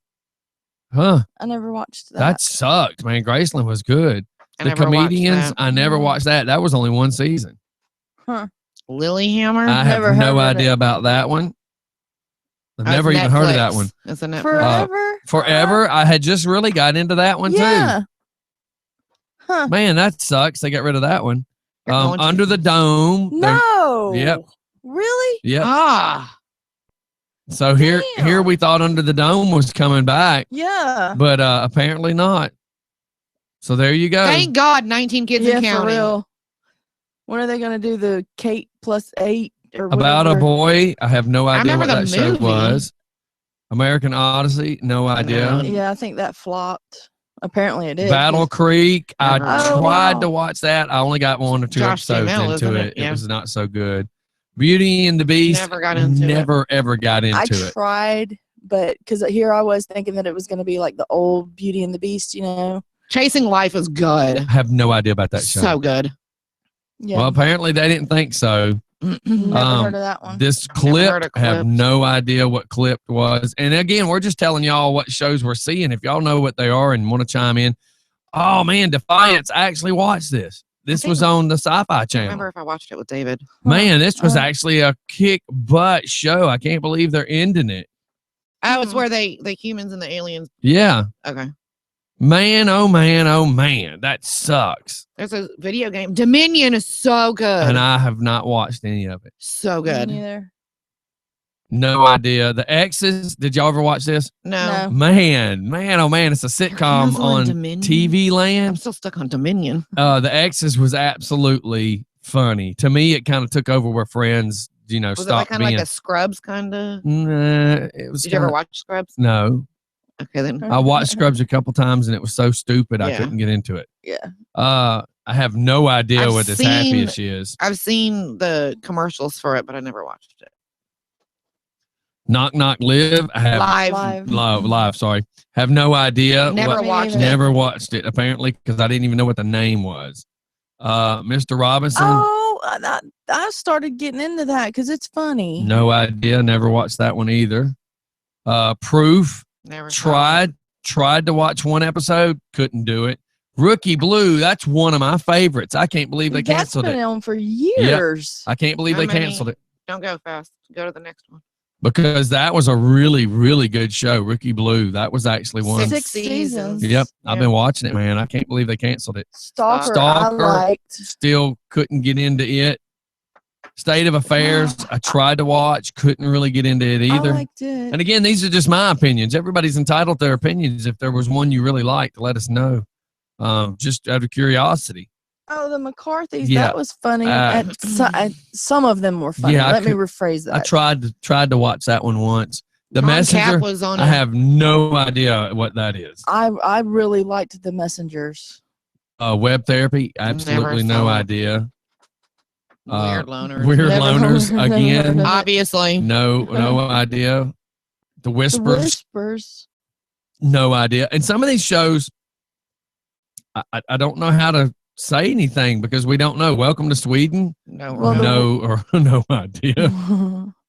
Huh? I never watched that. That sucked, man. Graceland was good. I The never watched Comedians, that. I never watched that. That was only one season. Huh. Lilyhammer. I Never have heard no of idea it. about that one. I've That's never even heard of that Netflix. one. It's a Netflix. Forever? Forever. I had just really got into that one Yeah. too. Huh. Man, that sucks. They got rid of that one. They're going to- Under the Dome. No. Yep. Really? Yep. Ah. So here Damn. we thought Under the Dome was coming back, Yeah. but apparently not. So there you go. Thank God 19 kids Yeah, and for counting. real. When are they going to do the Kate plus 8 or About whatever? a Boy. I have no idea remember what the that show movie. was. American Odyssey. No idea. Yeah, I think that flopped. Apparently it did. Battle 'cause- Creek. I Oh, tried wow. to watch that. I only got 1 or 2 Josh episodes Duhamel, into isn't it. it? It Yeah. was not so good. Beauty and the Beast. Never got into it. Never ever got into I it. tried, but because here I was thinking that it was going to be like the old Beauty and the Beast, you know? Chasing Life is good. I have no idea about that show. So good. Yeah. Well, apparently they didn't think so. Never heard of that one. This heard clip, of I have Clipped. no idea what Clipped was. And again, we're just telling y'all what shows we're seeing. If y'all know what they are and want to chime in, oh man, Defiance, I actually watched this. This think- was on the Sci-Fi I Channel. remember if I watched it with David. Man, this was Uh, actually a kick butt show. I can't believe they're ending it. Oh, it's where the humans and the aliens. Yeah. Okay. Man, oh man, that sucks. There's a video game. Dominion is so good. And I have not watched any of it. So Me good. neither. No idea. The X's, did y'all ever watch this? No. No. Man, oh man, it's a sitcom Hazel and on Dominion? TV I'm Land. still stuck on Dominion. The X's was absolutely funny. To me, it kind of took over where Friends, Was it like stopped kind of being. like a Scrubs kind of? Nah, it was. Did you ever kinda- watch Scrubs? No, Okay, then. I watched Scrubs a couple times and it was so stupid I Yeah. couldn't get into it. Yeah. I have no idea I've what this happy seen- as she is. I've seen the commercials for it, but I never watched it. Knock Knock Live. I have Live. live. Sorry, have no idea. Never what- Me watched neither. it. Never watched it apparently because I didn't even know what the name was. Mr. Robinson. Oh, I started getting into that because it's funny. No idea. Never watched that one either. Proof. Never saw it. Tried to watch one episode. Couldn't do it. Rookie Blue. That's one of my favorites. I can't believe they That's canceled been it. on for years. I can't believe How they many? canceled it Don't go fast. Go to the next one. because that was a really, really good show. Rookie Blue. That was actually one. 6 seasons. Yep. I've Yeah. been watching it, man. I can't believe they canceled it. Stalker, Stalker. I liked. Still couldn't get into it. State of Affairs. I tried to watch. Couldn't really get into it either. I liked it. And again, these are just my opinions. Everybody's entitled to their opinions. If there was one you really liked, let us know. Just out of curiosity. Oh, the McCarthys. Yeah. That was funny. Uh, Some of them were funny. Yeah, I Let me could- rephrase that. I tried to watch that one once. The Tom Messenger. Cap was on I it. have no idea what that is. I really liked the Messengers. Web therapy. Absolutely no saw it. idea. Weird loners. Weird Never loners heard- never again. heard of it. Obviously. No idea. The The Whispers. Whispers. No idea. And some of these shows, I don't know how to say anything because we don't know. Welcome to Sweden. No. Well, we're No, or no idea.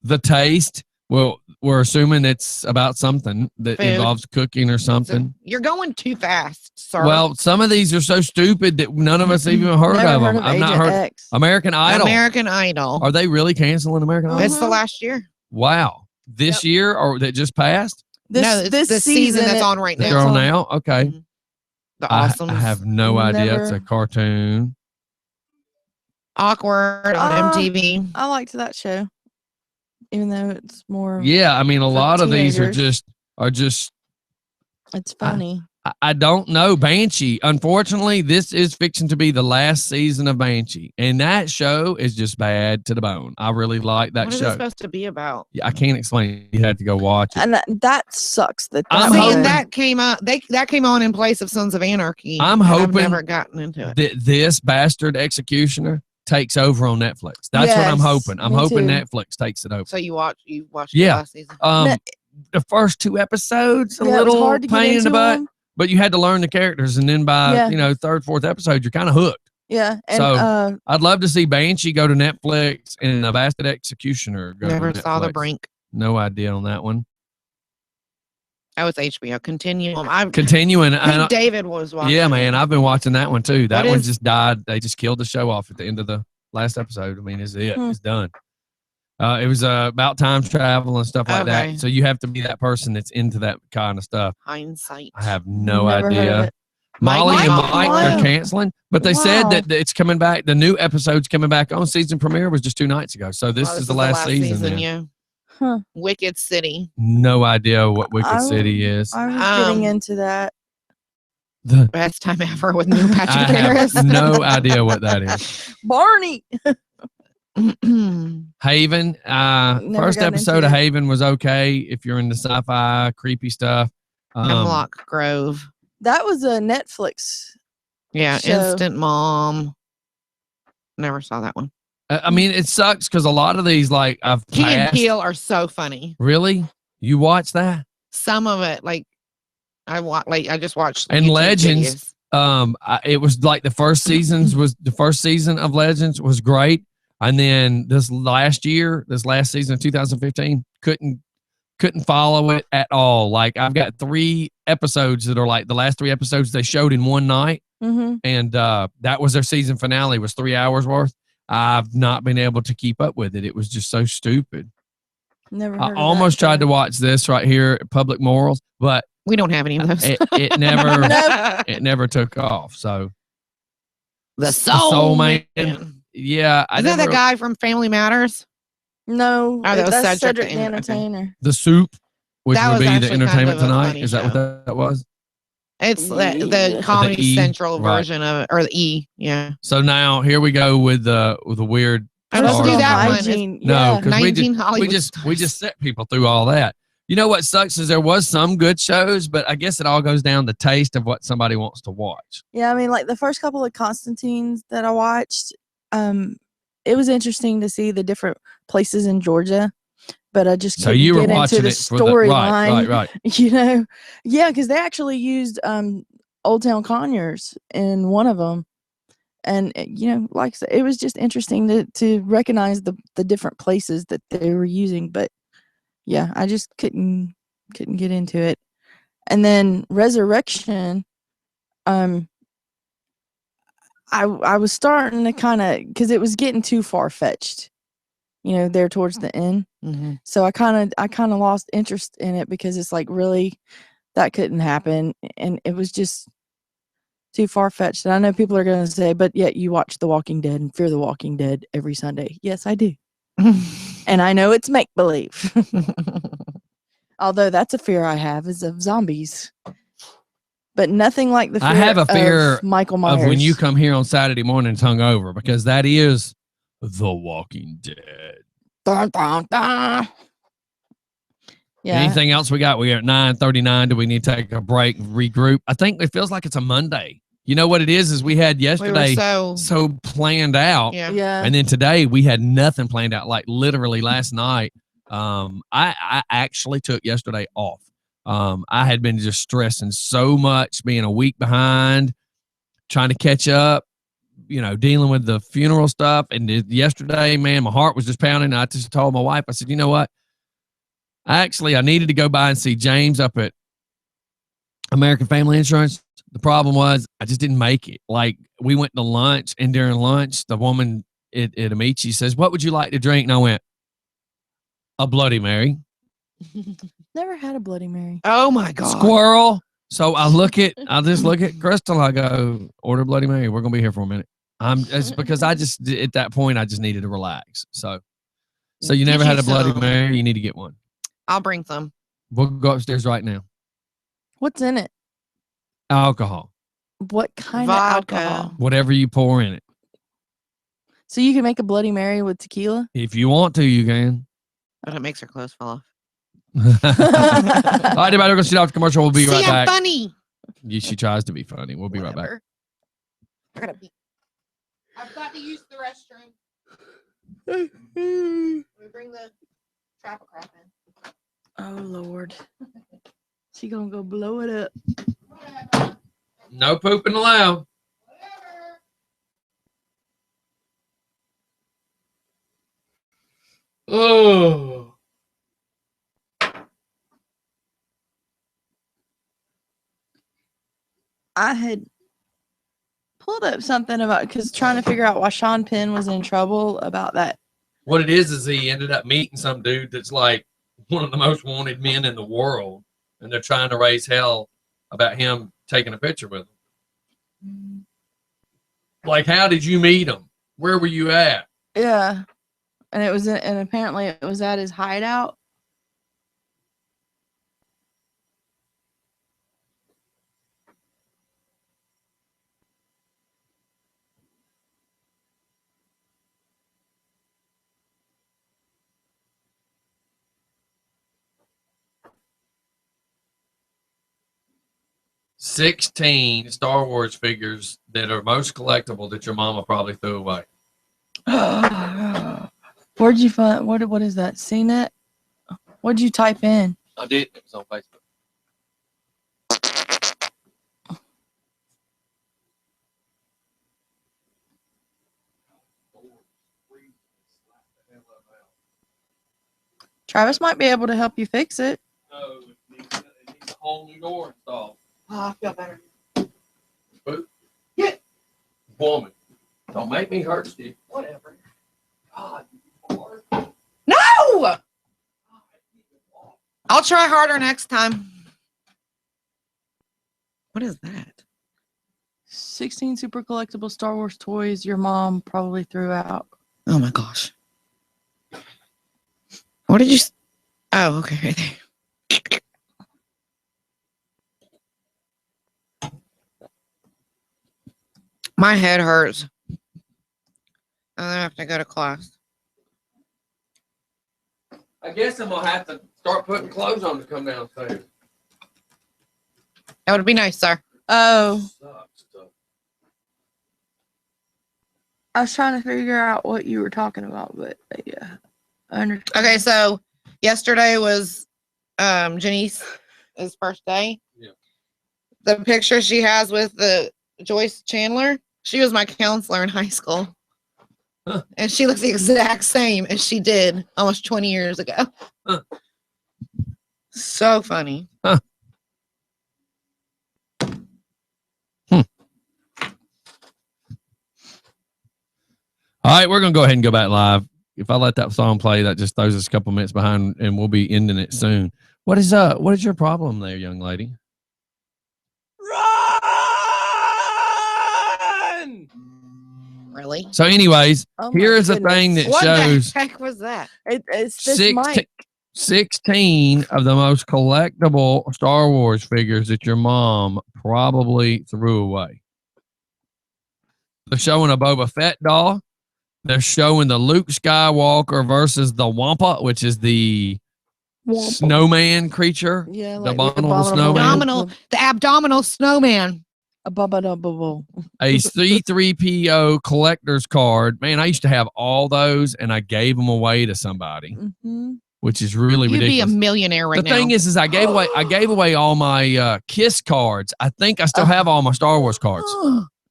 The Taste. Well, we're assuming it's about something that Food. involves cooking or something. You're going too fast, sir. Well, some of these are so stupid that none of us even heard Never of heard them. of I've not Agent heard. X. American Idol. American Idol. Are they really canceling American Idol? It's the last year. Wow. This year or that just passed? No, it's the season that's on right They're now. on now? Okay. Mhm. The awesome. I have no idea. It's a Never- cartoon. Awkward on MTV. I liked that show, even though it's more. Yeah, I mean, a For lot of these are teenagers. just. It's funny. I don't know. Banshee. Unfortunately, this is fixing to be the last season of Banshee, and that show is just bad to the bone. I really like that What is it show. supposed to be about? Yeah, I can't explain. You had to go watch it. And that sucks. I'm See, hoping- and that came out. That came on in place of Sons of Anarchy. I'm and hoping I've never gotten into it. that this bastard executioner takes over on Netflix. That's what I'm Yes, hoping. I'm me hoping too. Netflix takes it over. So you watched Yeah. the last season. Um, Ne- the first 2 episodes a Yeah, it was little hard to get pain in the into butt, 'em. but you had to learn the characters, and then by Yeah. 3rd, 4th episode, you're kind of hooked. Yeah, and So, I'd love to see Banshee go to Netflix and the Bastard Executioner go Never to saw the Netflix. brink. No idea on that one. Oh, it's HBO. Continuum. I Continuing, think and David was watching. yeah, man, I've been watching that one too. That What one is- just died. They just killed the show off at the end of the last episode. I mean, it's it. Hmm. It's done. It was about time travel and stuff like Okay. that. So you have to be that person that's into that kind of stuff. Hindsight. I have no Never heard of idea. it. Molly Mike and and Mike Molly. are canceling, but they said Wow. that it's coming back. The new episode's coming back on. Season premiere was just 2 nights ago. So this Oh, is the last season. then. Yeah. Huh. Wicked City. No idea what Wicked I- City is. I was getting Um, into that. The- Best time ever with Neil I Patrick have Harris. no idea what that is. Barney. Haven. Never First got episode into of it. Haven was okay if you're into sci-fi, creepy stuff. Hemlock Grove. That was a Netflix. Yeah. show. Instant Mom. Never saw that one. I mean, it sucks because a lot of these, like, I've Key and passed. Peele are so funny. Really? You watch that? Some of it, like I just watched And YouTube Legends. videos. It was like the first season of Legends was great, and then this last season of 2015 couldn't follow it at all. Like, I've got 3 episodes that are like the last 3 episodes they showed in one night, Mm-hmm. and that was their season finale, was 3 hours worth. I've not been able to keep up with it. It was just so stupid. Never heard I of that almost tried show. to watch this right here, Public Morals, but We don't have any of those. it never Nope. it never took off. So The Soul Man. Man. yeah, I Is that never, the guy from Family Matters? No, Oh, that was that's Cedric Cedric the the Entertainer. Entertainer. the Soup, which That would was be the actually kind Entertainment of a Tonight. funny Is that what show. that was? It's the Yeah. Comedy The E, Central right. version of it, or the E. Yeah. So now here we go with the weird. Oh, let's start do on that the- one. Hygiene. No, Yeah. because 19 we Hollywood just set people through all that. You know what sucks is there was some good shows, but I guess it all goes down to taste of what somebody wants to watch. Yeah, I mean, like the first couple of Constantines that I watched, it was interesting to see the different places in Georgia, but I just So couldn't you were get into watching the it for the storyline. right. You know, yeah, because they actually used Old Town Conyers in one of them, and you know, like I said, it was just interesting to recognize the different places that they were using. But yeah, I just couldn't get into it. And then Resurrection, I was starting to kind of, because it was getting too far fetched, you know, there towards the end. Mm-hmm. So I kind of lost interest in it because it's like, really, that couldn't happen, and it was just too far fetched. And I know people are going to say, but yet you watch The Walking Dead and Fear the Walking Dead every Sunday. Yes, I do, and I know it's make believe. Although that's a fear I have is of zombies, but nothing like the fear I have a fear of Michael Myers. Of when you come here on Saturday mornings hungover, because that is The Walking Dead. Dun, dun, dun. yeah, Anything else we got? We are at 9:39. Do we need to take a break, regroup? I think it feels like it's a Monday. You know what it is we had We were yesterday so planned out. yeah. yeah. And then today we had nothing planned out. Like literally last night, I actually took yesterday off. I had been just stressing so much, being a week behind, trying to catch up, you know, dealing with the funeral stuff. And yesterday, man, my heart was just pounding. I just told my wife, I said, you know what? I needed to go by and see James up at American Family Insurance. The problem was I just didn't make it. Like, we went to lunch, and during lunch, the woman at Amici says, "What would you like to drink?" And I went, "A Bloody Mary." Never had a Bloody Mary. Oh my god. Squirrel. So I just look at Crystal. I go, "Order Bloody Mary. We're gonna be here for a minute." It's because I just at that point I just needed to relax. So you never Get had you a Bloody some. Mary? You need to get one. I'll bring some. We'll go upstairs right now. What's in it? Alcohol, What kind Vodka. of alcohol? whatever you pour in it. So you can make a Bloody Mary with tequila? If you want to, you can. But it makes her clothes fall off. All right, everybody, we're gonna shoot off the commercial. We'll be See, right I'm back. funny. Yeah, she tries to be funny. We'll be right back. Whatever. I gotta be. I've got to use the restroom. Let me bring the trapper crap in. Oh Lord. She gonna go blow it up. No pooping allowed. Oh. I had pulled up something about because trying to figure out why Sean Penn was in trouble about that What it is he ended up meeting some dude that's like one of the most wanted men in the world, and they're trying to raise hell about him taking a picture with him. Like, how did you meet him? Where were you at? Yeah. And and apparently it was at his hideout. $16 Star Wars figures that are most collectible that your mama probably threw away. Where'd you find what is that? CNET? What'd you type in? I did. It was on Facebook. Travis might be able to help you fix it. No, it needs a whole new door installed. Oh, I feel better. Boot. Yeah. Woman, don't make me hurt you. Whatever. God, No! I'll try harder next time. What is that? 16 super collectible Star Wars toys your mom probably threw out. Oh my gosh. What did you? Oh, okay. My head hurts. I have to go to class. I guess I'm gonna have to start putting clothes on to come downstairs. That would be nice, sir. Oh, Sucks, so. I was trying to figure out what you were talking about, but yeah, I understand. Okay, so yesterday was Janice's first day. Yeah. The picture she has with the Joyce Chandler, she was my counselor in high school. Huh. And she looks the exact same as she did almost 20 years ago. Huh. So funny. Huh. All right, we're gonna go ahead and go back live. If I let that song play, that just throws us a couple minutes behind, and we'll be ending it soon. What is your problem there, young lady? Run! Really? So, anyways, Oh my here is a goodness. thing that What shows the heck was that? It's this 16, mic. 16 of the most collectible Star Wars figures that your mom probably threw away. They're showing a Boba Fett doll. They're showing the Luke Skywalker versus the Wampa, which is the Wampa. snowman creature. Yeah, the like abominable snowman. The abdominal snowman. Abominable. A C3PO collector's card. Man, I used to have all those, and I gave them away to somebody, Mm-hmm. which is really You'd be a ridiculous. millionaire right The now. thing is I gave away all my Kiss cards. I think I still have all my Star Wars cards.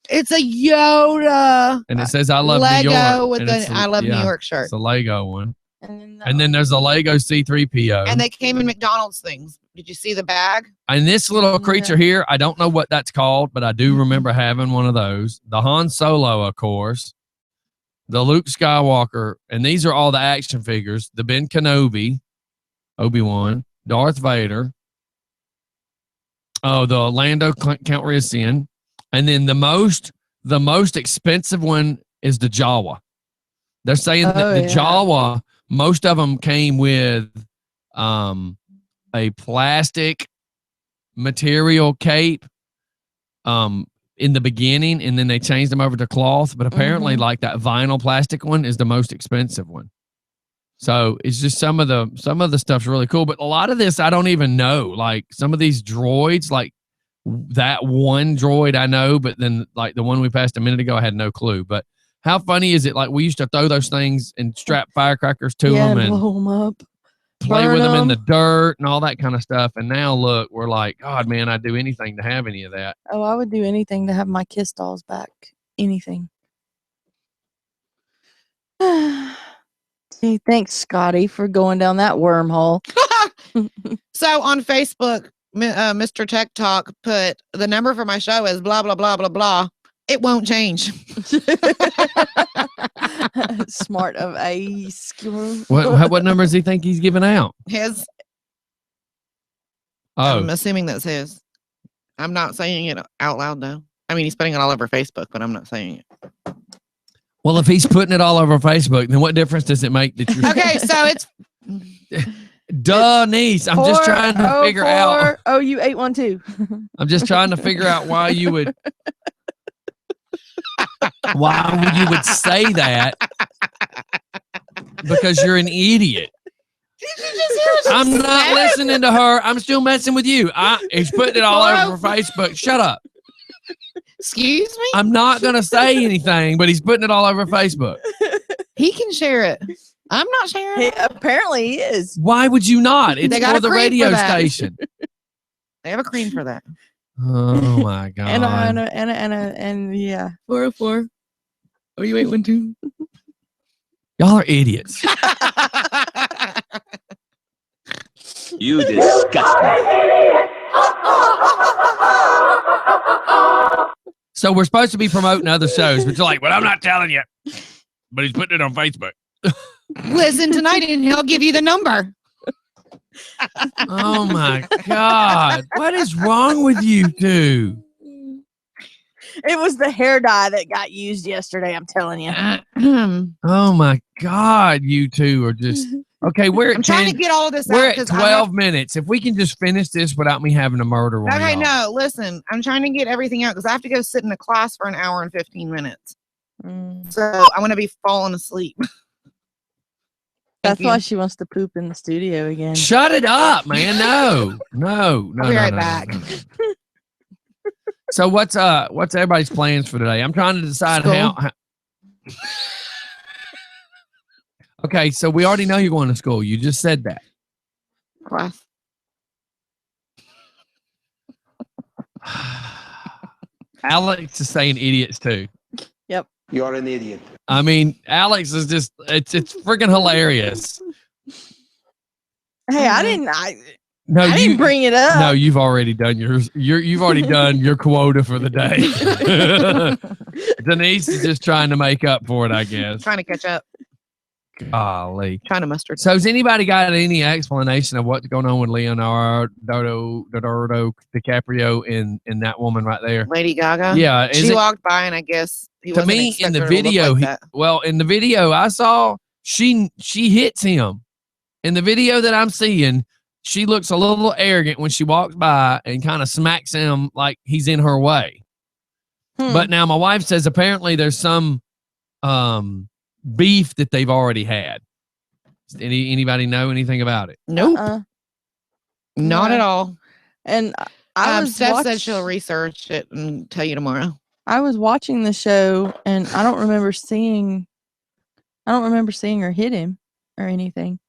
It's a Yoda. And it says I love Lego New York. with and the it's I love New yeah, York shirt. It's a Lego one. And then there's a Lego C3PO. And they came in McDonald's things. Did you see the bag? And this little creature here, I don't know what that's called, but I do remember having one of those. The Han Solo, of course. The Luke Skywalker. And these are all the action figures. The Ben Kenobi, Obi-Wan, Darth Vader. Oh, the Lando Calrissian. And then the most expensive one is the Jawa. They're saying that the Jawa, most of them came with a plastic material cape in the beginning, and then they changed them over to cloth. But apparently, like that vinyl plastic one is the most expensive one. So it's just some of the stuff's really cool. But a lot of this I don't even know. Like some of these droids, like that one droid I know, but then like the one we passed a minute ago, I had no clue. But how funny is it? Like we used to throw those things and strap firecrackers to them and blow them up, play with them in the dirt and all that kind of stuff. And now look, we're like, God, man, I'd do anything to have any of that. Oh, I would do anything to have my Kiss dolls back. Anything. Gee, thanks, Scotty, for going down that wormhole. So on Facebook, Mr. Tech Talk put the number for my show is blah, blah, blah, blah, blah. It won't change. Smart of a school. What number does he think he's giving out? His. Oh, I'm assuming that's his. I'm not saying it out loud though. I mean, he's putting it all over Facebook, but I'm not saying it. well, if he's putting it all over Facebook, then what difference does it make that you're Okay, so it's duh, niece? I'm just trying to figure out. Oh, you 812. I'm just trying to figure out why you would say that, because you're an idiot. Did you just hear what she I'm not said? listening to her. I'm still messing with you. He's putting it all over Facebook. Shut up. Excuse me? I'm not going to say anything, but he's putting it all over Facebook. He can share it. I'm not sharing it. Apparently he is. Why would you not? It's They got for a the cream radio for that. station. They have a cream for that. Oh my God. And yeah. 404. Oh, you 812. Y'all are idiots. You disgust me. So we're supposed to be promoting other shows, but you're like, well, I'm not telling you. But he's putting it on Facebook. Listen tonight and he'll give you the number. Oh my God. What is wrong with you two? It was the hair dye that got used yesterday, I'm telling you. Oh my God. You two are just okay. We're I'm at trying 10 to get all of this we're out. at 'cause I 12 minutes. If we can just finish this without me having to murder one. Okay, of y'all. no, listen. I'm trying to get everything out because I have to go sit in a class for an hour and 15 minutes. So I'm going to be falling asleep. That's you. why she wants to poop in the studio again. Shut it up, man. No. I'll be right back. no. So what's everybody's plans for today? I'm trying to decide how. Okay, so we already know you're going to school. You just said that. Class. Alex is saying idiots too. Yep. You're an idiot. I mean, Alex is just it's freaking hilarious. Hey, I didn't No, I didn't bring it up. No, you've already done yours. You've already done your quota for the day. Denise is just trying to make up for it, I guess. Trying to catch up. Golly. Trying to muster. So has anybody got any explanation of what's going on with Leonardo DiCaprio and that woman right there? Lady Gaga? Yeah. She walked by and I guess he to wasn't me in the expecting her to look video, like that. in the video I saw, she hits him. In the video that I'm seeing, she looks a little arrogant when she walks by and kind of smacks him like he's in her way. But now my wife says apparently there's some beef that they've already had. Anybody know anything about it? Nope. Not at all. And I was Steph said she'll research it and tell you tomorrow. I was watching the show and I don't remember seeing her hit him or anything.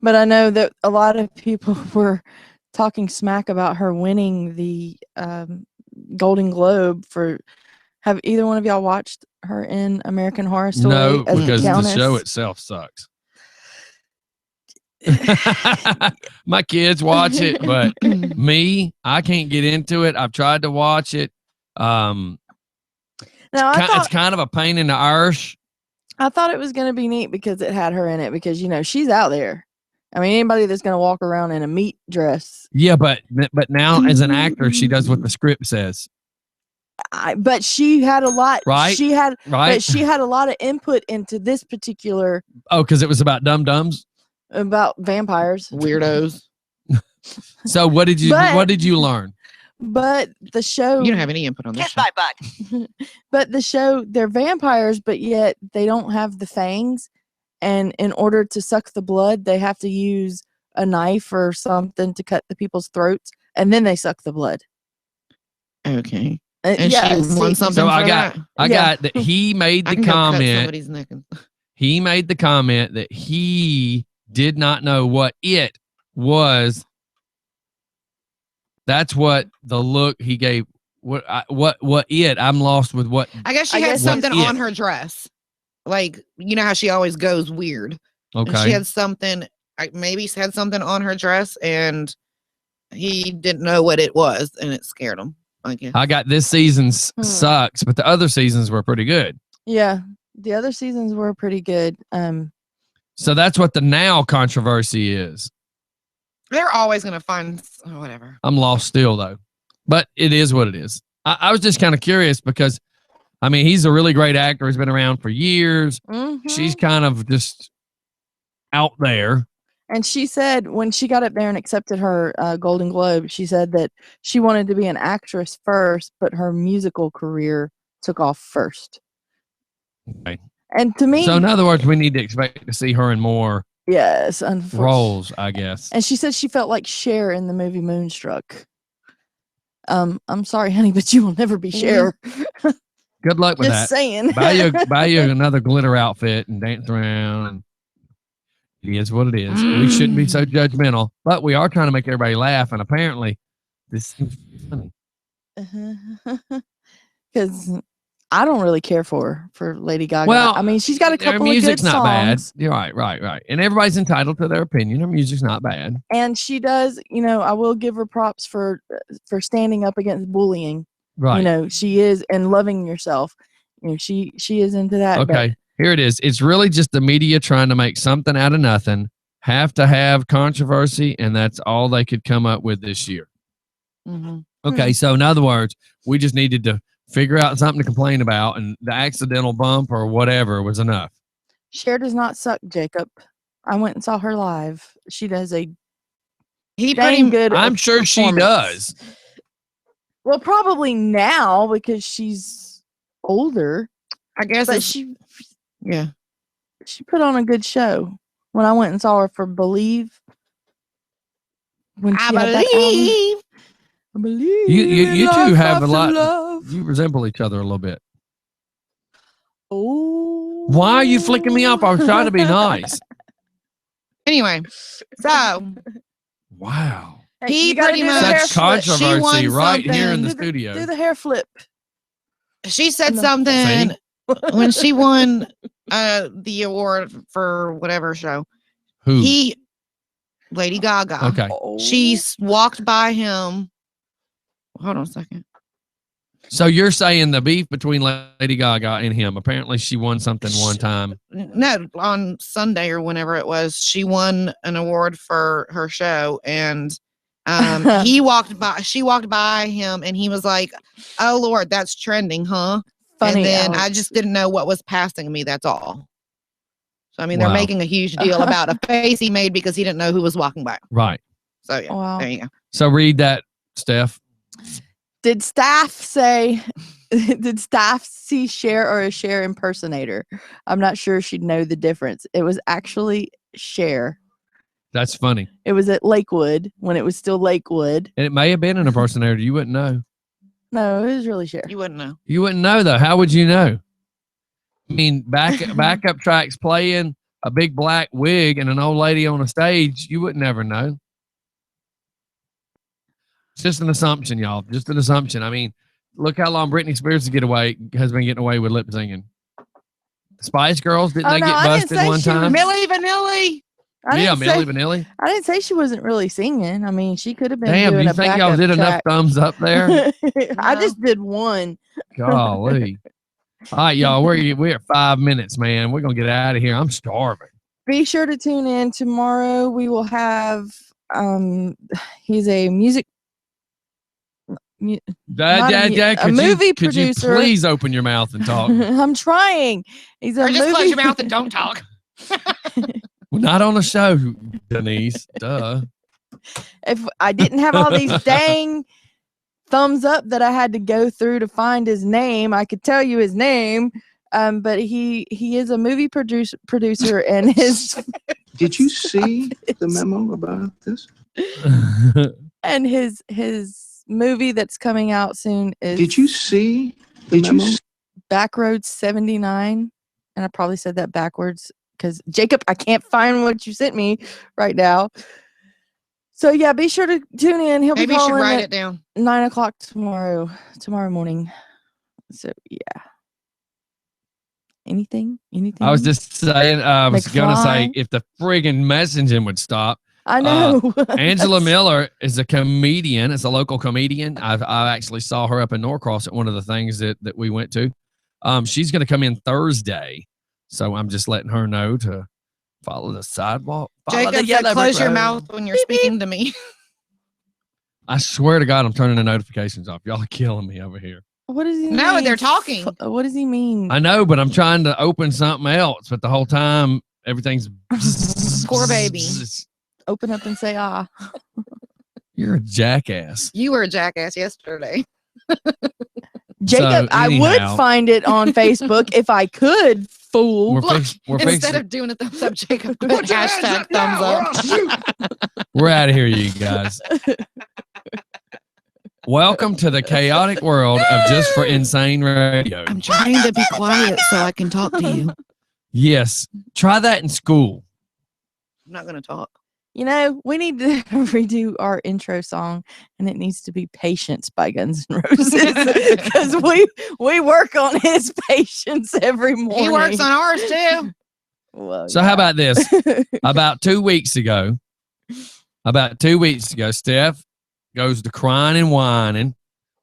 But I know that a lot of people were talking smack about her winning the Golden Globe for. Have either one of y'all watched her in American Horror Story? No, as because the Countess? show itself sucks. My kids watch it, but me, I can't get into it. I've tried to watch it. No, It's kind of a pain in the arse. I thought it was going to be neat because it had her in it because, she's out there. I mean, anybody that's going to walk around in a meat dress. Yeah, but now as an actor, she does what the script says. But she had a lot. Right? But she had a lot of input into this particular. Oh, because it was about dum-dums? About vampires. Weirdos. So what did you learn? But the show. You don't have any input on this. Kiss my butt. But the show, they're vampires, but yet they don't have the fangs. And in order to suck the blood, they have to use a knife or something to cut the people's throats, and then they suck the blood. Okay. And Yeah, she won something. So for I got that? I got that he made I the can go cut comment. somebody's neck and- He made the comment that he did not know what it was. That's what the look he gave. What it? I'm lost with what. I guess she had something what on it. her dress. Like, you know how she always goes weird. And Okay. she had something, maybe had something on her dress and he didn't know what it was and it scared him. I guess. I got this season's sucks, but the other seasons were pretty good. Yeah, the other seasons were pretty good. So that's what the now controversy is. They're always gonna find whatever. I'm lost still though, but it is what it is. I was just kind of curious because, I mean, he's a really great actor. He's been around for years. She's kind of just out there. And she said when she got up there and accepted her Golden Globe, she said that she wanted to be an actress first, but her musical career took off first. Okay. And to me, So in other words, we need to expect to see her in more roles, I guess. And she said she felt like Cher in the movie Moonstruck. I'm sorry, honey, but you will never be Cher. Good luck with Just that. saying. Buy you another glitter outfit and dance around. It is what it is. We shouldn't be so judgmental, but we are trying to make everybody laugh. And apparently, this is funny. Because I don't really care for Lady Gaga. Well, I mean, she's got a her couple of music's good not songs. bad. You're right. And everybody's entitled to their opinion. Her music's not bad. And she does, I will give her props for standing up against bullying. Right. She is, and loving yourself. She is into that. Okay. Here it is. It's really just the media trying to make something out of nothing, have to have controversy, and that's all they could come up with this year. Okay. So in other words, we just needed to figure out something to complain about, and the accidental bump or whatever was enough. Cher does not suck, Jacob. I went and saw her live. She does a good. I'm sure she does. Well, probably now because she's older. I guess. But she put on a good show when I went and saw her for Believe. When she had that album. I believe. You two have a lot. Love. You resemble each other a little bit. Oh. Why are you flicking me off? I was trying to be nice. Anyway, so wow. Hey, he gotta pretty do the much hair flip. Controversy right here in the Do studio. Do the hair flip. She said something when she won the award for whatever show. Who? Lady Gaga. Okay. She walked by him. Hold on a second. So you're saying the beef between Lady Gaga and him, apparently she won something one time. No, on Sunday or whenever it was, she won an award for her show, and she walked by him, and he was like, "Oh Lord, that's trending, huh?" Funny. And then I just didn't know what was passing me. That's all. So I mean, they're making a huge deal about a face he made because he didn't know who was walking by. Right. So yeah, there you go. So read that, Steph. Did staff say? Did staff see Cher or a Cher impersonator? I'm not sure she'd know the difference. It was actually Cher. That's funny. It was at Lakewood when it was still Lakewood. And it may have been an impersonator. You wouldn't know. No, it was really Cher. You wouldn't know. You wouldn't know though. How would you know? I mean, backup tracks playing, a big black wig, and an old lady on a stage. You would never know. It's just an assumption, y'all. Just an assumption. I mean, look how long Britney Spears has been getting away with lip singing. Spice Girls, didn't they get busted one time? Milli Vanilli. Milli Vanilli. I didn't say she wasn't really singing. I mean, she could have been. Damn, doing you a think y'all backup did enough track. thumbs up there? I just did one. Golly. All right, y'all. We're at 5 minutes, man. We're gonna get out of here. I'm starving. Be sure to tune in tomorrow. We will have he's a music Dad, movie could you producer. please open your mouth and talk? I'm trying. He's a Or just movie close your mouth and don't talk. Well, not on the show, Denise. Duh. If I didn't have all these dang thumbs up that I had to go through to find his name, I could tell you his name. But he is a movie producer and his Did you see the memo about this? and his movie that's coming out soon is Did you see the memo? Backroads 79? And I probably said that backwards because Jacob, I can't find what you sent me right now. So yeah, be sure to tune in. He'll Maybe be you should calling write at it down. 9:00 tomorrow morning. So yeah. Anything? I was just saying, I was going to say, McFly? if the friggin' messaging would stop. I know. Angela Miller is a comedian. It's a local comedian. I actually saw her up in Norcross at one of the things that we went to. She's going to come in Thursday, so I'm just letting her know to follow the sidewalk. Follow Jacob said, close your mouth when you're speaking to me. I swear to God, I'm turning the notifications off. Y'all are killing me over here. What does he mean? No, they're talking. What does he mean? I know, but I'm trying to open something else, but the whole time everything's Poor baby. Open up and say ah. You're a jackass. You were a jackass yesterday. Jacob, I would find it on Facebook if I could, fool. Instead of doing a thumbs up, Jacob put hashtag thumbs up. We're out of here, you guys. Welcome to the chaotic world of Just for Insane Radio. I'm trying to be quiet so I can talk to you. Yes. Try that in school. I'm not going to talk. You know, we need to redo our intro song, and it needs to be Patience by Guns N' Roses, because we work on his patience every morning. He works on ours too. Well, so how about this? About 2 weeks ago, Steph goes to crying and whining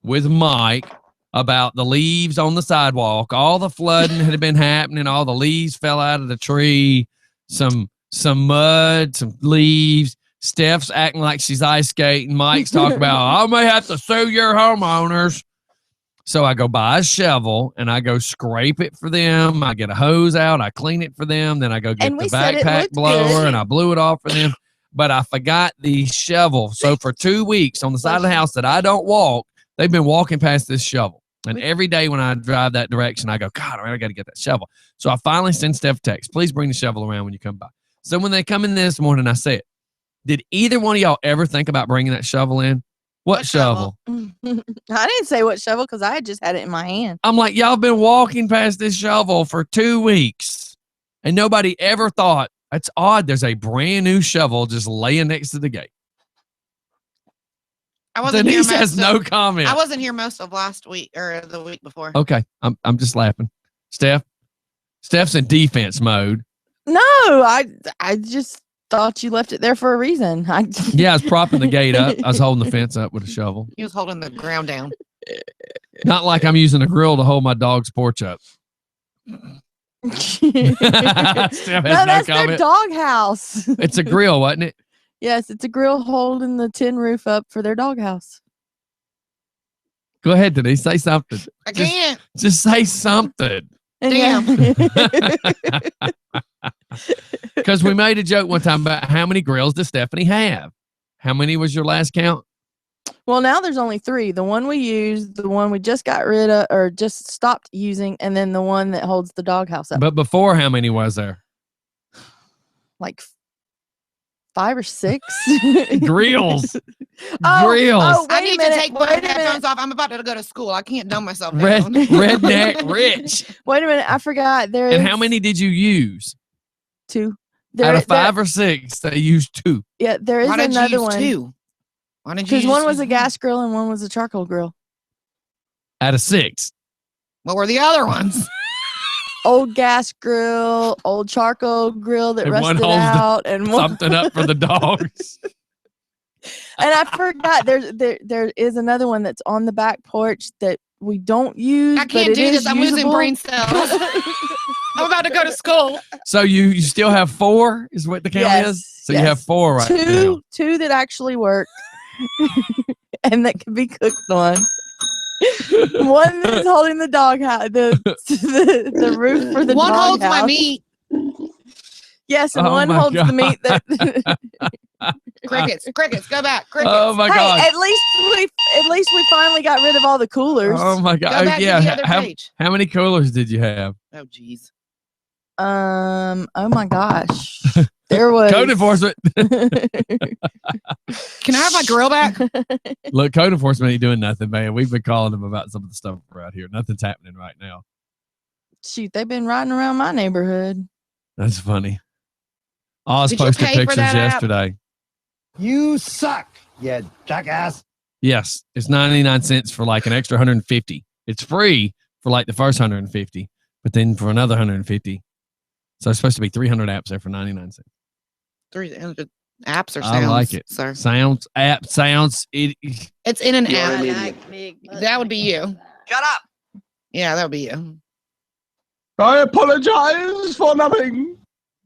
with Mike about the leaves on the sidewalk. All the flooding had been happening. All the leaves fell out of the tree. Some mud, some leaves. Steph's acting like she's ice skating. Mike's talking about, I may have to sue your homeowners. So I go buy a shovel and I go scrape it for them. I get a hose out. I clean it for them. Then I go get the backpack blower and I blew it off for them. But I forgot the shovel. So for 2 weeks on the side of the house that I don't walk, they've been walking past this shovel. And every day when I drive that direction, I go, God, I got to get that shovel. So I finally send Steph a text. Please bring the shovel around when you come by. So when they come in this morning, I said, did either one of y'all ever think about bringing that shovel in? What shovel? I didn't say what shovel because I had just had it in my hand. I'm like, y'all been walking past this shovel for 2 weeks. And nobody ever thought, that's odd. There's a brand new shovel just laying next to the gate. Denise has no comment. I wasn't here most of last week or the week before. Okay. I'm just laughing. Steph's in defense mode. No, I just thought you left it there for a reason. Yeah, I was propping the gate up. I was holding the fence up with a shovel. He was holding the ground down. Not like I'm using a grill to hold my dog's porch up. Steph has that's their dog house. It's a grill, wasn't it? Yes, it's a grill holding the tin roof up for their dog house. Go ahead, Denise. Say something. I can't. Just say something. Damn. Because we made a joke one time about how many grills does Stephanie have? How many was your last count? Well, now there's only 3. The one we used, the one we just got rid of or just stopped using, and then the one that holds the doghouse up. But before, how many was there? Like 5 or 6 grills. Oh, Grills. I need to take my headphones off. I'm about to go to school. I can't dumb myself down. Redneck Rich. Wait a minute. I forgot. And how many did you use? 2. Out of 5 or 6, they used 2. Yeah, there is another one. 2? Why did you? Because one was a gas grill and one was a charcoal grill. Out of 6. What were the other ones? Old gas grill, old charcoal grill that rusted out, and something up for the dogs. And I forgot there is another one that's on the back porch that we don't use. I can't do this. I'm losing brain cells. I'm about to go to school. So you still have 4 is what the count is? So you have 4 right now. 2 that actually work and that can be cooked on. One that's holding the dog house, the roof for the one dog holds house. my meat. Yes, and one holds the meat that crickets, go back. Crickets. Oh my God. At least we finally got rid of all the coolers. Oh my God. Go back to the other page. How many coolers did you have? Oh geez. Oh my gosh. There was code enforcement. Can I have my grill back? Look, code enforcement ain't doing nothing, man. We've been calling them about some of the stuff around here. Nothing's happening right now. Shoot, they've been riding around my neighborhood. That's funny. Oz posted pictures yesterday. You suck, you jackass. Yes, it's 99 cents for like an extra 150. It's free for like the first 150, but then for another 150. So it's supposed to be 300 apps there for 99 cents. 300. Apps or I sounds? like it. Sir. Sounds, app, sounds. It's in an You're app. an idiot. That would be you. Shut up. Yeah, that would be you. I apologize for nothing.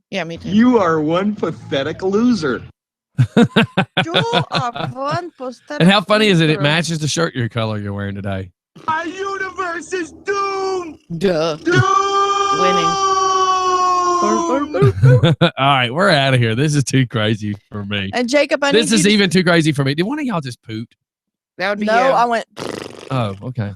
Yeah, me too. You are one pathetic loser. You are one And how funny is it? It matches the shirt your color you're wearing today. My universe is doomed. Duh. Winning. All right, we're out of here. This is too crazy for me. And Jacob, I This need is you even too crazy for me. Did one of y'all just poop? That would to, be no, you. I went. Oh, okay.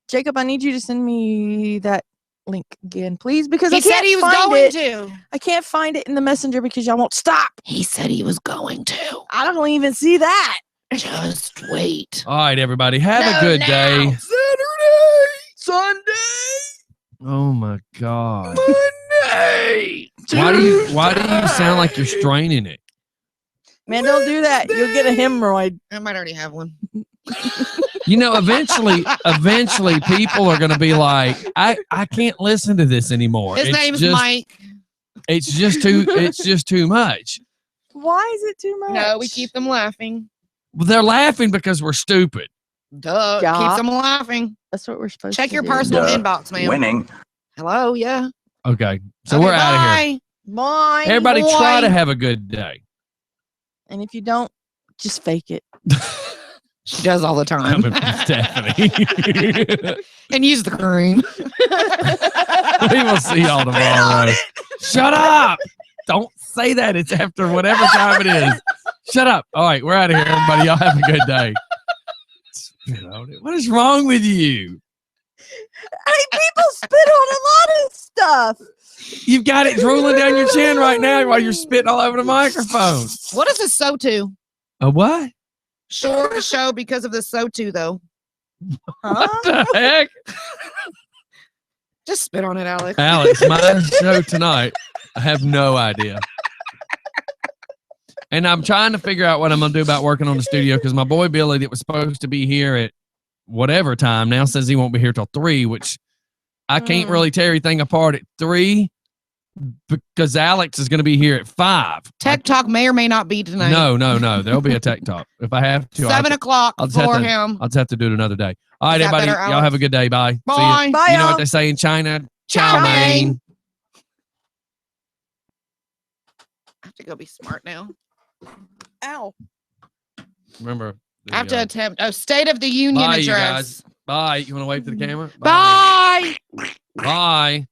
Jacob, I need you to send me that link again, please, because He I can't said he was find going it. to. I can't find it in the messenger because y'all won't stop. He said he was going to. I don't even see that. Just wait. All right, everybody. Have a No, good now. day. Saturday, Sunday, Oh my God. Monday. Why do you sound like you're straining it? Man, don't do that. You'll get a hemorrhoid. I might already have one. You know, eventually people are gonna be like, I can't listen to this anymore. His name's Mike. It's just too much. Why is it too much? No, we keep them laughing. Well, they're laughing because we're stupid. Duh. Yeah. Keeps them laughing. That's what we're supposed Check to your do. personal inbox, ma'am. Winning. Hello, yeah. Okay. So Okay, we're out of here. bye. Bye. Everybody try to Boy. have a good day. And if you don't, just fake it. She does all the time. Stephanie. And use the cream. We will see y'all tomorrow. Shut up. Don't say that. It's after whatever time it is. Shut up. All right, we're out of here, everybody. Y'all have a good day. What is wrong with you? Hey, people spit on a lot of stuff. You've got it drooling down your chin right now while you're spitting all over the microphone. What is a SOTU? A what? Short show because of the SOTU, though. Huh? What the heck? Just spit on it, Alex. Alex, my show tonight. I have no idea. And I'm trying to figure out what I'm going to do about working on the studio because my boy Billy that was supposed to be here at whatever time now says he won't be here till 3, which I can't really tear anything apart at 3 because Alex is going to be here at 5. Tech Talk may or may not be tonight. No. There'll be a tech talk. If I have to. 7 o'clock for him. I'll just have to do it another day. All right, Is that everybody. better, Y'all Alex? have a good day. Bye. See Bye. ya. Bye, You know y'all. what they say in China? Chow Chow mein. mein. I have to go be smart now. Ow. Remember. I have to attempt. Oh, State of the Union Bye, you address. guys. Bye. You want to wave to the camera? Bye. Bye.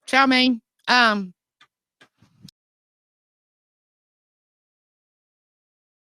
Chow mein.